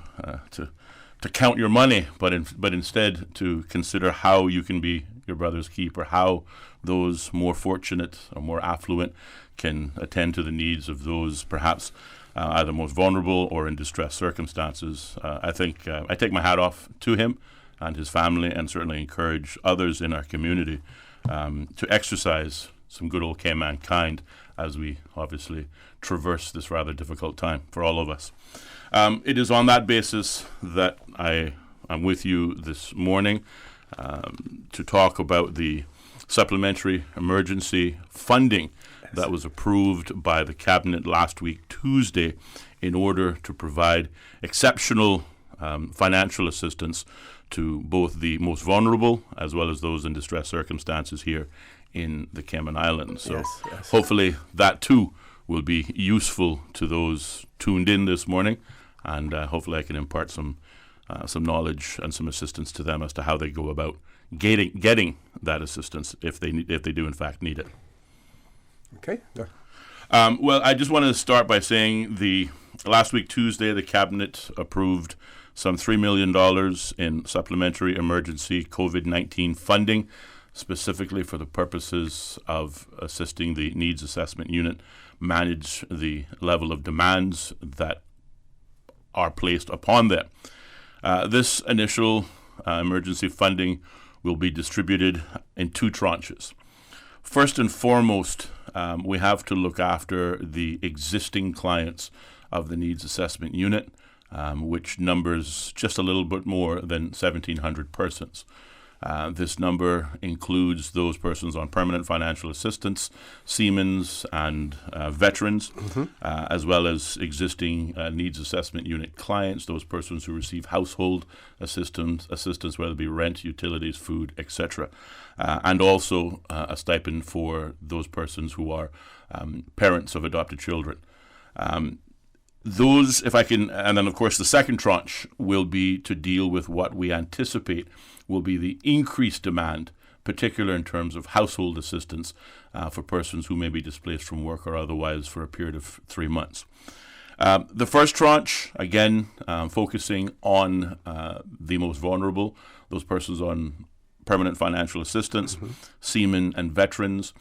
Speaker 9: count your money, but instead to consider how you can be your brother's keeper, how those more fortunate or more affluent can attend to the needs of those perhaps either most vulnerable or in distressed circumstances. I think I take my hat off to him and his family, and certainly encourage others in our community to exercise some good old Cayman kind as we obviously traverse this rather difficult time for all of us. It is on that basis that I am with you this morning to talk about the supplementary emergency funding that was approved by the Cabinet last week, Tuesday, in order to provide exceptional financial assistance to both the most vulnerable as well as those in distressed circumstances here in the Cayman Islands. So yes. Hopefully that too will be useful to those tuned in this morning, and hopefully I can impart some knowledge and some assistance to them as to how they go about getting that assistance if they do in fact need it.
Speaker 1: Okay. Yeah.
Speaker 9: Well, I just want to start by saying last week Tuesday the Cabinet approved some $3 million in supplementary emergency COVID-19 funding, specifically for the purposes of assisting the Needs Assessment Unit manage the level of demands that are placed upon them. This initial emergency funding will be distributed in two tranches. First and foremost, we have to look after the existing clients of the Needs Assessment Unit, which numbers just a little bit more than 1,700 persons. This number includes those persons on permanent financial assistance, Siemens, and veterans, as well as existing Needs Assessment Unit clients, those persons who receive household assistance, whether it be rent, utilities, food, etc., and also a stipend for those persons who are parents of adopted children. Those, if I can, and then of course the second tranche will be to deal with what we anticipate will be the increased demand, particularly in terms of household assistance for persons who may be displaced from work or otherwise for a period of 3 months. The first tranche, again, focusing on the most vulnerable, those persons on permanent financial assistance, seamen and veterans.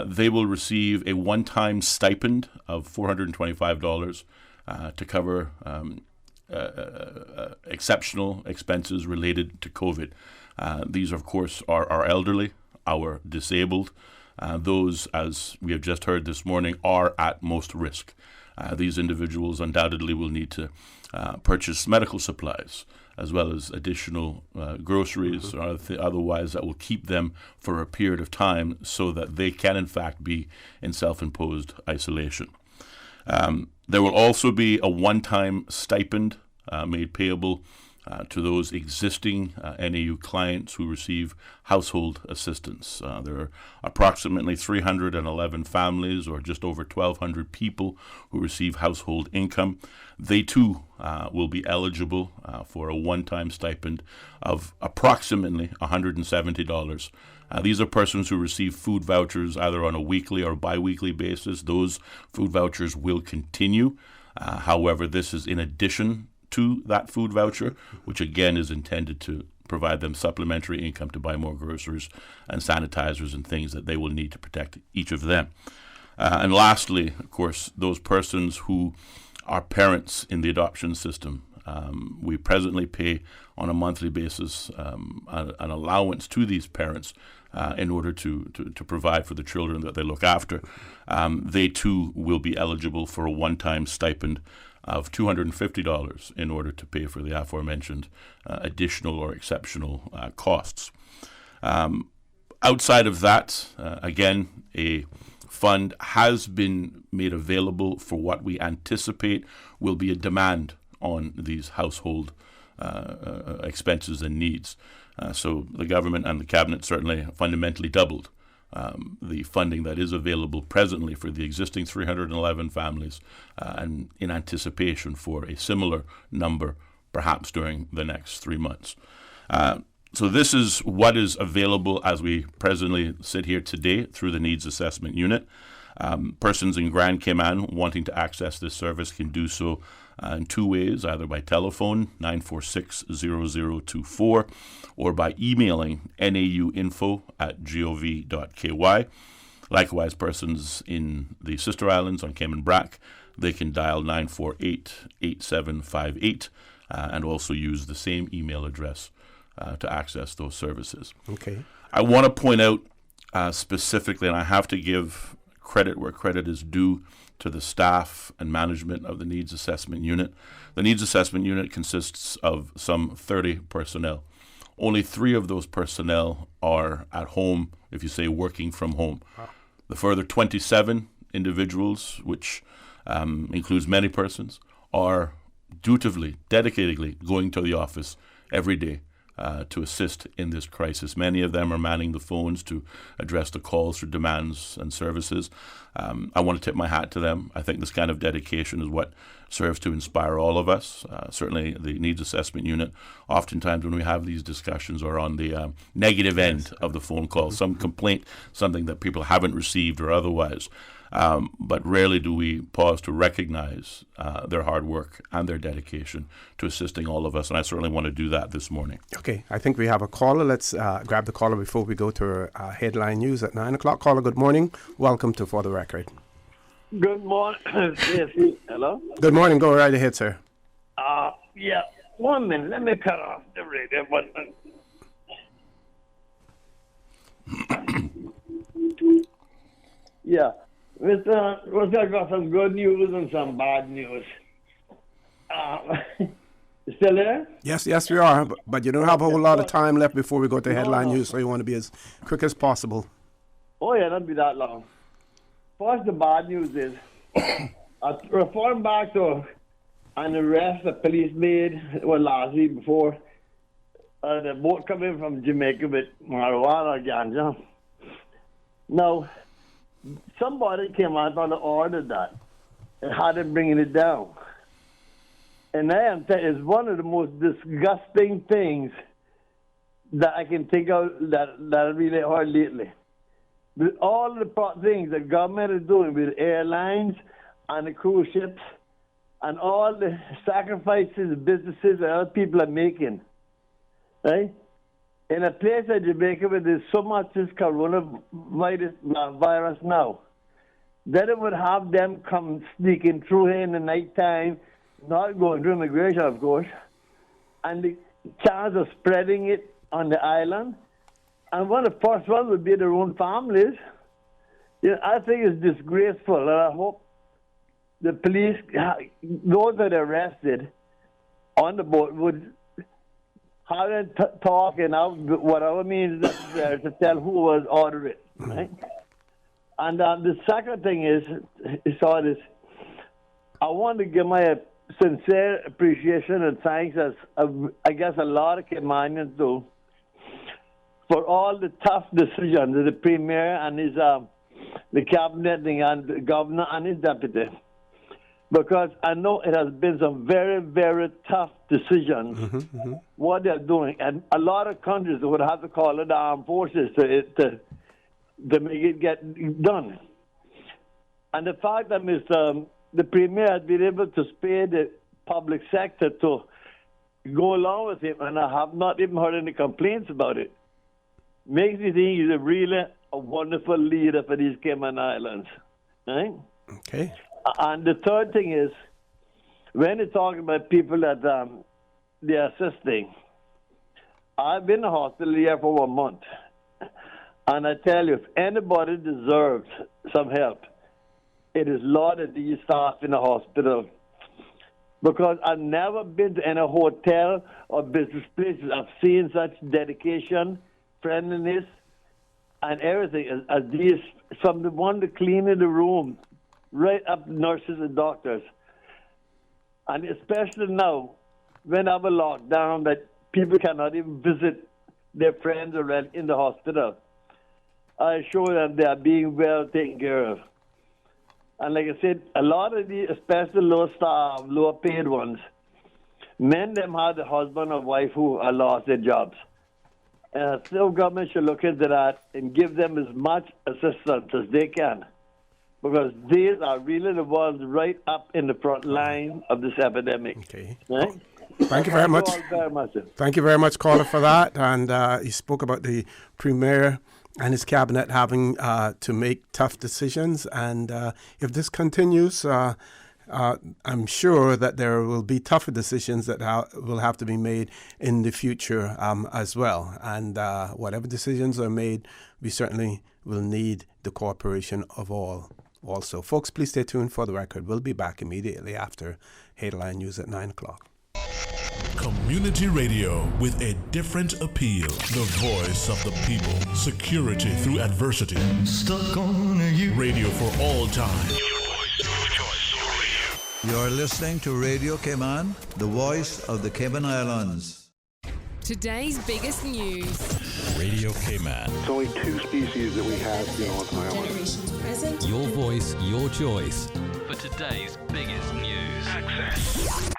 Speaker 9: They will receive a one-time stipend of $425 to cover exceptional expenses related to COVID. These, of course, are our elderly, our disabled. Those, as we have just heard this morning, are at most risk. These individuals undoubtedly will need to purchase medical supplies, as well as additional groceries or otherwise that will keep them for a period of time so that they can, in fact, be in self-imposed isolation. There will also be a one-time stipend made payable to those existing NAU clients who receive household assistance. There are approximately 311 families, or just over 1,200 people, who receive household income. They too will be eligible for a one-time stipend of approximately $170. These are persons who receive food vouchers either on a weekly or bi-weekly basis. Those food vouchers will continue. However, this is in addition to that food voucher, which again is intended to provide them supplementary income to buy more groceries and sanitizers and things that they will need to protect each of them. And lastly, of course, those persons who are parents in the adoption system. We presently pay on a monthly basis an allowance to these parents in order to provide for the children that they look after. They too will be eligible for a one-time stipend of $250 in order to pay for the aforementioned additional or exceptional costs. Outside of that, again, a fund has been made available for what we anticipate will be a demand on these household expenses and needs. So the government and the cabinet certainly fundamentally doubled the funding that is available presently for the existing 311 families and in anticipation for a similar number perhaps during the next 3 months. So this is what is available as we presently sit here today through the Needs Assessment Unit. Persons in Grand Cayman wanting to access this service can do so in two ways, either by telephone, 946-0024, or by emailing nauinfo@gov.ky. Likewise, persons in the Sister Islands on Cayman Brac, they can dial 948-8758 and also use the same email address to access those services.
Speaker 1: Okay.
Speaker 9: I want to point out specifically, and I have to give credit where credit is due to the staff and management of the Needs Assessment Unit. The Needs Assessment Unit consists of some 30 personnel. Only 3 of those personnel are at home, if you say working from home. Wow. The further 27 individuals, which includes many persons, are dutifully, dedicatedly going to the office every day to assist in this crisis. Many of them are manning the phones to address the calls for demands and services. I want to tip my hat to them. I think this kind of dedication is what serves to inspire all of us. Certainly the Needs Assessment Unit, oftentimes when we have these discussions, are on the negative end of the phone call, some complaint, something that people haven't received or otherwise. But rarely do we pause to recognize their hard work and their dedication to assisting all of us, and I certainly want to do that this morning.
Speaker 1: Okay, I think we have a caller. Let's grab the caller before we go to our headline news at 9 o'clock. Caller, good morning. Welcome to For the Record.
Speaker 4: Good morning. Yes, hello?
Speaker 1: Good morning. Go right ahead, sir.
Speaker 4: Yeah, 1 minute. Let me cut off the radio button. Yeah. Mr. I got some good news and some bad news. You still there?
Speaker 1: Yes, we are. But you don't have a whole lot of time left before we go to headline
Speaker 4: No.
Speaker 1: news, so you want to be as quick as possible.
Speaker 4: Oh, yeah, not be that long. First, the bad news is I reformed back to an arrest the police made last week before the boat come in from Jamaica with marijuana ganja. Now, somebody came out and ordered that and had them bringing it down. And I am telling you, it's one of the most disgusting things that I can think of that I really heard lately. With all the things the government is doing with airlines and the cruise ships and all the sacrifices businesses that other people are making, right? In a place like Jamaica where there's so much this coronavirus now, then it would have them come sneaking through here in the nighttime, not going through immigration, of course, and the chance of spreading it on the island. And one of the first ones would be their own families. You know, I think it's disgraceful, and I hope the police, those that are arrested on the boat, would have them talk and whatever means necessary to tell who was ordering it, right? And the second thing is I want to give my sincere appreciation and thanks, as I guess a lot of Caymanians do, for all the tough decisions of the Premier and his the Cabinet and the Governor and his Deputy. Because I know it has been some very, very tough decisions, what they're doing. And a lot of countries would have to call it the armed forces to make it get done. And the fact that the Premier has been able to spare the public sector to go along with him, and I have not even heard any complaints about it, makes me think he's really a wonderful leader for these Cayman Islands. Right?
Speaker 1: Okay.
Speaker 4: And the third thing is, when you're talking about people that they're assisting, I've been in the hospital here for 1 month. And I tell you, if anybody deserves some help, it is Lord of these staff in the hospital. Because I've never been to any hotel or business places. I've seen such dedication, friendliness, and everything as these, from the one to clean in the room, right up to nurses and doctors. And especially now, when I have a lockdown, that people cannot even visit their friends or in the hospital, I assure them they are being well taken care of. And like I said, a lot of these, especially lower paid ones, many of them have a husband or wife who have lost their jobs. And the government should look into that and give them as much assistance as they can, because these are really the ones right up in the front line of this epidemic.
Speaker 1: Okay.
Speaker 4: Right?
Speaker 1: Thank you very much.
Speaker 4: Thank you very much.
Speaker 1: Thank you very much, caller, for that. And he spoke about the Premier and his cabinet having to make tough decisions. And if this continues, I'm sure that there will be tougher decisions that will have to be made in the future as well. And whatever decisions are made, we certainly will need the cooperation of all. Also, folks, please stay tuned for the record. We'll be back immediately after Headline News at 9 o'clock.
Speaker 3: Community radio with a different appeal. The voice of the people. Security through adversity. Stuck on you. Radio for all time.
Speaker 5: You're listening to Radio Cayman, the voice of the Cayman Islands.
Speaker 15: Today's biggest news.
Speaker 12: Radio Cayman.
Speaker 16: It's only 2 species that we have in North Island.
Speaker 12: Your voice, your choice. For today's biggest news. Access.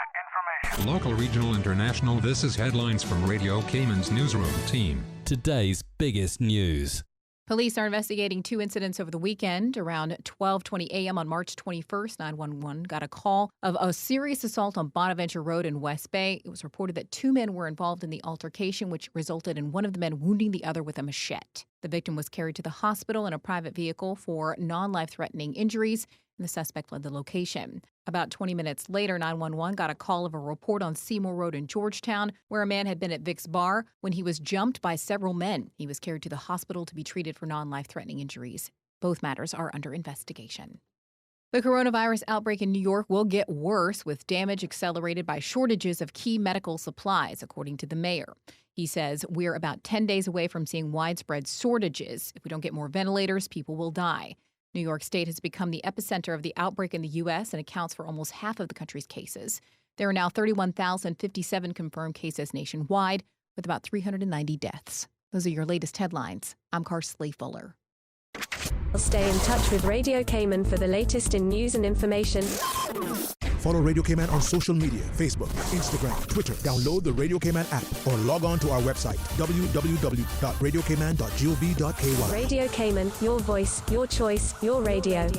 Speaker 21: Local, regional, international, this is headlines from Radio Cayman's newsroom team.
Speaker 12: Today's biggest news.
Speaker 23: Police are investigating 2 incidents over the weekend. Around 12:20 a.m. on March 21st, 911 got a call of a serious assault on Bonaventure Road in West Bay. It was reported that 2 men were involved in the altercation, which resulted in one of the men wounding the other with a machete. The victim was carried to the hospital in a private vehicle for non-life-threatening injuries, and the suspect fled the location. About 20 minutes later, 911 got a call of a report on Seymour Road in Georgetown, where a man had been at Vic's bar when he was jumped by several men. He was carried to the hospital to be treated for non-life-threatening injuries. Both matters are under investigation. The coronavirus outbreak in New York will get worse, with damage accelerated by shortages of key medical supplies, according to the mayor. He says we're about 10 days away from seeing widespread shortages. If we don't get more ventilators, people will die. New York State has become the epicenter of the outbreak in the U.S. and accounts for almost half of the country's cases. There are now 31,057 confirmed cases nationwide, with about 390 deaths. Those are your latest headlines. I'm Karsley Fuller.
Speaker 2: Stay in touch with Radio Cayman for the latest in news and information.
Speaker 3: Follow Radio Cayman on social media, Facebook, Instagram, Twitter. Download the Radio Cayman app or log on to our website, www.radiocayman.gov.ky.
Speaker 2: Radio Cayman, your voice, your choice, your radio.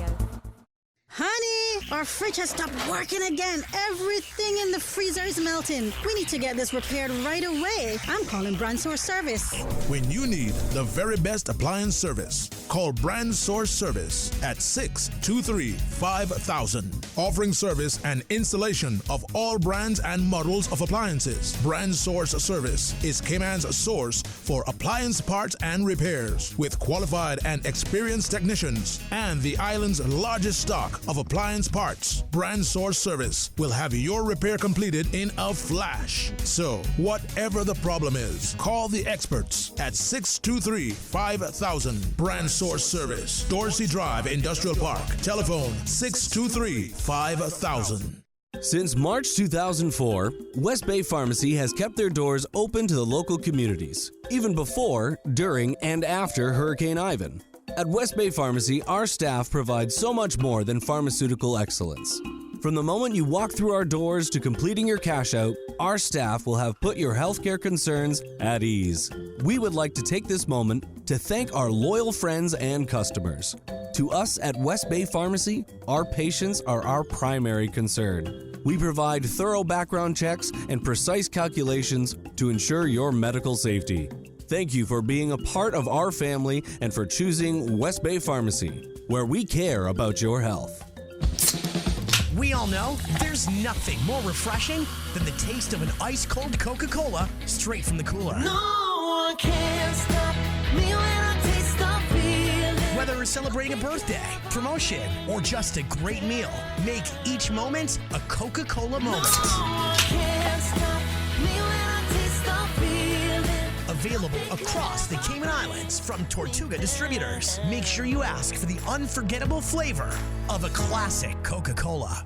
Speaker 8: Honey, our fridge has stopped working again. Everything in the freezer is melting. We need to get this repaired right away. I'm calling Brand Source Service.
Speaker 3: When you need the very best appliance service, call Brand Source Service at 623-5000. Offering service and installation of all brands and models of appliances. Brand Source Service is Cayman's source for appliance parts and repairs, with qualified and experienced technicians and the island's largest stock of appliance parts. Brand Source Service will have your repair completed in a flash. So, whatever the problem is, call the experts at 623-5000. Brand Source Service, Dorsey Drive, Industrial Park. Telephone 623-5000.
Speaker 6: Since March 2004, West Bay Pharmacy has kept their doors open to the local communities, even before, during, and after Hurricane Ivan. At West Bay Pharmacy, our staff provides so much more than pharmaceutical excellence. From the moment you walk through our doors to completing your cash out, our staff will have put your healthcare concerns at ease. We would like to take this moment to thank our loyal friends and customers. To us at West Bay Pharmacy, our patients are our primary concern. We provide thorough background checks and precise calculations to ensure your medical safety. Thank you for being a part of our family and for choosing West Bay Pharmacy, where we care about your health.
Speaker 20: We all know there's nothing more refreshing than the taste of an ice-cold Coca-Cola straight from the cooler.
Speaker 22: No one can stop me when I taste the feeling.
Speaker 20: Whether we're celebrating a birthday, promotion, or just a great meal, make each moment a Coca-Cola moment.
Speaker 22: No one can stop me when I taste the feeling.
Speaker 20: Available across the Cayman Islands from Tortuga Distributors. Make sure you ask for the unforgettable flavor of a classic Coca-Cola.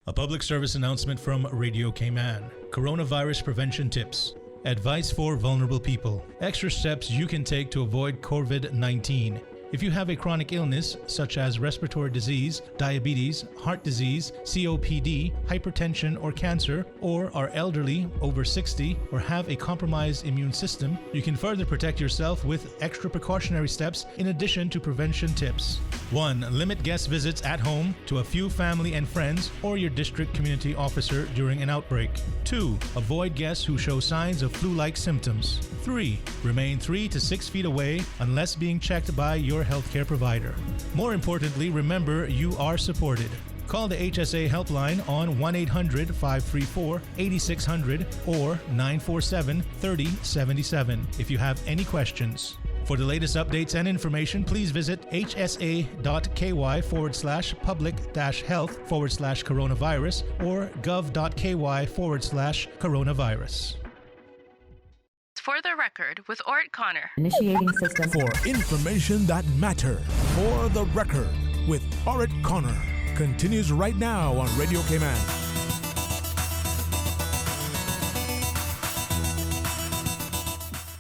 Speaker 24: A public service announcement from Radio Cayman. Coronavirus prevention tips. Advice for vulnerable people. Extra steps you can take to avoid COVID-19. If you have a chronic illness, such as respiratory disease, diabetes, heart disease, COPD, hypertension, or cancer, or are elderly, over 60, or have a compromised immune system, you can further protect yourself with extra precautionary steps in addition to prevention tips. 1. Limit guest visits at home to a few family and friends or your district community officer during an outbreak. 2. Avoid guests who show signs of flu-like symptoms. 3. Remain 3 to 6 feet away unless being checked by your healthcare provider. More importantly, remember you are supported. Call the HSA helpline on 1-800-534-8600 or 947-3077 if you have any questions. For the latest updates and information, please visit hsa.ky/public-health/coronavirus or gov.ky/coronavirus.
Speaker 19: For the record, with Orrett Connor.
Speaker 3: Initiating system. For information that matters. For the record, with Orrett Connor. Continues right now on Radio Cayman.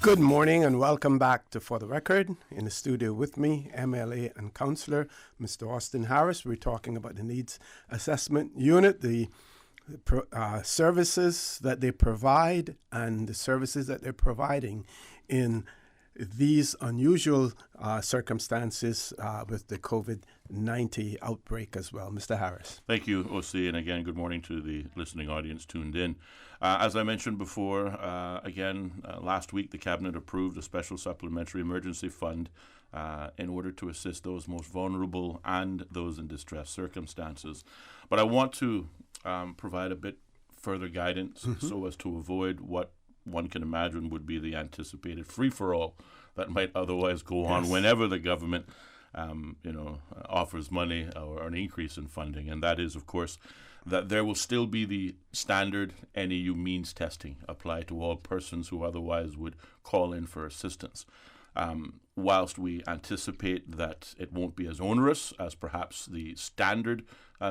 Speaker 1: Good morning and welcome back to For the Record. In the studio with me, MLA and Councillor Mr. Austin Harris. We're talking about the Needs Assessment Unit, the services that they provide and the services that they're providing in these unusual circumstances with the COVID-19 outbreak as well. Mr. Harris.
Speaker 9: Thank you, OC, and again, good morning to the listening audience tuned in. As I mentioned before, last week the Cabinet approved a special supplementary emergency fund in order to assist those most vulnerable and those in distressed circumstances. But I want to provide a bit further guidance so as to avoid what one can imagine would be the anticipated free-for-all that might otherwise go on whenever the government offers money or an increase in funding, and that is, of course, that there will still be the standard NAU means testing applied to all persons who otherwise would call in for assistance. Whilst we anticipate that it won't be as onerous as perhaps the standard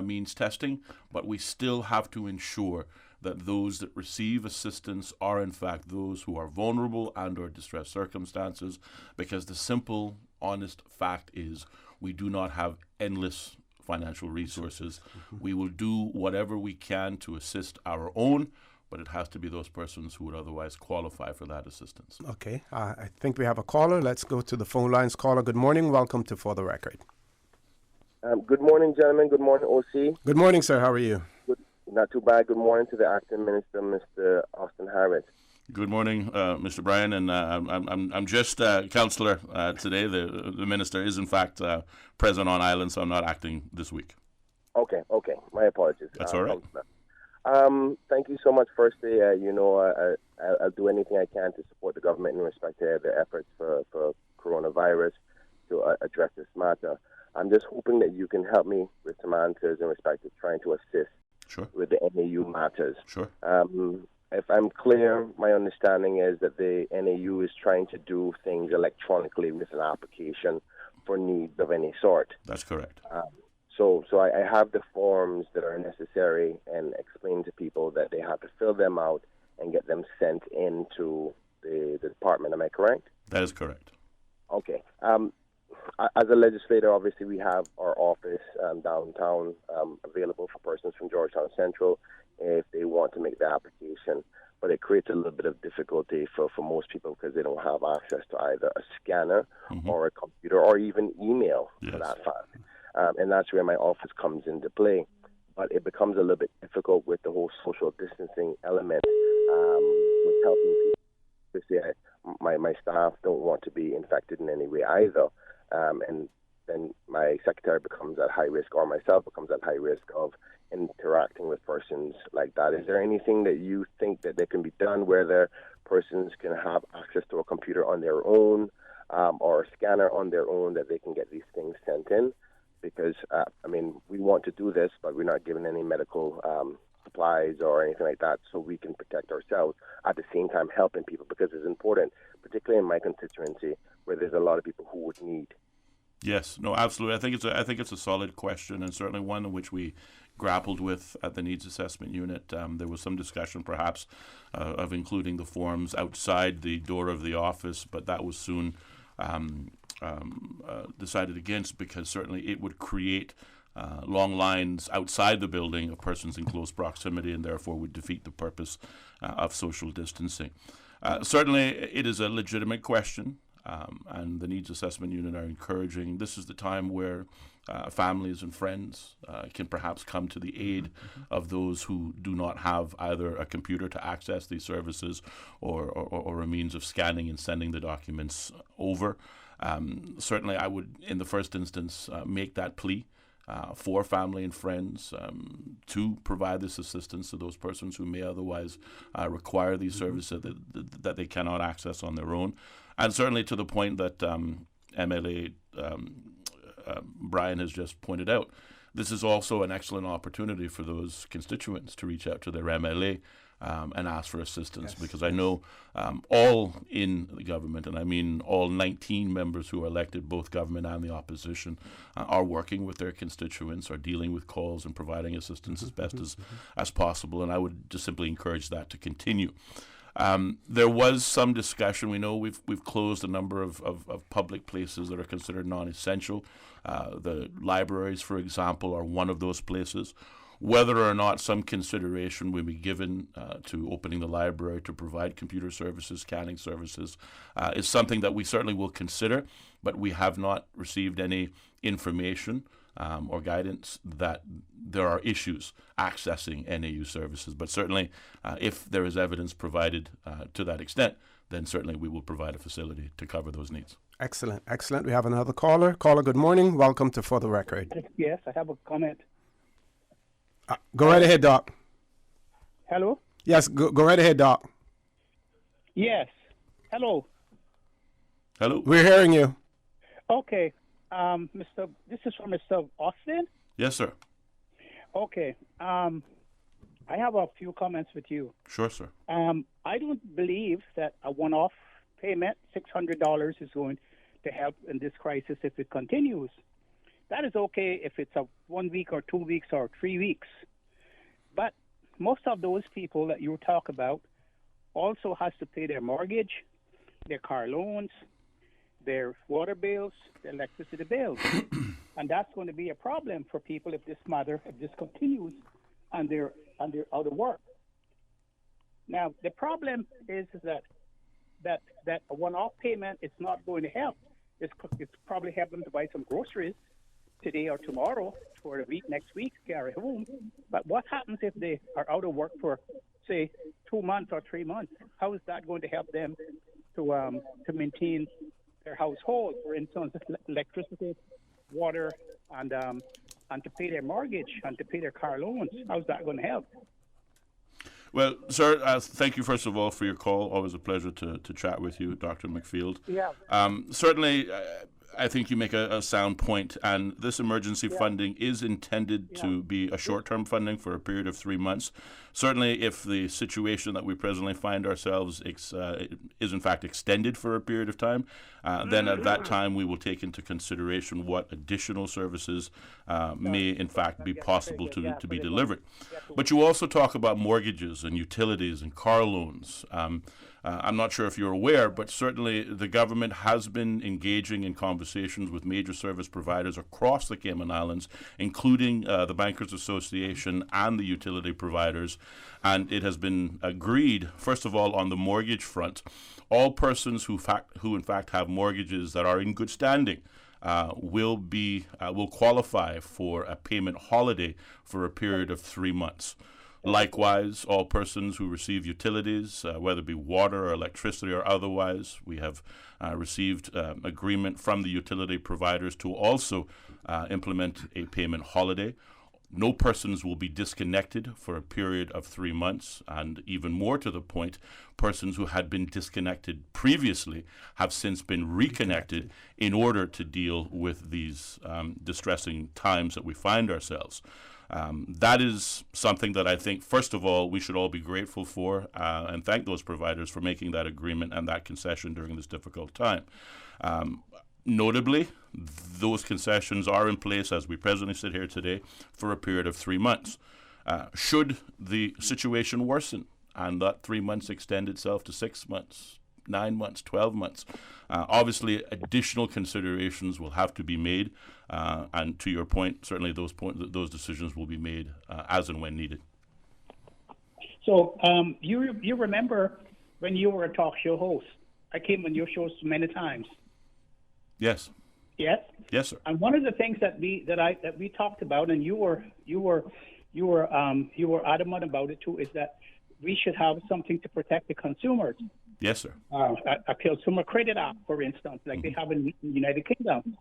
Speaker 9: means testing, but we still have to ensure that those that receive assistance are in fact those who are vulnerable and or distressed circumstances, because the simple, honest fact is we do not have endless financial resources. We will do whatever we can to assist our own, but it has to be those persons who would otherwise qualify for that assistance.
Speaker 1: Okay, I think we have a caller. Let's go to the phone lines. Caller, good morning. Welcome to For the Record.
Speaker 7: Good morning, gentlemen. Good morning, OC.
Speaker 1: Good morning, sir. How are you?
Speaker 7: Good, not too bad. Good morning to the acting minister, Mr. Austin Harris.
Speaker 9: Good morning, Mr. Bryan, and I'm just councillor today. The minister is in fact present on island, so I'm not acting this week.
Speaker 7: Okay. My apologies.
Speaker 9: That's all right.
Speaker 7: Thank you so much. Firstly, I'll do anything I can to support the government in respect to their efforts for coronavirus to address this matter. I'm just hoping that you can help me with some answers in respect to trying to assist with the NAU matters.
Speaker 9: Sure.
Speaker 7: If I'm clear, my understanding is that the NAU is trying to do things electronically with an application for needs of any sort.
Speaker 9: That's correct.
Speaker 7: So I have the forms that are necessary and explain to people that they have to fill them out and get them sent into the department. Am I correct?
Speaker 9: That is correct.
Speaker 7: Okay. As a legislator, obviously, we have our office downtown available for persons from Georgetown Central if they want to make the application. But it creates a little bit of difficulty for most people because they don't have access to either a scanner or a computer or even email for that fact. And that's where my office comes into play. But it becomes a little bit difficult with the whole social distancing element with helping people. My staff don't want to be infected in any way either. And then my secretary becomes at high risk, or myself becomes at high risk of interacting with persons like that. Is there anything that you think that can be done where the persons can have access to a computer on their own or a scanner on their own that they can get these things sent in? Because, we want to do this, but we're not given any medical supplies or anything like that so we can protect ourselves at the same time helping people, because it's important, particularly in my constituency where there's a lot of people who would need.
Speaker 9: Yes, no, absolutely. I think it's a solid question, and certainly one in which we grappled with at the Needs Assessment Unit. There was some discussion, perhaps, of including the forms outside the door of the office, but that was soon decided against, because certainly it would create long lines outside the building of persons in close proximity, and therefore would defeat the purpose of social distancing. Certainly, it is a legitimate question. And the Needs Assessment Unit are encouraging. This is the time where families and friends can perhaps come to the aid of those who do not have either a computer to access these services or a means of scanning and sending the documents over. Certainly, I would, in the first instance, make that plea for family and friends to provide this assistance to those persons who may otherwise require these services that they cannot access on their own. And certainly to the point that MLA Bryan has just pointed out, this is also an excellent opportunity for those constituents to reach out to their MLA and ask for assistance, because I know all in the government, and I mean all 19 members who are elected, both government and the opposition, are working with their constituents, are dealing with calls and providing assistance as best as possible, and I would just simply encourage that to continue. There was some discussion. We know we've closed a number of public places that are considered non-essential. The libraries, for example, are one of those places. Whether or not some consideration will be given to opening the library to provide computer services, scanning services, is something that we certainly will consider, but we have not received any information or guidance that there are issues accessing NAU services. But certainly, if there is evidence provided to that extent, then certainly we will provide a facility to cover those needs.
Speaker 1: Excellent. We have another caller. Caller, good morning. Welcome to For the Record.
Speaker 10: Yes, I have a comment.
Speaker 1: Go right ahead, Doc.
Speaker 10: Hello?
Speaker 1: Yes, go right ahead, Doc.
Speaker 10: Yes. Hello.
Speaker 9: Hello.
Speaker 1: We're hearing you.
Speaker 10: Okay. This is from Mr. Austin.
Speaker 9: Yes, sir.
Speaker 10: Okay. I have a few comments with you.
Speaker 9: Sure, sir.
Speaker 10: I don't believe that a one-off payment, $600, is going to help in this crisis if it continues. That is okay if it's a 1 week or 2 weeks or 3 weeks. But most of those people that you talk about also has to pay their mortgage, their car loans, their water bills, their electricity bills. And that's going to be a problem for people if this continues and they're out of work. Now, the problem is that a one-off payment is not going to help. It's probably help them to buy some groceries today or tomorrow for a week, next week, carry home. But what happens if they are out of work for, say, 2 months or 3 months? How is that going to help them to maintain their household, for instance, electricity, water, and to pay their mortgage and to pay their car loans? How's that going to help?
Speaker 9: Well, sir, thank you, first of all, for your call. Always a pleasure to chat with you, Dr. McField.
Speaker 10: Yeah.
Speaker 9: Certainly, I think you make a sound point, and this emergency funding is intended to be a short-term funding for a period of 3 months. Certainly, if the situation that we presently find ourselves is in fact extended for a period of time, then at that time we will take into consideration what additional services may in fact be possible to be delivered. But you also talk about mortgages and utilities and car loans. I'm not sure if you're aware, but certainly the government has been engaging in conversations with major service providers across the Cayman Islands, including the Bankers Association and the utility providers. And it has been agreed, first of all, on the mortgage front, all persons who in fact have mortgages that are in good standing will qualify for a payment holiday for a period of 3 months. Likewise, all persons who receive utilities, whether it be water or electricity or otherwise, we have received agreement from the utility providers to also implement a payment holiday. No persons will be disconnected for a period of 3 months, and even more to the point, persons who had been disconnected previously have since been reconnected in order to deal with these distressing times that we find ourselves. That is something that I think, first of all, we should all be grateful for and thank those providers for making that agreement and that concession during this difficult time. Notably, those concessions are in place as we presently sit here today for a period of 3 months. Should the situation worsen and that 3 months extend itself to 6 months, 9 months, 12 months, obviously additional considerations will have to be made. And to your point, certainly those decisions will be made as and when needed.
Speaker 10: So you remember when you were a talk show host? I came on your shows many times.
Speaker 9: Yes.
Speaker 10: Yes.
Speaker 9: Yes, sir.
Speaker 10: And one of the things that we talked about, and you were adamant about it too, is that we should have something to protect the consumers.
Speaker 9: Yes, sir.
Speaker 10: A consumer credit act, for instance, like they have in the United Kingdom,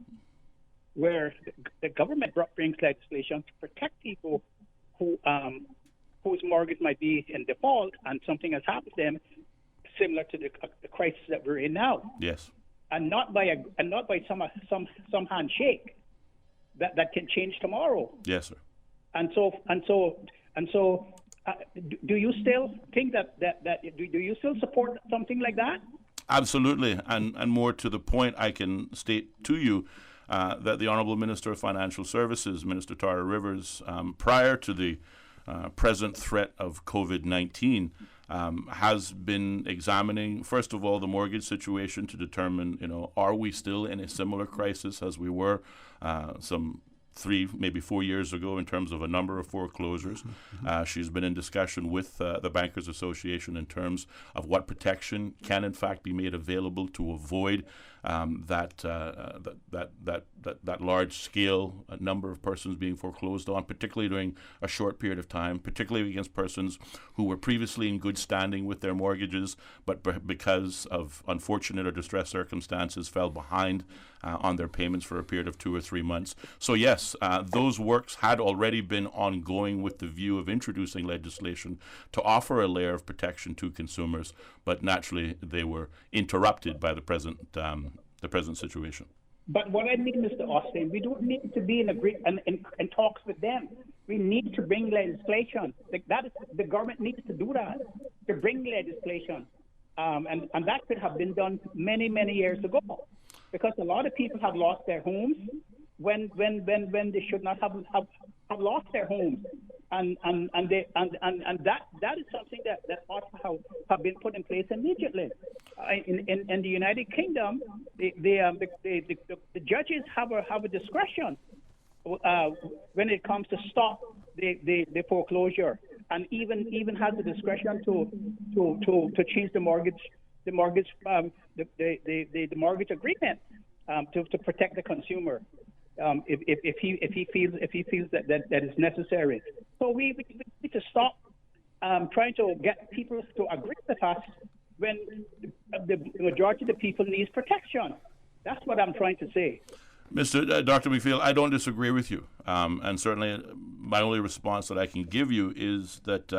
Speaker 10: where the government brings legislation to protect people whose mortgage might be in default and something has happened to them, similar to the crisis that we're in now.
Speaker 9: Yes.
Speaker 10: And not by some handshake that can change tomorrow.
Speaker 9: Yes, sir.
Speaker 10: And so, do you still think that do you still support something like that?
Speaker 9: Absolutely, and more to the point, I can state to you that the Honourable Minister of Financial Services, Minister Tara Rivers, prior to the present threat of COVID-19, has been examining, first of all, the mortgage situation to determine, are we still in a similar crisis as we were some 3, maybe 4 years ago in terms of a number of foreclosures. She's been in discussion with the Bankers Association in terms of what protection can in fact be made available to avoid that large scale number of persons being foreclosed on, particularly during a short period of time, particularly against persons who were previously in good standing with their mortgages, but because of unfortunate or distressed circumstances fell behind on their payments for a period of 2 or 3 months. So yes, those works had already been ongoing with the view of introducing legislation to offer a layer of protection to consumers, but naturally they were interrupted by the present situation.
Speaker 10: But what I mean, Mr. Austin, we don't need to be in talks with them. We need to bring legislation. The government needs to do that, to bring legislation. And that could have been done many, many years ago, because a lot of people have lost their homes when they should not have lost their homes. And that is something that ought to have been put in place immediately. In the United Kingdom, the judges have a discretion when it comes to stop the foreclosure, and even has the discretion to change the mortgage agreement to protect the consumer. If he feels that is necessary. So we need to stop trying to get people to agree with us when the majority of the people needs protection. That's what I'm trying to say.
Speaker 9: Dr. McPhail, I don't disagree with you. And certainly my only response that I can give you is that,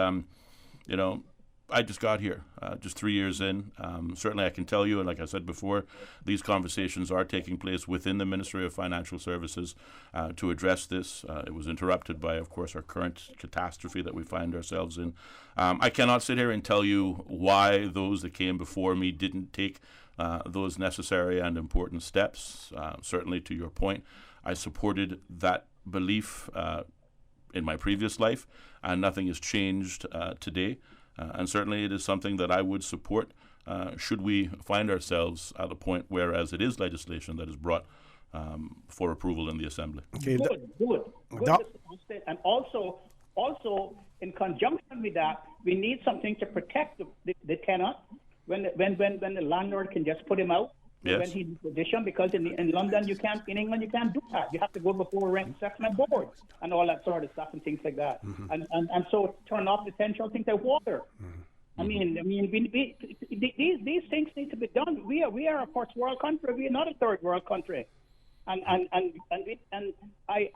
Speaker 9: I just got here, just 3 years in. Certainly I can tell you, and like I said before, these conversations are taking place within the Ministry of Financial Services to address this. It was interrupted by, of course, our current catastrophe that we find ourselves in. I cannot sit here and tell you why those that came before me didn't take those necessary and important steps. Certainly, to your point, I supported that belief in my previous life, and nothing has changed today. And certainly it is something that I would support should we find ourselves at a point where, as it is legislation that is brought for approval in the Assembly.
Speaker 10: Okay. Good. Mr. Austin. And also, in conjunction with that, we need something to protect the tenant when the landlord can just put him out when he's in possession, because in London in England you can't do that. You have to go before rent assessment board and all that sort of stuff and things like that. Mm-hmm. And so turn off the potential things like water. Mm-hmm. I mean, these things need to be done. We are a first world country. We are not a third world country, and I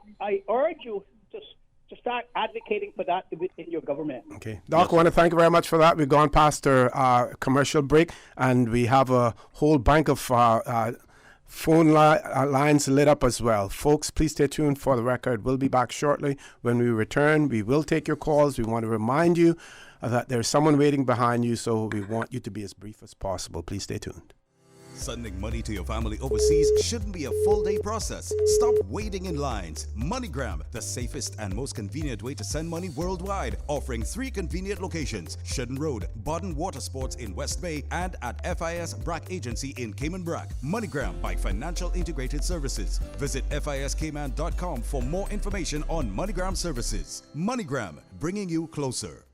Speaker 10: urge you to start advocating for that within your government.
Speaker 1: Okay. Doc, I want to thank you very much for that. We've gone past our commercial break, and we have a whole bank of phone lines lit up as well. Folks, please stay tuned for the record. We'll be back shortly. When we return, we will take your calls. We want to remind you that there's someone waiting behind you, so we want you to be as brief as possible. Please stay tuned.
Speaker 11: Sending money to your family overseas shouldn't be a full-day process. Stop waiting in lines. MoneyGram, the safest and most convenient way to send money worldwide, offering 3 convenient locations: Shedden Road, Bodden Water Sports in West Bay, and at FIS Brack Agency in Cayman Brack. MoneyGram by Financial Integrated Services. Visit fiscayman.com for more information on MoneyGram services. MoneyGram, bringing you closer.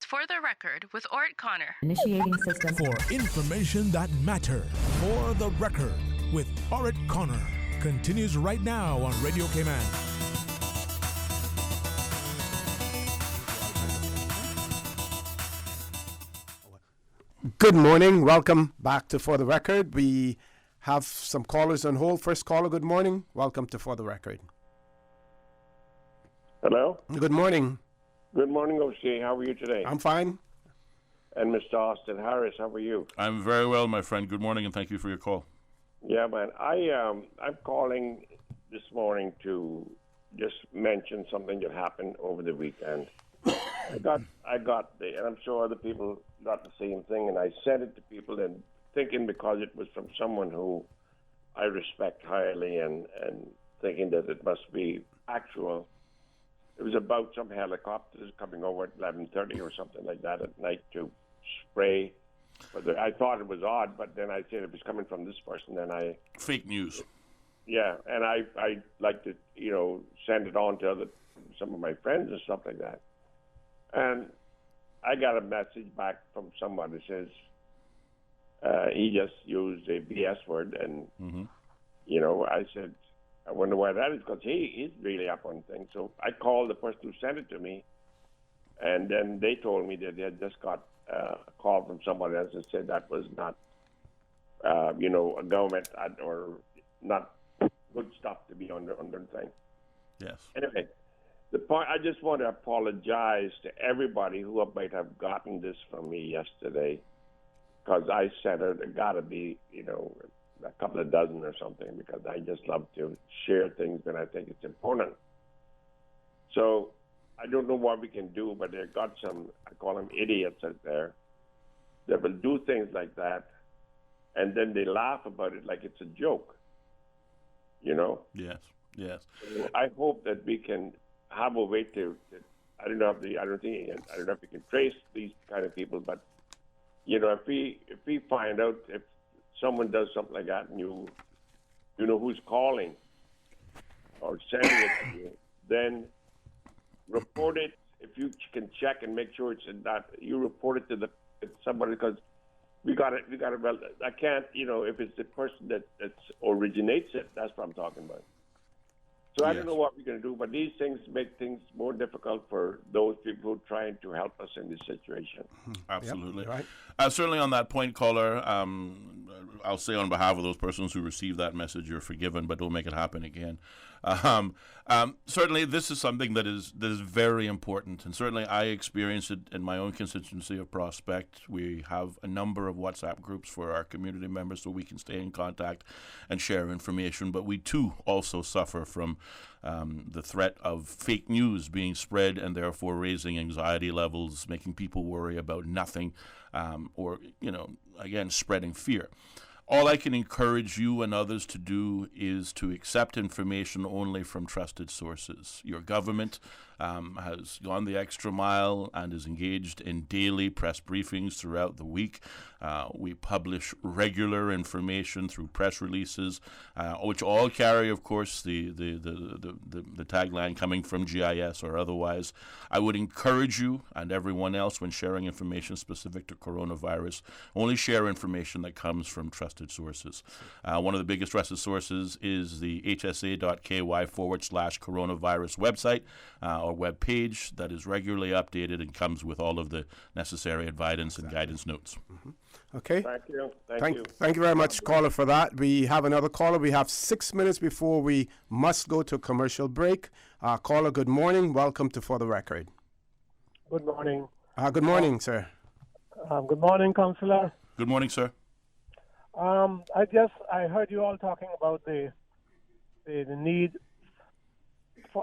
Speaker 19: For the record, with Orrett Connor.
Speaker 3: Initiating system. For information that matter. For the record, with Orrett Connor. Continues right now on Radio Cayman.
Speaker 1: Good morning. Welcome back to For the Record. We have some callers on hold. First caller, good morning. Welcome to For the Record.
Speaker 13: Hello?
Speaker 1: Good morning.
Speaker 13: Good morning, O'Shea. How are you today?
Speaker 1: I'm fine.
Speaker 13: And Mr. Austin Harris, how are you?
Speaker 9: I'm very well, my friend. Good morning, and thank you for your call.
Speaker 13: Yeah, man. I'm calling this morning to just mention something that happened over the weekend. I got and I'm sure other people got the same thing, and I sent it to people and thinking because it was from someone who I respect highly and thinking that it must be actual. It was about some helicopters coming over at 11:30 or something like that at night to spray. But I thought it was odd, but then I said it was coming from this person. And
Speaker 9: fake news.
Speaker 13: Yeah, and I like to send it on to some of my friends and stuff like that. And I got a message back from someone that says he just used a BS word, and I said, I wonder why that is, because he is really up on things. So I called the person who sent it to me, and then they told me that they had just got a call from someone else that said that was not, a government or not good stuff to be under thing.
Speaker 9: Yes.
Speaker 13: Anyway, the point, I just want to apologize to everybody who might have gotten this from me yesterday, because I said it got to be, a couple of dozen or something, because I just love to share things and I think it's important. So I don't know what we can do, but they've got some, I call them idiots out there, that will do things like that, and then they laugh about it like it's a joke, you know?
Speaker 9: Yes, yes.
Speaker 13: So I hope that we can have a way to I don't know if we can trace these kind of people, but you know, if we find out if someone does something like that and you know who's calling or sending it to you, then report it. If you can check and make sure it's not, you report it to somebody, because we got it. Well, I can't, you know, if it's the person that originates it, that's what I'm talking about. So I don't know what we're going to do, but these things make things more difficult for those people trying to help us in this situation.
Speaker 9: Absolutely.
Speaker 1: Yep, right.
Speaker 9: Certainly on that point, caller, I'll say on behalf of those persons who received that message, you're forgiven, but don't make it happen again. Certainly, this is something that is very important, and certainly I experienced it in my own constituency of Prospect. We have a number of WhatsApp groups for our community members so we can stay in contact and share information, but we too also suffer from the threat of fake news being spread and therefore raising anxiety levels, making people worry about nothing, or, you know, again, spreading fear. All I can encourage you and others to do is to accept information only from trusted sources. Your government has gone the extra mile and is engaged in daily press briefings throughout the week. We publish regular information through press releases, which all carry, of course, the tagline coming from GIS or otherwise. I would encourage you and everyone else, when sharing information specific to coronavirus, only share information that comes from trusted sources. One of the biggest trusted sources is the hsa.ky/coronavirus website or web page that is regularly updated and comes with all of the necessary advice and guidance notes.
Speaker 1: Mm-hmm. Okay.
Speaker 13: Thank you.
Speaker 1: Thank you very much, caller, for that. We have another caller. We have 6 minutes before we must go to a commercial break. Caller, good morning. Welcome to For the Record.
Speaker 4: Good morning.
Speaker 1: Good morning, sir.
Speaker 4: Good morning, Councillor.
Speaker 9: Good morning, sir.
Speaker 4: I heard you all talking about the need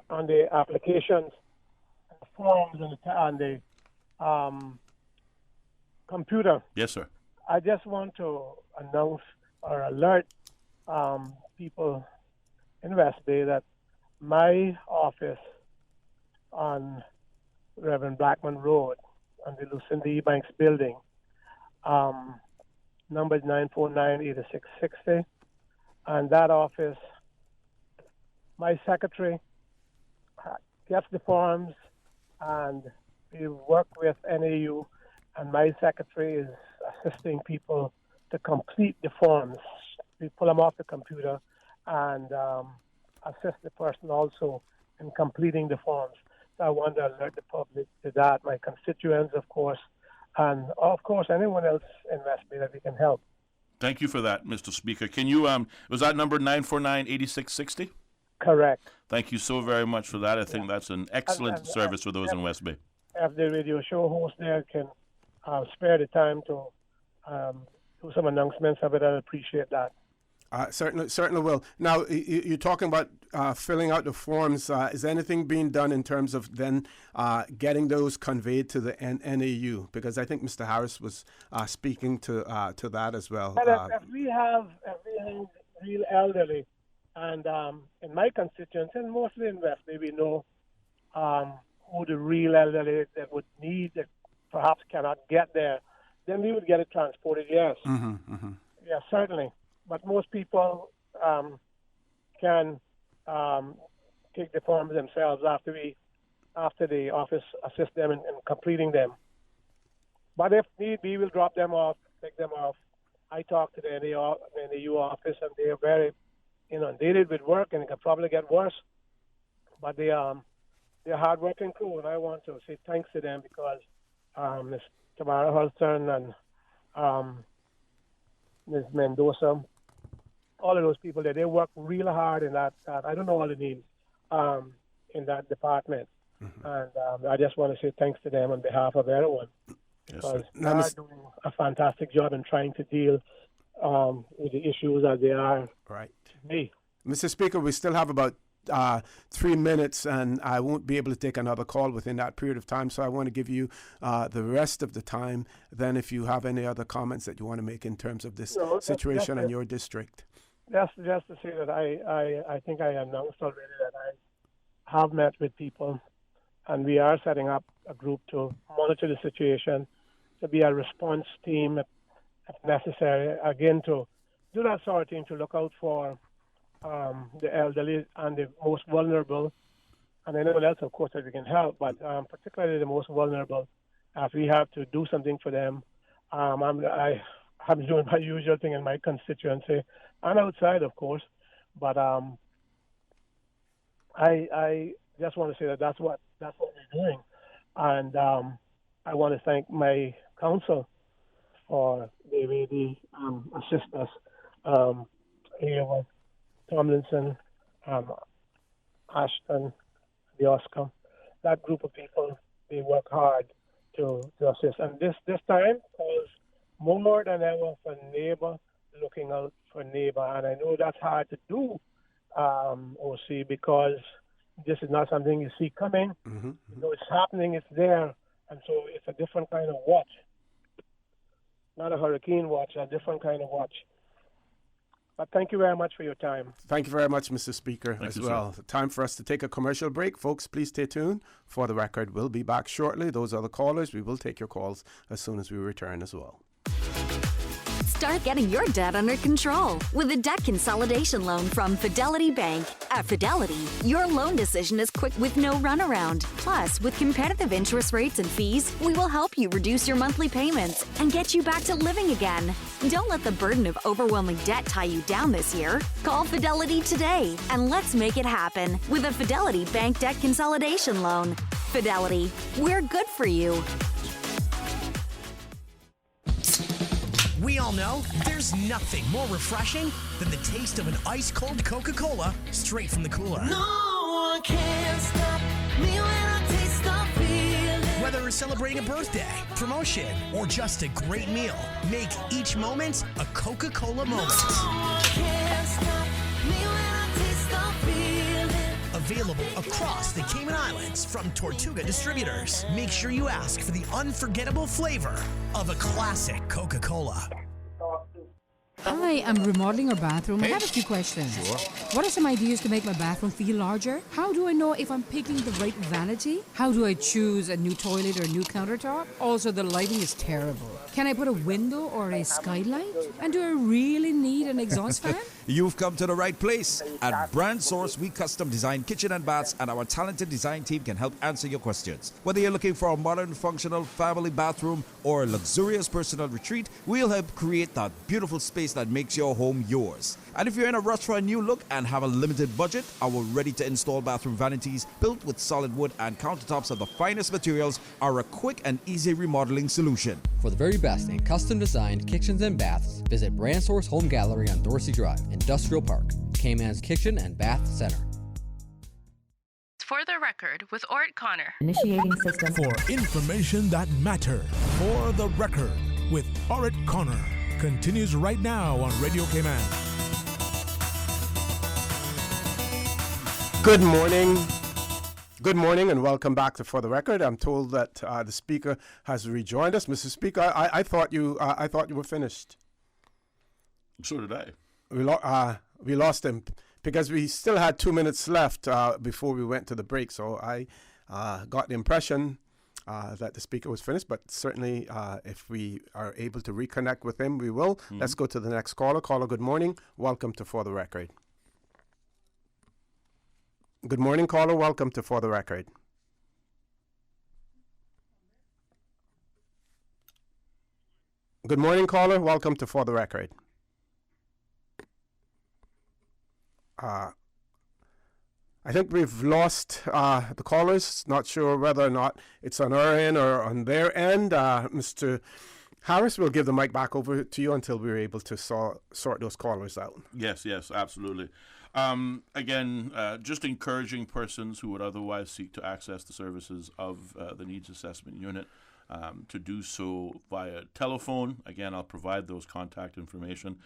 Speaker 4: on the applications, forms, and the computer.
Speaker 9: Yes, sir.
Speaker 4: I just want to announce or alert people in West Bay that my office on Reverend Blackman Road on the Lucinda E. Banks building, number 949-8660, and that office, my secretary gets the forms, and we work with NAU, and my secretary is assisting people to complete the forms. We pull them off the computer and assist the person also in completing the forms. So I want to alert the public to that, my constituents, of course, and of course anyone else in West Bay that we can help.
Speaker 9: Thank you for that, Mr. Speaker. Can you, was that number 949-8660?
Speaker 4: Correct.
Speaker 9: Thank you so very much for that. I think that's an excellent service for those in West Bay.
Speaker 4: If the radio show host there can spare the time to do some announcements of it, I'd appreciate that.
Speaker 1: Certainly will. Now, you're talking about filling out the forms. Is anything being done in terms of then getting those conveyed to the NAU? Because I think Mr. Harris was speaking to that as well.
Speaker 4: If we have real elderly, and in my constituents, and mostly in West Bay, we know who the real elderly that would need, that perhaps cannot get there, then we would get it transported, yes.
Speaker 1: Mm-hmm, mm-hmm.
Speaker 4: Yes, certainly. But most people can take the forms themselves after the office assists them in completing them. But if need be, we'll drop them off, take them off. I talked to the NAU office, and they are very inundated with work, and it could probably get worse. But they're a hard-working crew, and I want to say thanks to them because Ms. Tamara Holston and Ms. Mendoza, all of those people there, they work real hard in that I don't know all the names in that department. Mm-hmm. And I just want to say thanks to them on behalf of everyone because they are doing a fantastic job in trying to deal with the issues as they are.
Speaker 1: Right.
Speaker 4: Me.
Speaker 1: Mr. Speaker, we still have about 3 minutes, and I won't be able to take another call within that period of time, so I want to give you the rest of the time. Then if you have any other comments that you want to make in terms of this situation in your district.
Speaker 4: Just to say that I think I announced already that I have met with people, and we are setting up a group to monitor the situation, to be a response team if necessary, again, to do that sort of thing, to look out for the elderly and the most vulnerable, and anyone else, of course, that we can help, but particularly the most vulnerable. If we have to do something for them, I'm doing my usual thing in my constituency and outside, of course. But I just want to say that that's what we're doing, and I want to thank my council for the way they assist us. Here with Tomlinson, Ashton, the Oscar, that group of people, they work hard to assist. And this time calls more than ever for neighbor looking out for neighbor. And I know that's hard to do, OC, because this is not something you see coming.
Speaker 1: Mm-hmm.
Speaker 4: You know, it's happening, it's there. And so it's a different kind of watch. Not a hurricane watch, a different kind of watch. But thank you very much for your time.
Speaker 1: Thank you very much, Mr. Speaker,
Speaker 9: Thank
Speaker 1: as
Speaker 9: you,
Speaker 1: well.
Speaker 9: sir.
Speaker 1: Time for us to take a commercial break. Folks, please stay tuned. For the record, we'll be back shortly. Those are the callers. We will take your calls as soon as we return as well.
Speaker 5: Start getting your debt under control with a debt consolidation loan from Fidelity Bank. At Fidelity, your loan decision is quick with no runaround. Plus, with competitive interest rates and fees, we will help you reduce your monthly payments and get you back to living again. Don't let the burden of overwhelming debt tie you down this year. Call Fidelity today and let's make it happen with a Fidelity Bank debt consolidation loan. Fidelity, we're good for you.
Speaker 20: We all know there's nothing more refreshing than the taste of an ice-cold Coca-Cola straight from the cooler.
Speaker 22: No one can stop me when I taste the feeling.
Speaker 20: Whether it's celebrating a birthday, promotion, or just a great meal, make each moment a Coca-Cola moment.
Speaker 22: No one can stop me when I taste the feeling.
Speaker 20: Available across the Cayman Islands from Tortuga Distributors. Make sure you ask for the unforgettable flavor of a classic Coca-Cola.
Speaker 15: Hi, I'm remodeling our bathroom. I have a few questions.
Speaker 3: Sure.
Speaker 15: What are some ideas to make my bathroom feel larger? How do I know if I'm picking the right vanity? How do I choose a new toilet or a new countertop? Also, the lighting is terrible. Can I put a window or a skylight? And do I really need an exhaust fan?
Speaker 11: You've come to the right place. At Brand Source, we custom design kitchen and baths, and our talented design team can help answer your questions. Whether you're looking for a modern, functional family bathroom or a luxurious personal retreat, we'll help create that beautiful space that makes your home yours. And if you're in a rush for a new look and have a limited budget, our ready-to-install bathroom vanities, built with solid wood and countertops of the finest materials, are a quick and easy remodeling solution.
Speaker 12: For the very best in custom-designed kitchens and baths, visit Brand Source Home Gallery on Dorsey Drive, Industrial Park, Cayman's Kitchen and Bath Center.
Speaker 19: For the record, with Orrett Connor.
Speaker 20: Initiating system.
Speaker 3: For information that matters. For the record, with Orrett Connor. Continues right now on Radio Cayman.
Speaker 1: Good morning. Good morning and welcome back to For the Record. I'm told that the speaker has rejoined us. Mr. Speaker, I thought you were finished.
Speaker 9: So did I.
Speaker 1: We lost him because we still had 2 minutes left before we went to the break. So I got the impression that the speaker was finished, but certainly if we are able to reconnect with him, we will. Mm-hmm. Let's go to the next caller. Caller, good morning. Welcome to For the Record. Good morning, caller. Welcome to For the Record. Good morning, caller. Welcome to For the Record. I think we've lost the callers. Not sure whether or not it's on our end or on their end. Mr. Harris, we'll give the mic back over to you until we're able to sort those callers out.
Speaker 9: Yes, absolutely. Again, just encouraging persons who would otherwise seek to access the services of the Needs Assessment Unit to do so via telephone. Again, I'll provide those contact information.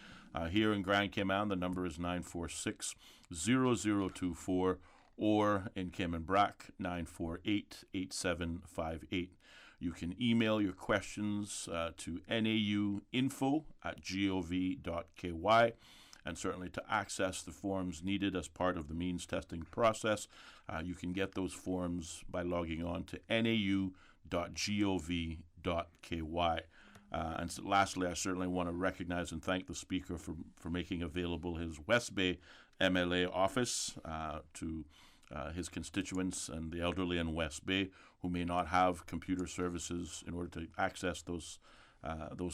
Speaker 9: Here in Grand Cayman, the number is 946-0024, or in Cayman Brac, 948-8758. You can email your questions to nauinfo@gov.ky, and certainly to access the forms needed as part of the means testing process, you can get those forms by logging on to nau.gov.ky. And so lastly, I certainly want to recognize and thank the Speaker for making available his West Bay MLA office to his constituents and the elderly in West Bay who may not have computer services in order to access those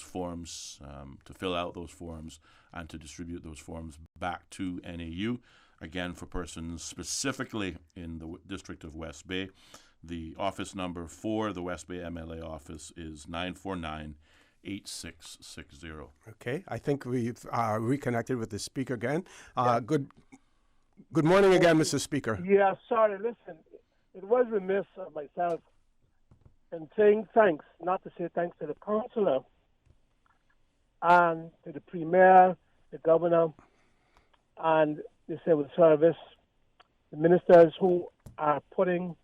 Speaker 9: forms, to fill out those forms, and to distribute those forms back to NAU. Again, for persons specifically in the District of West Bay, the office number for the West Bay MLA office is 949-8660.
Speaker 1: Okay, I think we've reconnected with the Speaker again. Good morning again, Mr. Speaker.
Speaker 4: Yeah, sorry, listen, it was remiss of myself in saying thanks, not to say thanks to the councillor and to the Premier, the Governor, and the Civil Service, the ministers who are putting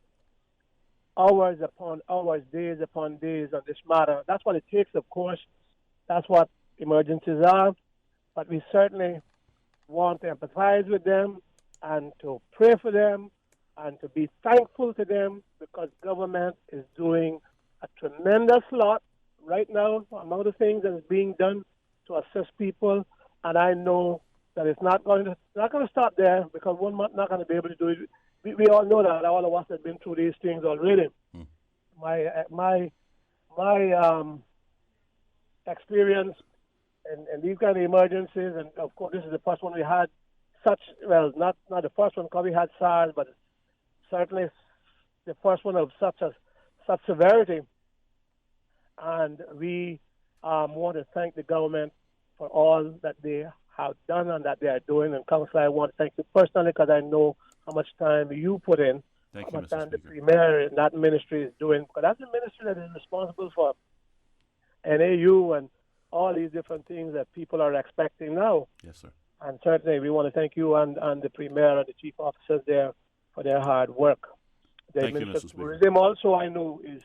Speaker 4: hours upon hours, days upon days on this matter. That's what it takes, of course. That's what emergencies are. But we certainly want to empathize with them and to pray for them and to be thankful to them, because government is doing a tremendous lot right now, the amount of things that is being done to assist people. And I know that it's not going to stop there, because we're not going to be able to do it. We all know that. All of us have been through these things already. My experience in these kind of emergencies, and of course this is the first one we had not the first one because we had SARS, but certainly the first one of such severity. And we want to thank the government for all that they have done and that they are doing. And Councillor, I want to thank you personally, because I know how much time you put in, how much time the Premier and that ministry is doing, because that's the ministry that is responsible for NAU and all these different things that people are expecting now.
Speaker 9: Yes, sir.
Speaker 4: And certainly we want to thank you and the Premier and the Chief Officers there for their hard work.
Speaker 9: Thank you, Mr. Speaker.
Speaker 4: Tourism also, I know, is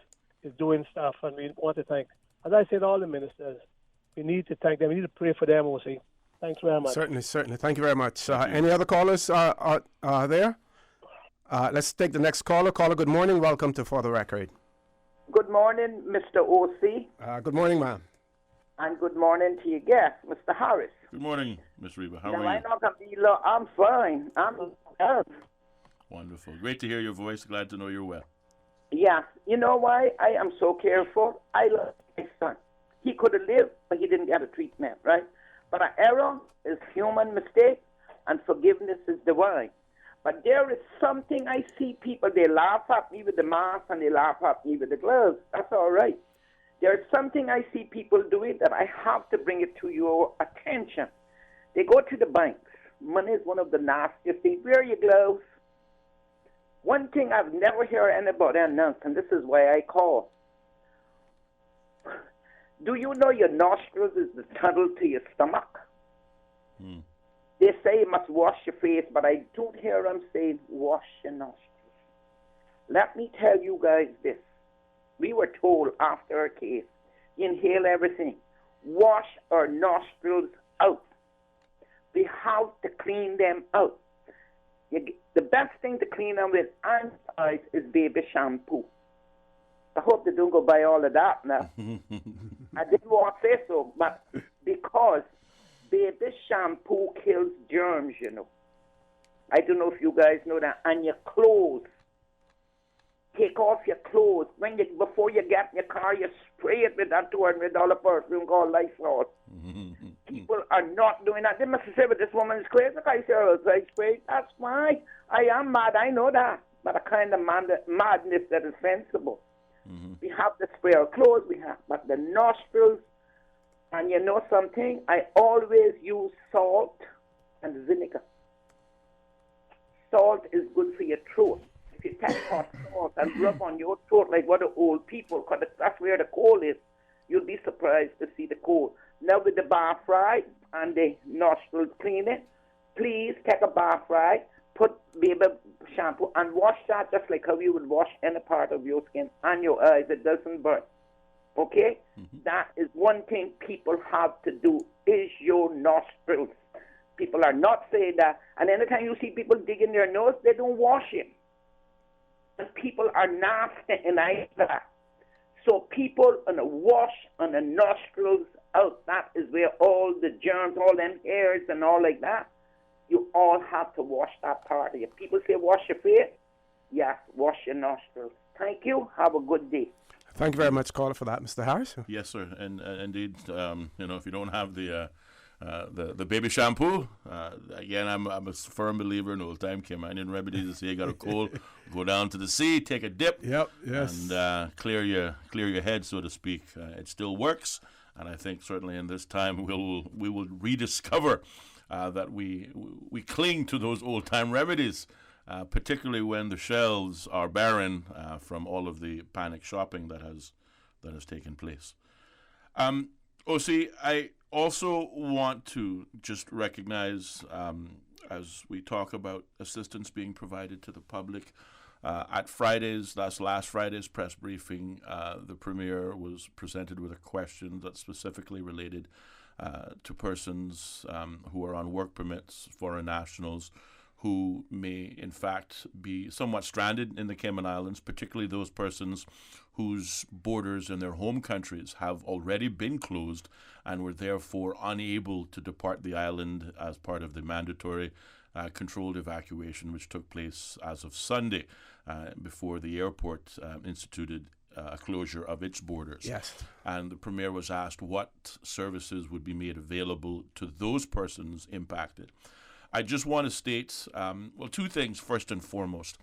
Speaker 4: doing stuff, and we want to thank, as I said, all the ministers. We need to thank them. We need to pray for them, OC. Thanks very much.
Speaker 1: Certainly. Thank you very much. Any other callers there? Let's take the next caller. Caller, good morning. Welcome to For the Record.
Speaker 14: Good morning, Mr. OC.
Speaker 1: Good morning, ma'am.
Speaker 14: And good morning to your guest, Mr. Harris.
Speaker 9: Good morning, Ms. Reba. How
Speaker 14: now,
Speaker 9: are you?
Speaker 14: I'm fine. I'm well.
Speaker 9: Wonderful. Great to hear your voice. Glad to know you're well.
Speaker 14: Yeah. You know why I am so careful? I love my son. He could have lived, but he didn't get a treatment, right? But an error is human mistake, and forgiveness is divine. But there is something I see people, they laugh at me with the mask and they laugh at me with the gloves. That's all right. There's something I see people doing that I have to bring it to your attention. They go to the banks. Money is one of the nastiest things. Wear your gloves. One thing I've never heard anybody announce, and this is why I call. Do you know your nostrils is the tunnel to your stomach? They say you must wash your face, but I don't hear them saying wash your nostrils. Let me tell you guys this. We were told after our case, inhale everything. Wash our nostrils out. We have to clean them out. The best thing to clean them with and eyes is baby shampoo. I hope they don't go buy all of that now. I didn't want to say so, but because baby shampoo kills germs, you know. I don't know if you guys know that. And your clothes. Take off your clothes. Before you get in your car, you spray it with that $200 perfume called Lysol. People are not doing that. They must say, but this woman is crazy. I say, I spray. That's fine. I am mad. I know that. But a kind of madness that is sensible. We have to spray our clothes. But the nostrils, and you know something? I always use salt and vinegar. Salt is good for your throat. If if you take hot salt and rub on your throat like what the old people, because that's where the cold is, you'll be surprised to see the cold. Now with the bath ride and the nostrils cleaning, please take a bath ride, put baby shampoo and wash that just like how you would wash any part of your skin and your eyes. It doesn't burn. Okay? That is one thing people have to do, is your nostrils. People are not saying that. And anytime you see people digging their nose, they don't wash it. And people are nasty and that. So people on a wash on the nostrils out. That is where all the germs, all them hairs and all like that. You all have to wash that part of you. People say wash your face. Yes, wash your nostrils. Thank you. Have a good day.
Speaker 1: Thank you very much, caller, for that, Mr. Harris.
Speaker 9: Yes, sir. And indeed, if you don't have the baby shampoo, again, I'm a firm believer in old-time Caymanian remedies. They say you got a cold, go down to the sea, take a dip, and clear your head, so to speak. It still works, and I think certainly in this time we will rediscover that we cling to those old-time remedies. Particularly when the shelves are barren from all of the panic shopping that has taken place. OC, I also want to just recognize, as we talk about assistance being provided to the public, at last Friday's press briefing, the Premier was presented with a question that specifically related to persons who are on work permits, foreign nationals, who may, in fact, be somewhat stranded in the Cayman Islands, particularly those persons whose borders in their home countries have already been closed and were therefore unable to depart the island as part of the mandatory controlled evacuation which took place as of Sunday before the airport instituted a closure of its borders.
Speaker 1: Yes.
Speaker 9: And the Premier was asked what services would be made available to those persons impacted. I just want to state, two things first and foremost.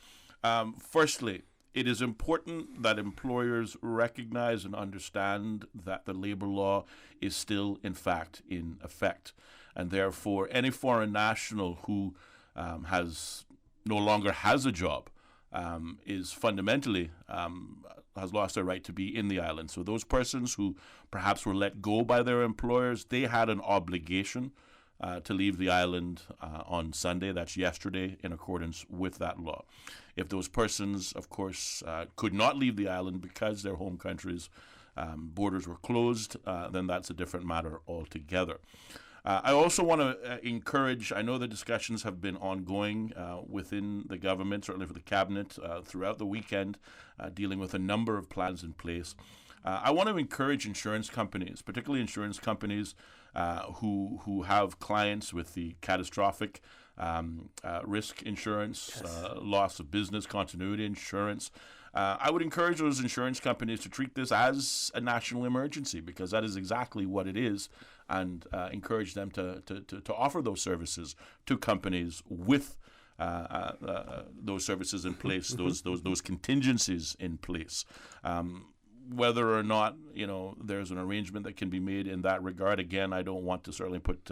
Speaker 9: Firstly, it is important that employers recognize and understand that the labor law is still, in fact, in effect. And therefore, any foreign national who no longer has a job is fundamentally has lost their right to be in the island. So those persons who perhaps were let go by their employers, they had an obligation to leave the island on Sunday, that's yesterday, in accordance with that law. If those persons, of course, could not leave the island because their home countries' borders were closed, then that's a different matter altogether. I also want to encourage, I know the discussions have been ongoing within the government, certainly for the cabinet, throughout the weekend, dealing with a number of plans in place. I want to encourage insurance companies, particularly insurance companies who have clients with the catastrophic risk insurance, loss of business continuity insurance. I would encourage those insurance companies to treat this as a national emergency, because that is exactly what it is, and encourage them to offer those services to companies with those services in place, those contingencies in place. Whether or not there's an arrangement that can be made in that regard, again, I don't want to certainly put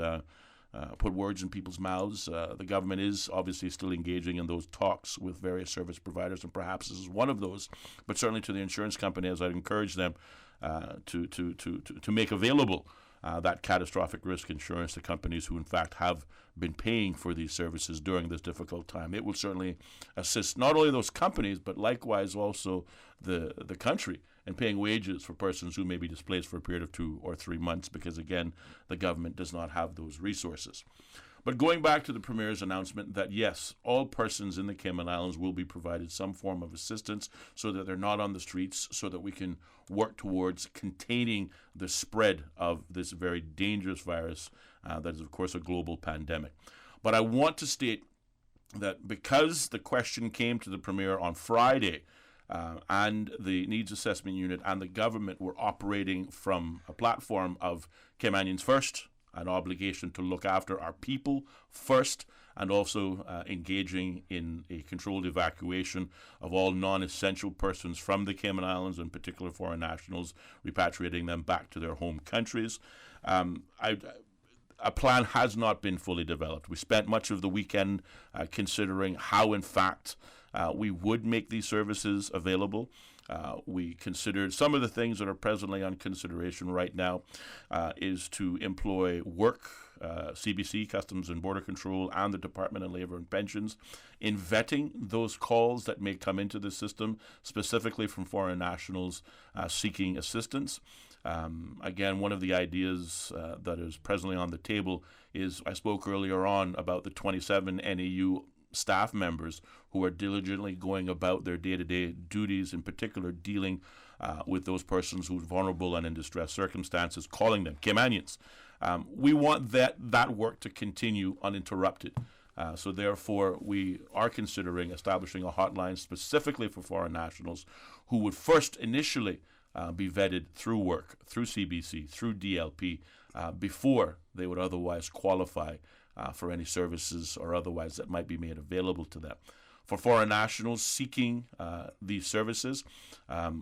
Speaker 9: words in people's mouths. The government is obviously still engaging in those talks with various service providers, and perhaps this is one of those. But certainly to the insurance companies, I'd encourage them to make available that catastrophic risk insurance to companies who in fact have been paying for these services during this difficult time. It will certainly assist not only those companies, but likewise also the country in paying wages for persons who may be displaced for a period of 2 or 3 months, because again, the government does not have those resources. But going back to the Premier's announcement that yes, all persons in the Cayman Islands will be provided some form of assistance so that they're not on the streets, so that we can work towards containing the spread of this very dangerous virus that is, of course, a global pandemic. But I want to state that because the question came to the Premier on Friday, and the Needs Assessment Unit and the government were operating from a platform of Caymanians first, an obligation to look after our people first, and also engaging in a controlled evacuation of all non-essential persons from the Cayman Islands, in particular foreign nationals, repatriating them back to their home countries. A plan has not been fully developed. We spent much of the weekend considering how, in fact, we would make these services available. We considered some of the things that are presently on consideration right now is to employ work, CBC, Customs and Border Control, and the Department of Labor and Pensions in vetting those calls that may come into the system, specifically from foreign nationals seeking assistance. Again, one of the ideas that is presently on the table is, I spoke earlier on about the 27 NAU staff members who are diligently going about their day-to-day duties, in particular dealing with those persons who are vulnerable and in distressed circumstances, calling them Caymanians. We want that work to continue uninterrupted. So therefore, we are considering establishing a hotline specifically for foreign nationals who would first initially be vetted through work, through CBC, through DLP, before they would otherwise qualify for any services or otherwise that might be made available to them. For foreign nationals seeking these services,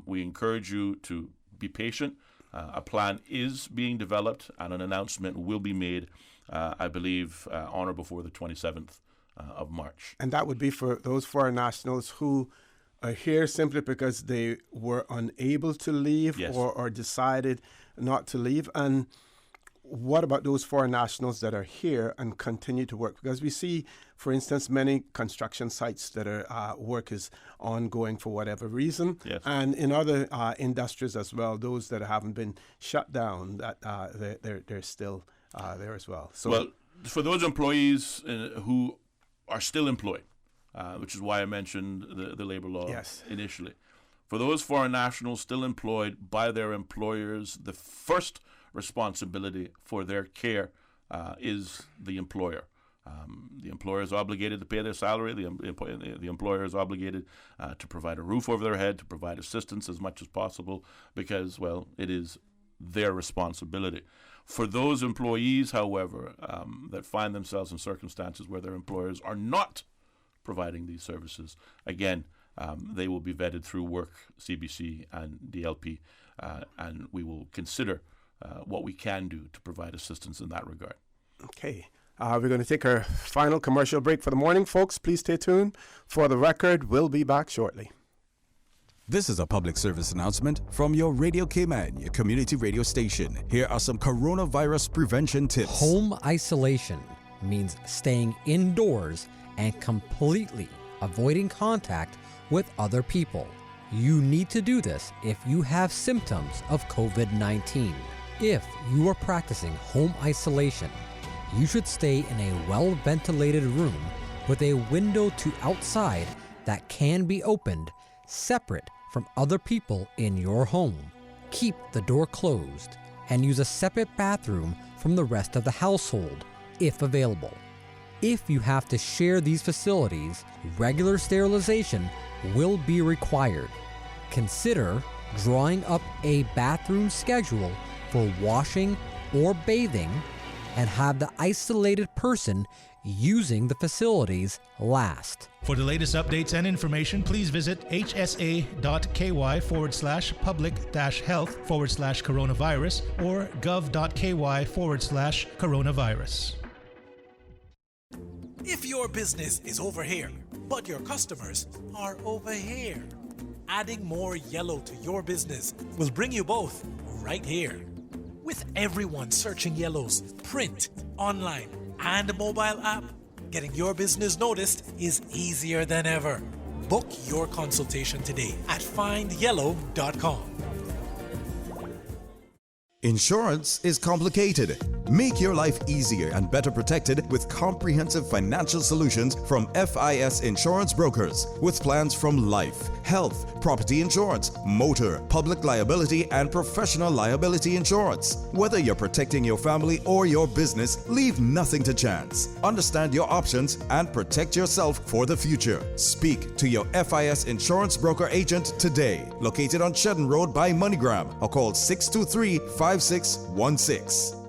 Speaker 9: we encourage you to be patient. A plan is being developed and an announcement will be made, I believe, on or before the 27th of March.
Speaker 1: And that would be for those foreign nationals who are here simply because they were unable to leave,
Speaker 9: yes,
Speaker 1: or decided not to leave. And what about those foreign nationals that are here and continue to work? Because we see, for instance, many construction sites that are work is ongoing for whatever reason.
Speaker 9: Yes.
Speaker 1: And in other industries as well, those that haven't been shut down, that they're still there as well. So,
Speaker 9: well, for those employees who are still employed, which is why I mentioned the labor law
Speaker 1: yes,
Speaker 9: initially. For those foreign nationals still employed by their employers, the first responsibility for their care is the employer. The employer is obligated to pay their salary. The employer is obligated to provide a roof over their head, to provide assistance as much as possible, because, well, it is their responsibility. For those employees, however, that find themselves in circumstances where their employers are not providing these services, again, they will be vetted through work, CBC, and DLP, and we will consider what we can do to provide assistance in that regard.
Speaker 1: Okay. We're going to take our final commercial break for the morning, folks. Please stay tuned. For the record, we'll be back shortly.
Speaker 11: This is a public service announcement from your Radio Cayman, your community radio station. Here are some coronavirus prevention tips.
Speaker 12: Home isolation means staying indoors and completely avoiding contact with other people. You need to do this if you have symptoms of COVID-19. If you are practicing home isolation, you should stay in a well-ventilated room with a window to outside that can be opened separate from other people in your home. Keep the door closed and use a separate bathroom from the rest of the household, if available. If you have to share these facilities, regular sterilization will be required. Consider drawing up a bathroom schedule for washing or bathing and have the isolated person using the facilities last.
Speaker 24: For the latest updates and information, please visit hsa.ky/public-health/coronavirus or gov.ky/coronavirus.
Speaker 20: If your business is over here, but your customers are over here, adding more yellow to your business will bring you both right here. With everyone searching yellows, print, online, and mobile app, getting your business noticed is easier than ever. Book your consultation today at findyellow.com.
Speaker 11: Insurance is complicated. Make your life easier and better protected with comprehensive financial solutions from FIS Insurance Brokers with plans from life, health, property insurance, motor, public liability, and professional liability insurance. Whether you're protecting your family or your business, leave nothing to chance. Understand your options and protect yourself for the future. Speak to your FIS Insurance Broker agent today, located on Shedden Road by MoneyGram, or call 623-5616.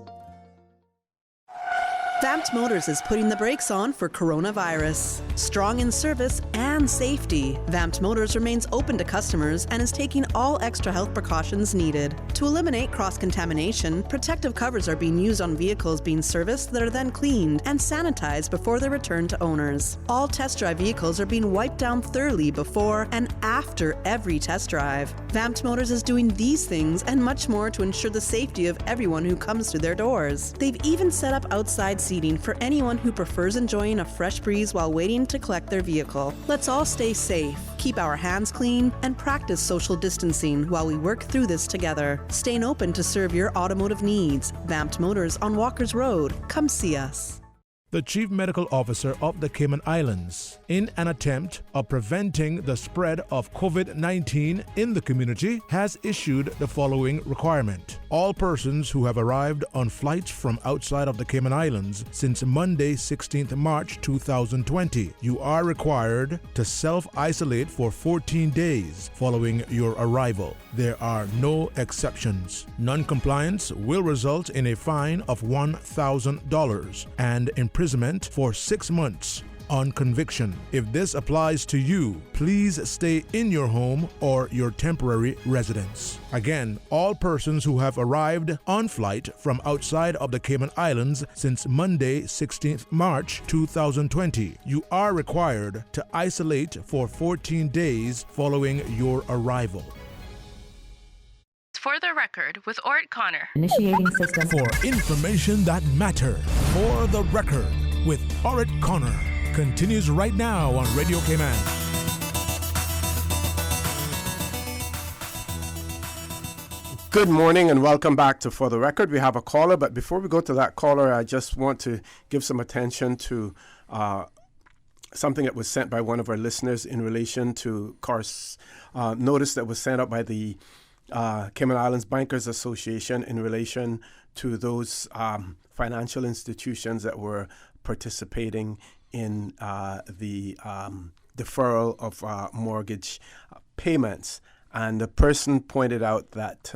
Speaker 16: Vamped Motors is putting the brakes on for coronavirus. Strong in service and safety, Vamped Motors remains open to customers and is taking all extra health precautions needed. To eliminate cross-contamination, protective covers are being used on vehicles being serviced that are then cleaned and sanitized before they're returned to owners. All test drive vehicles are being wiped down thoroughly before and after every test drive. Vamped Motors is doing these things and much more to ensure the safety of everyone who comes through their doors. They've even set up outside seating for anyone who prefers enjoying a fresh breeze while waiting to collect their vehicle. Let's all stay safe, keep our hands clean, and practice social distancing while we work through this together. Staying open to serve your automotive needs. Vamped Motors on Walker's Road. Come see us.
Speaker 3: The Chief Medical Officer of the Cayman Islands, in an attempt of preventing the spread of COVID-19 in the community, has issued the following requirement. All persons who have arrived on flights from outside of the Cayman Islands since Monday, 16th March 2020, you are required to self-isolate for 14 days following your arrival. There are no exceptions. Non-compliance will result in a fine of $1,000 and imprisonment for 6 months on conviction. If this applies to you, please stay in your home or your temporary residence. Again, all persons who have arrived on flight from outside of the Cayman Islands since Monday, 16th March 2020, you are required to isolate for 14 days following your arrival.
Speaker 19: For the record, with Orrett Connor.
Speaker 3: Initiating system. For information that matters. For the record, with Orrett Connor. Continues right now on Radio Cayman.
Speaker 1: Good morning and welcome back to For the Record. We have a caller, but before we go to that caller, I just want to give some attention to something that was sent by one of our listeners in relation to notice that was sent out by the Cayman Islands Bankers Association in relation to those financial institutions that were participating in the deferral of mortgage payments. And the person pointed out that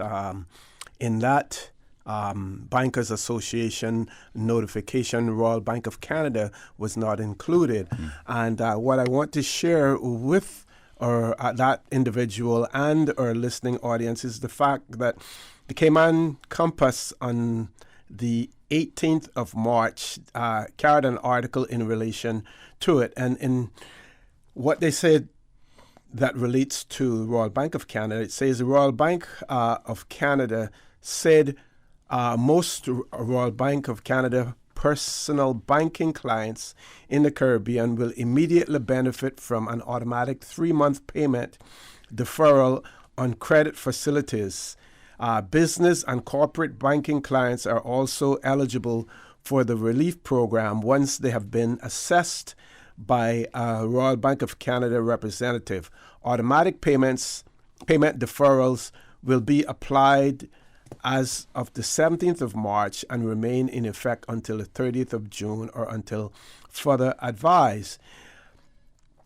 Speaker 1: in that Bankers Association notification, Royal Bank of Canada was not included. And what I want to share with that individual and our listening audience is the fact that the Cayman Compass on the 18th of March carried an article in relation to it. And in what they said that relates to Royal Bank of Canada, it says the Royal Bank of Canada said most Royal Bank of Canada personal banking clients in the Caribbean will immediately benefit from an automatic 3-month payment deferral on credit facilities. Business and corporate banking clients are also eligible for the relief program once they have been assessed by a Royal Bank of Canada representative. Automatic payment deferrals will be applied as of the 17th of March and remain in effect until the 30th of June or until further advice.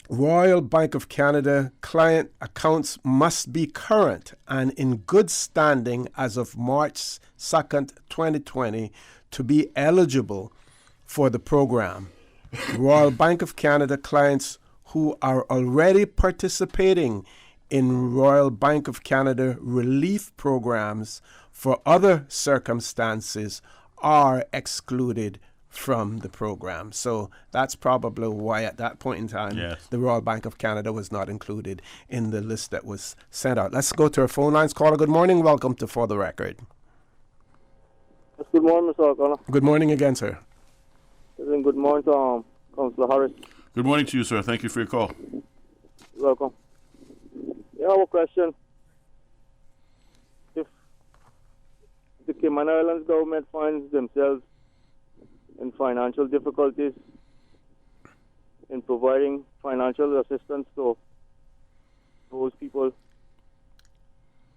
Speaker 1: Royal Bank of Canada client accounts must be current and in good standing as of March 2nd, 2020 to be eligible for the program. Royal Bank of Canada clients who are already participating in Royal Bank of Canada relief programs for other circumstances are excluded from the program. So that's probably why at that point in time, the Royal Bank of Canada was not included in the list that was sent out. Let's go to our phone lines. Caller, good morning. Welcome to For the Record.
Speaker 17: Yes, good morning, Mr. O'Connor.
Speaker 1: Good morning again, sir.
Speaker 17: Good morning to Councillor Harris.
Speaker 9: Good morning to you, sir. Thank you for your call.
Speaker 17: Welcome. Yeah, I have a question. If the Cayman Islands government finds themselves in financial difficulties in providing financial assistance to those people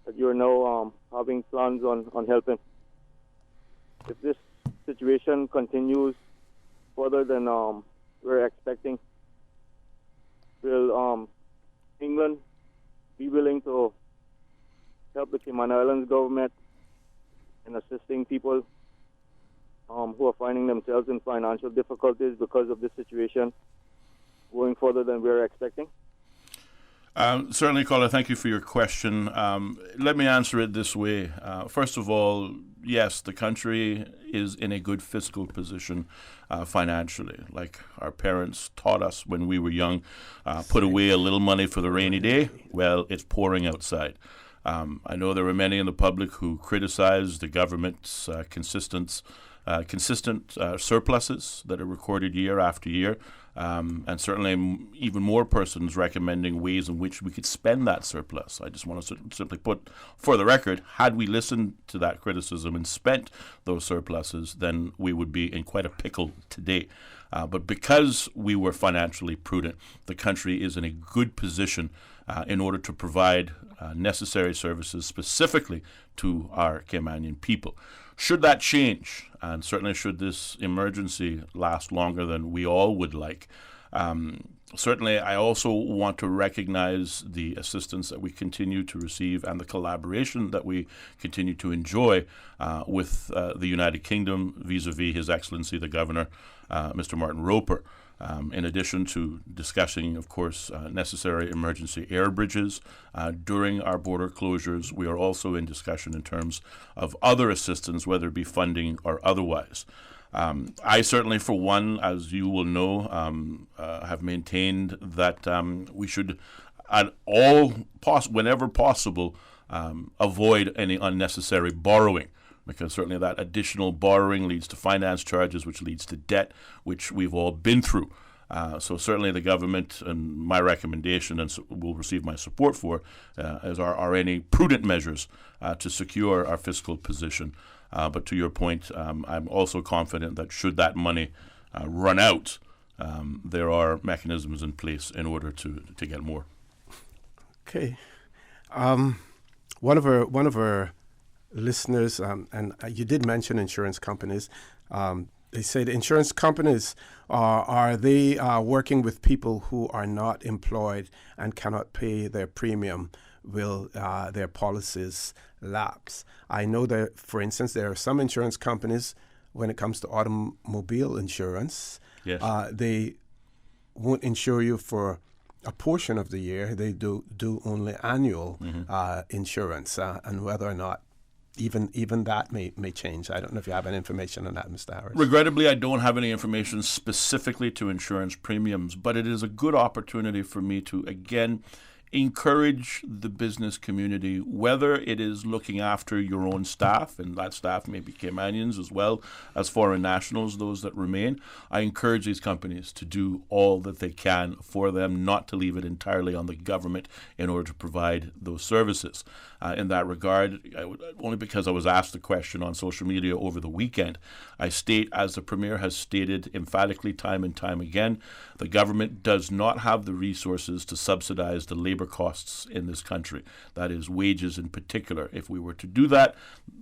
Speaker 17: that you're now having plans on helping, if this situation continues further than we're expecting, will England be willing to help the Cayman Islands government in assisting people who are finding themselves in financial difficulties because of this situation going further than we're expecting?
Speaker 9: Certainly, caller, thank you for your question. Let me answer it this way. First of all, yes, the country is in a good fiscal position financially. Like our parents taught us when we were young, put away a little money for the rainy day. Well, it's pouring outside. I know there are many in the public who criticize the government's consistent surpluses that are recorded year after year. And certainly even more persons recommending ways in which we could spend that surplus. I just want to simply put, for the record, had we listened to that criticism and spent those surpluses, then we would be in quite a pickle today. But because we were financially prudent, the country is in a good position in order to provide necessary services specifically to our Caymanian people. Should that change, and certainly should this emergency last longer than we all would like, certainly I also want to recognize the assistance that we continue to receive and the collaboration that we continue to enjoy with the United Kingdom vis-a-vis His Excellency the Governor, Mr. Martin Roper. In addition to discussing, of course, necessary emergency air bridges during our border closures, we are also in discussion in terms of other assistance, whether it be funding or otherwise. I certainly, for one, as you will know, have maintained that we should, at whenever possible, avoid any unnecessary borrowing, because certainly that additional borrowing leads to finance charges, which leads to debt, which we've all been through. So certainly the government, and my recommendation, and will receive my support for, are any prudent measures to secure our fiscal position. But to your point, I'm also confident that should that money run out, there are mechanisms in place in order to get more.
Speaker 1: Okay. One of our listeners, and you did mention insurance companies. They say the insurance companies are they working with people who are not employed and cannot pay their premium? Will their policies lapse? I know that, for instance, there are some insurance companies, when it comes to automobile insurance,
Speaker 9: yes.
Speaker 1: They won't insure you for a portion of the year. They do only annual insurance, and whether or not even that may change. I don't know if you have any information on that, Mr. Harris.
Speaker 9: Regrettably, I don't have any information specifically to insurance premiums, but it is a good opportunity for me to, again, encourage the business community, whether it is looking after your own staff, and that staff may be Caymanians as well as foreign nationals, those that remain. I encourage these companies to do all that they can for them, not to leave it entirely on the government in order to provide those services. In that regard, only because I was asked the question on social media over the weekend, I state, as the Premier has stated emphatically time and time again, the government does not have the resources to subsidize the labor costs in this country. That is, wages in particular. If we were to do that,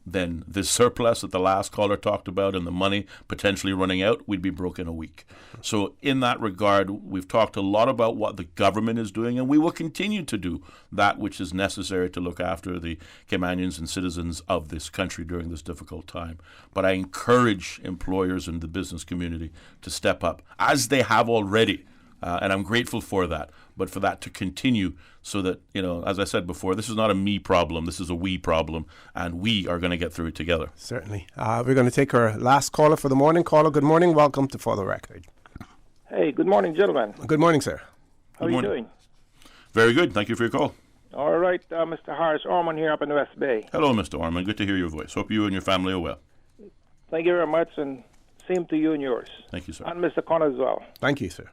Speaker 9: then this surplus that the last caller talked about and the money potentially running out, we'd be broke in a week. So in that regard, we've talked a lot about what the government is doing, and we will continue to do that which is necessary to look after the Caymanians and citizens of this country during this difficult time. But I encourage employers and the business community to step up, as they have already. And I'm grateful for that, but for that to continue so that, as I said before, this is not a me problem, this is a we problem, and we are going to get through it together.
Speaker 1: Certainly. We're going to take our last caller for the morning. Caller, good morning. Welcome to For the Record.
Speaker 2: Hey, good morning, gentlemen.
Speaker 1: Good morning, sir.
Speaker 2: How are you doing?
Speaker 9: Very good. Thank you for your call.
Speaker 2: All right, Mr. Harris, Orman here up in the West Bay.
Speaker 9: Hello, Mr. Orman. Good to hear your voice. Hope you and your family are well.
Speaker 2: Thank you very much, and same to you and yours.
Speaker 9: Thank you, sir.
Speaker 2: And Mr. Connor as well.
Speaker 1: Thank you, sir.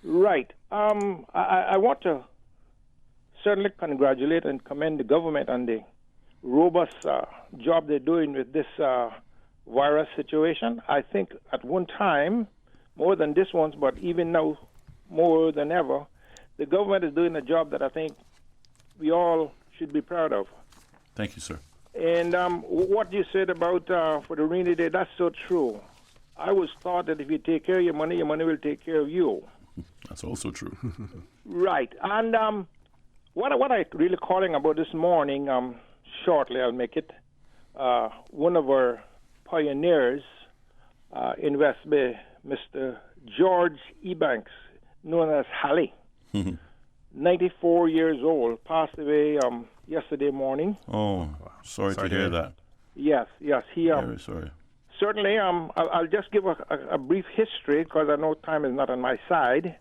Speaker 2: Right. I want to certainly congratulate and commend the government on the robust job they're doing with this virus situation. I think at one time, more than this one, but even now more than ever, the government is doing a job that I think we all should be proud of.
Speaker 9: Thank you, sir.
Speaker 2: And what you said about for the rainy day, that's so true. I always thought that if you take care of your money will take care of you.
Speaker 9: That's also true.
Speaker 2: Right. And what I really calling about this morning, shortly I'll make it, one of our pioneers in West Bay, Mr. George Ebanks, known as Halley, 94 years old, passed away yesterday morning.
Speaker 9: Oh, sorry to hear that.
Speaker 2: Yes. He
Speaker 9: Very sorry.
Speaker 2: certainly. I'll just give a brief history because I know time is not on my side.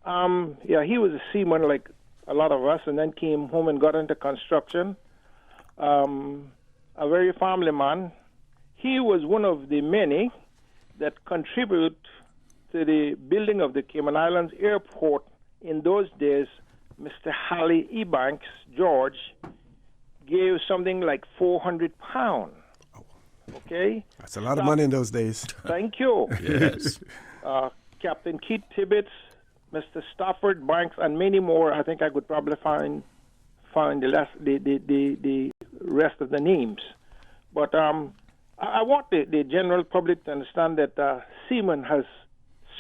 Speaker 2: He was a seaman like a lot of us, and then came home and got into construction. A very family man. He was one of the many that contribute to the building of the Cayman Islands Airport. In those days, Mr. Halley Ebanks, George, gave something like £400. Okay?
Speaker 1: That's a lot of money in those days.
Speaker 2: Thank you.
Speaker 1: Yes.
Speaker 2: Captain Keith Tibbetts, Mr. Stafford Banks, and many more. I think I could probably find the rest of the names. But I want the general public to understand that Seaman has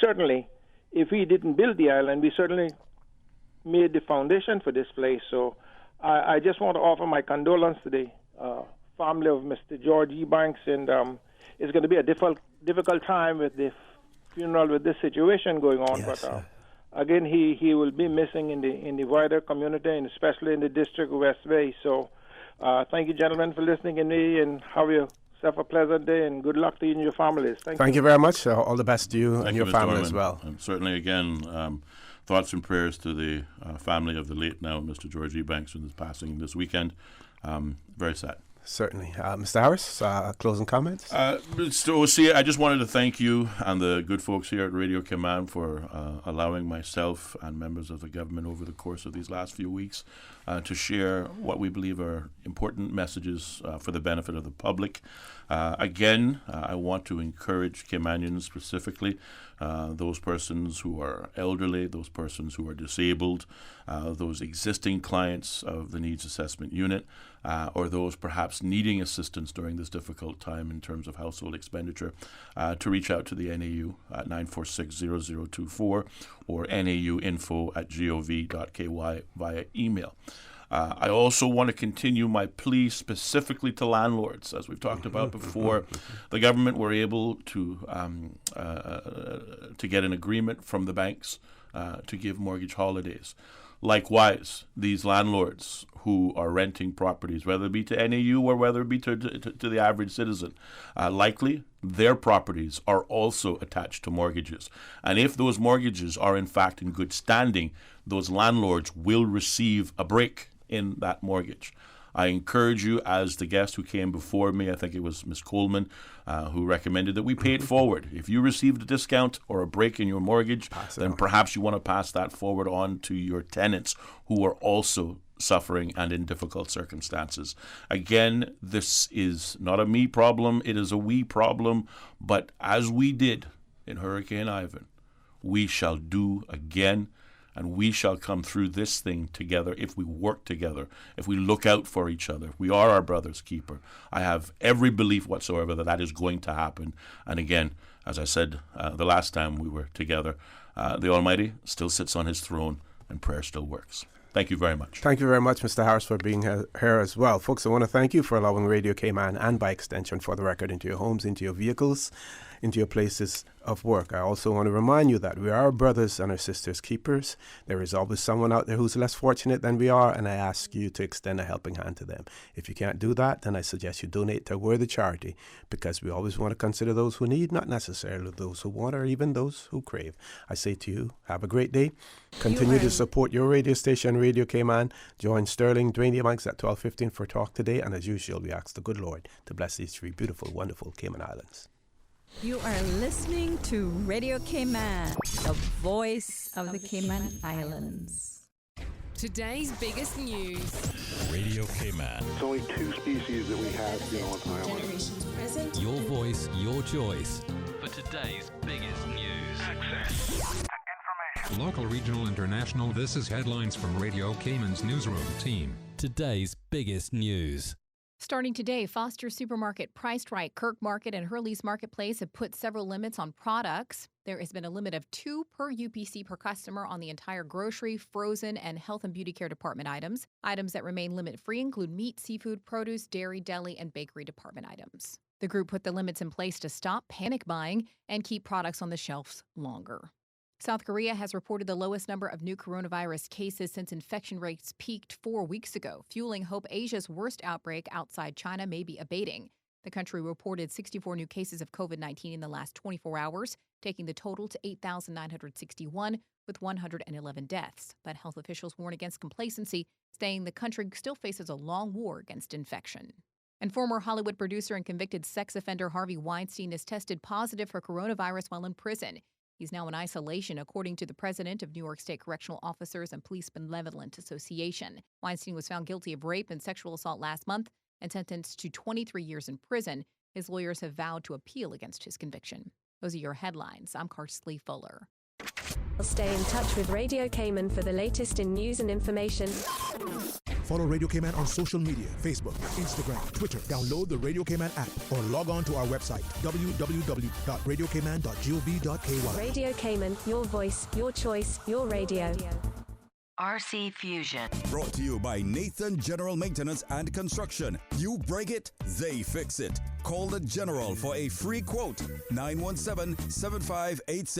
Speaker 2: certainly, if he didn't build the island, we certainly made the foundation for this place. So I just want to offer my condolence to the family of Mr. George Ebanks, and it's going to be a difficult time with the funeral, with this situation going on. Yes, but again, he will be missing in the wider community, and especially in the district of West Bay. So thank you, gentlemen, for listening to me, and have yourself a pleasant day, and good luck to you and your families. Thank you
Speaker 1: very much. All the best to you
Speaker 9: Thank
Speaker 1: and
Speaker 9: you,
Speaker 1: your
Speaker 9: Mr.
Speaker 1: family
Speaker 9: Orman.
Speaker 1: as well.
Speaker 9: And certainly, again, thoughts and prayers to the family of the late now Mr. George Ebanks, with his passing this weekend. Very sad.
Speaker 1: Certainly. Mr. Harris, closing comments?
Speaker 9: So, I just wanted to thank you and the good folks here at Radio Cayman for allowing myself and members of the government over the course of these last few weeks to share what we believe are important messages for the benefit of the public. Again, I want to encourage Caymanians, specifically those persons who are elderly, those persons who are disabled, those existing clients of the Needs Assessment Unit, or those perhaps needing assistance during this difficult time in terms of household expenditure, to reach out to the NAU at 946-0024 or nauinfo@gov.ky via email. I also want to continue my plea specifically to landlords. As we've talked about before, the government were able to get an agreement from the banks to give mortgage holidays. Likewise, these landlords who are renting properties, whether it be to NAU or whether it be to the average citizen, likely their properties are also attached to mortgages. And if those mortgages are in fact in good standing, those landlords will receive a break in that mortgage. I encourage you, as the guest who came before me, I think it was Ms. Coleman, who recommended that we pay it forward. If you received a discount or a break in your mortgage, then perhaps you want to pass that forward on to your tenants who are also suffering and in difficult circumstances. Again, this is not a me problem, it is a we problem, but as we did in Hurricane Ivan, we shall do again. And we shall come through this thing together if we work together, if we look out for each other. We are our brother's keeper. I have every belief whatsoever that that is going to happen. And again, as I said the last time we were together, the Almighty still sits on his throne and prayer still works. Thank you very much.
Speaker 1: Thank you very much, Mr. Harris, for being here as well. Folks, I want to thank you for allowing Radio Cayman and by extension For the Record into your homes, into your vehicles, into your places of work. I also want to remind you that we are our brothers and our sisters' keepers. There is always someone out there who's less fortunate than we are, and I ask you to extend a helping hand to them. If you can't do that, then I suggest you donate to a worthy charity, because we always want to consider those who need, not necessarily those who want or even those who crave. I say to you, have a great day. Continue to support your radio station, Radio Cayman. Join Sterling, Dwayne Banks at 12:15 for Talk Today, and as usual, we ask the good Lord to bless these three beautiful, wonderful Cayman Islands.
Speaker 8: You are listening to Radio Cayman, the voice of the Cayman Islands.
Speaker 15: Today's biggest news.
Speaker 18: Radio Cayman.
Speaker 21: It's only two species that we have, on the island.
Speaker 15: Generations present.
Speaker 18: Your voice, your choice.
Speaker 23: For today's biggest news.
Speaker 21: Access. Information.
Speaker 25: Local, regional, international. This is headlines from Radio Cayman's newsroom team.
Speaker 18: Today's biggest news.
Speaker 26: Starting today, Foster's Supermarket, Priced Right, Kirk Market, and Hurley's Marketplace have put several limits on products. There has been a limit of 2 per UPC per customer on the entire grocery, frozen, and health and beauty care department items. Items that remain limit-free include meat, seafood, produce, dairy, deli, and bakery department items. The group put the limits in place to stop panic buying and keep products on the shelves longer. South Korea has reported the lowest number of new coronavirus cases since infection rates peaked 4 weeks ago, fueling hope Asia's worst outbreak outside China may be abating. The country reported 64 new cases of COVID-19 in the last 24 hours, taking the total to 8,961 with 111 deaths. But health officials warn against complacency, saying the country still faces a long war against infection. And former Hollywood producer and convicted sex offender Harvey Weinstein is tested positive for coronavirus while in prison. He's now in isolation, according to the president of New York State Correctional Officers and Police Benevolent Association. Weinstein was found guilty of rape and sexual assault last month and sentenced to 23 years in prison. His lawyers have vowed to appeal against his conviction. Those are your headlines. I'm Karsley Fuller.
Speaker 5: Stay in touch with Radio Cayman for the latest in news and information.
Speaker 3: Follow Radio Cayman on social media, Facebook, Instagram, Twitter. Download the Radio Cayman app or log on to our website, www.radiocayman.gov.ky.
Speaker 5: Radio Cayman, your voice, your choice, your radio.
Speaker 6: RC Fusion.
Speaker 11: Brought to you by Nathan General Maintenance and Construction. You break it, they fix it. Call the General for a free quote, 917-7586.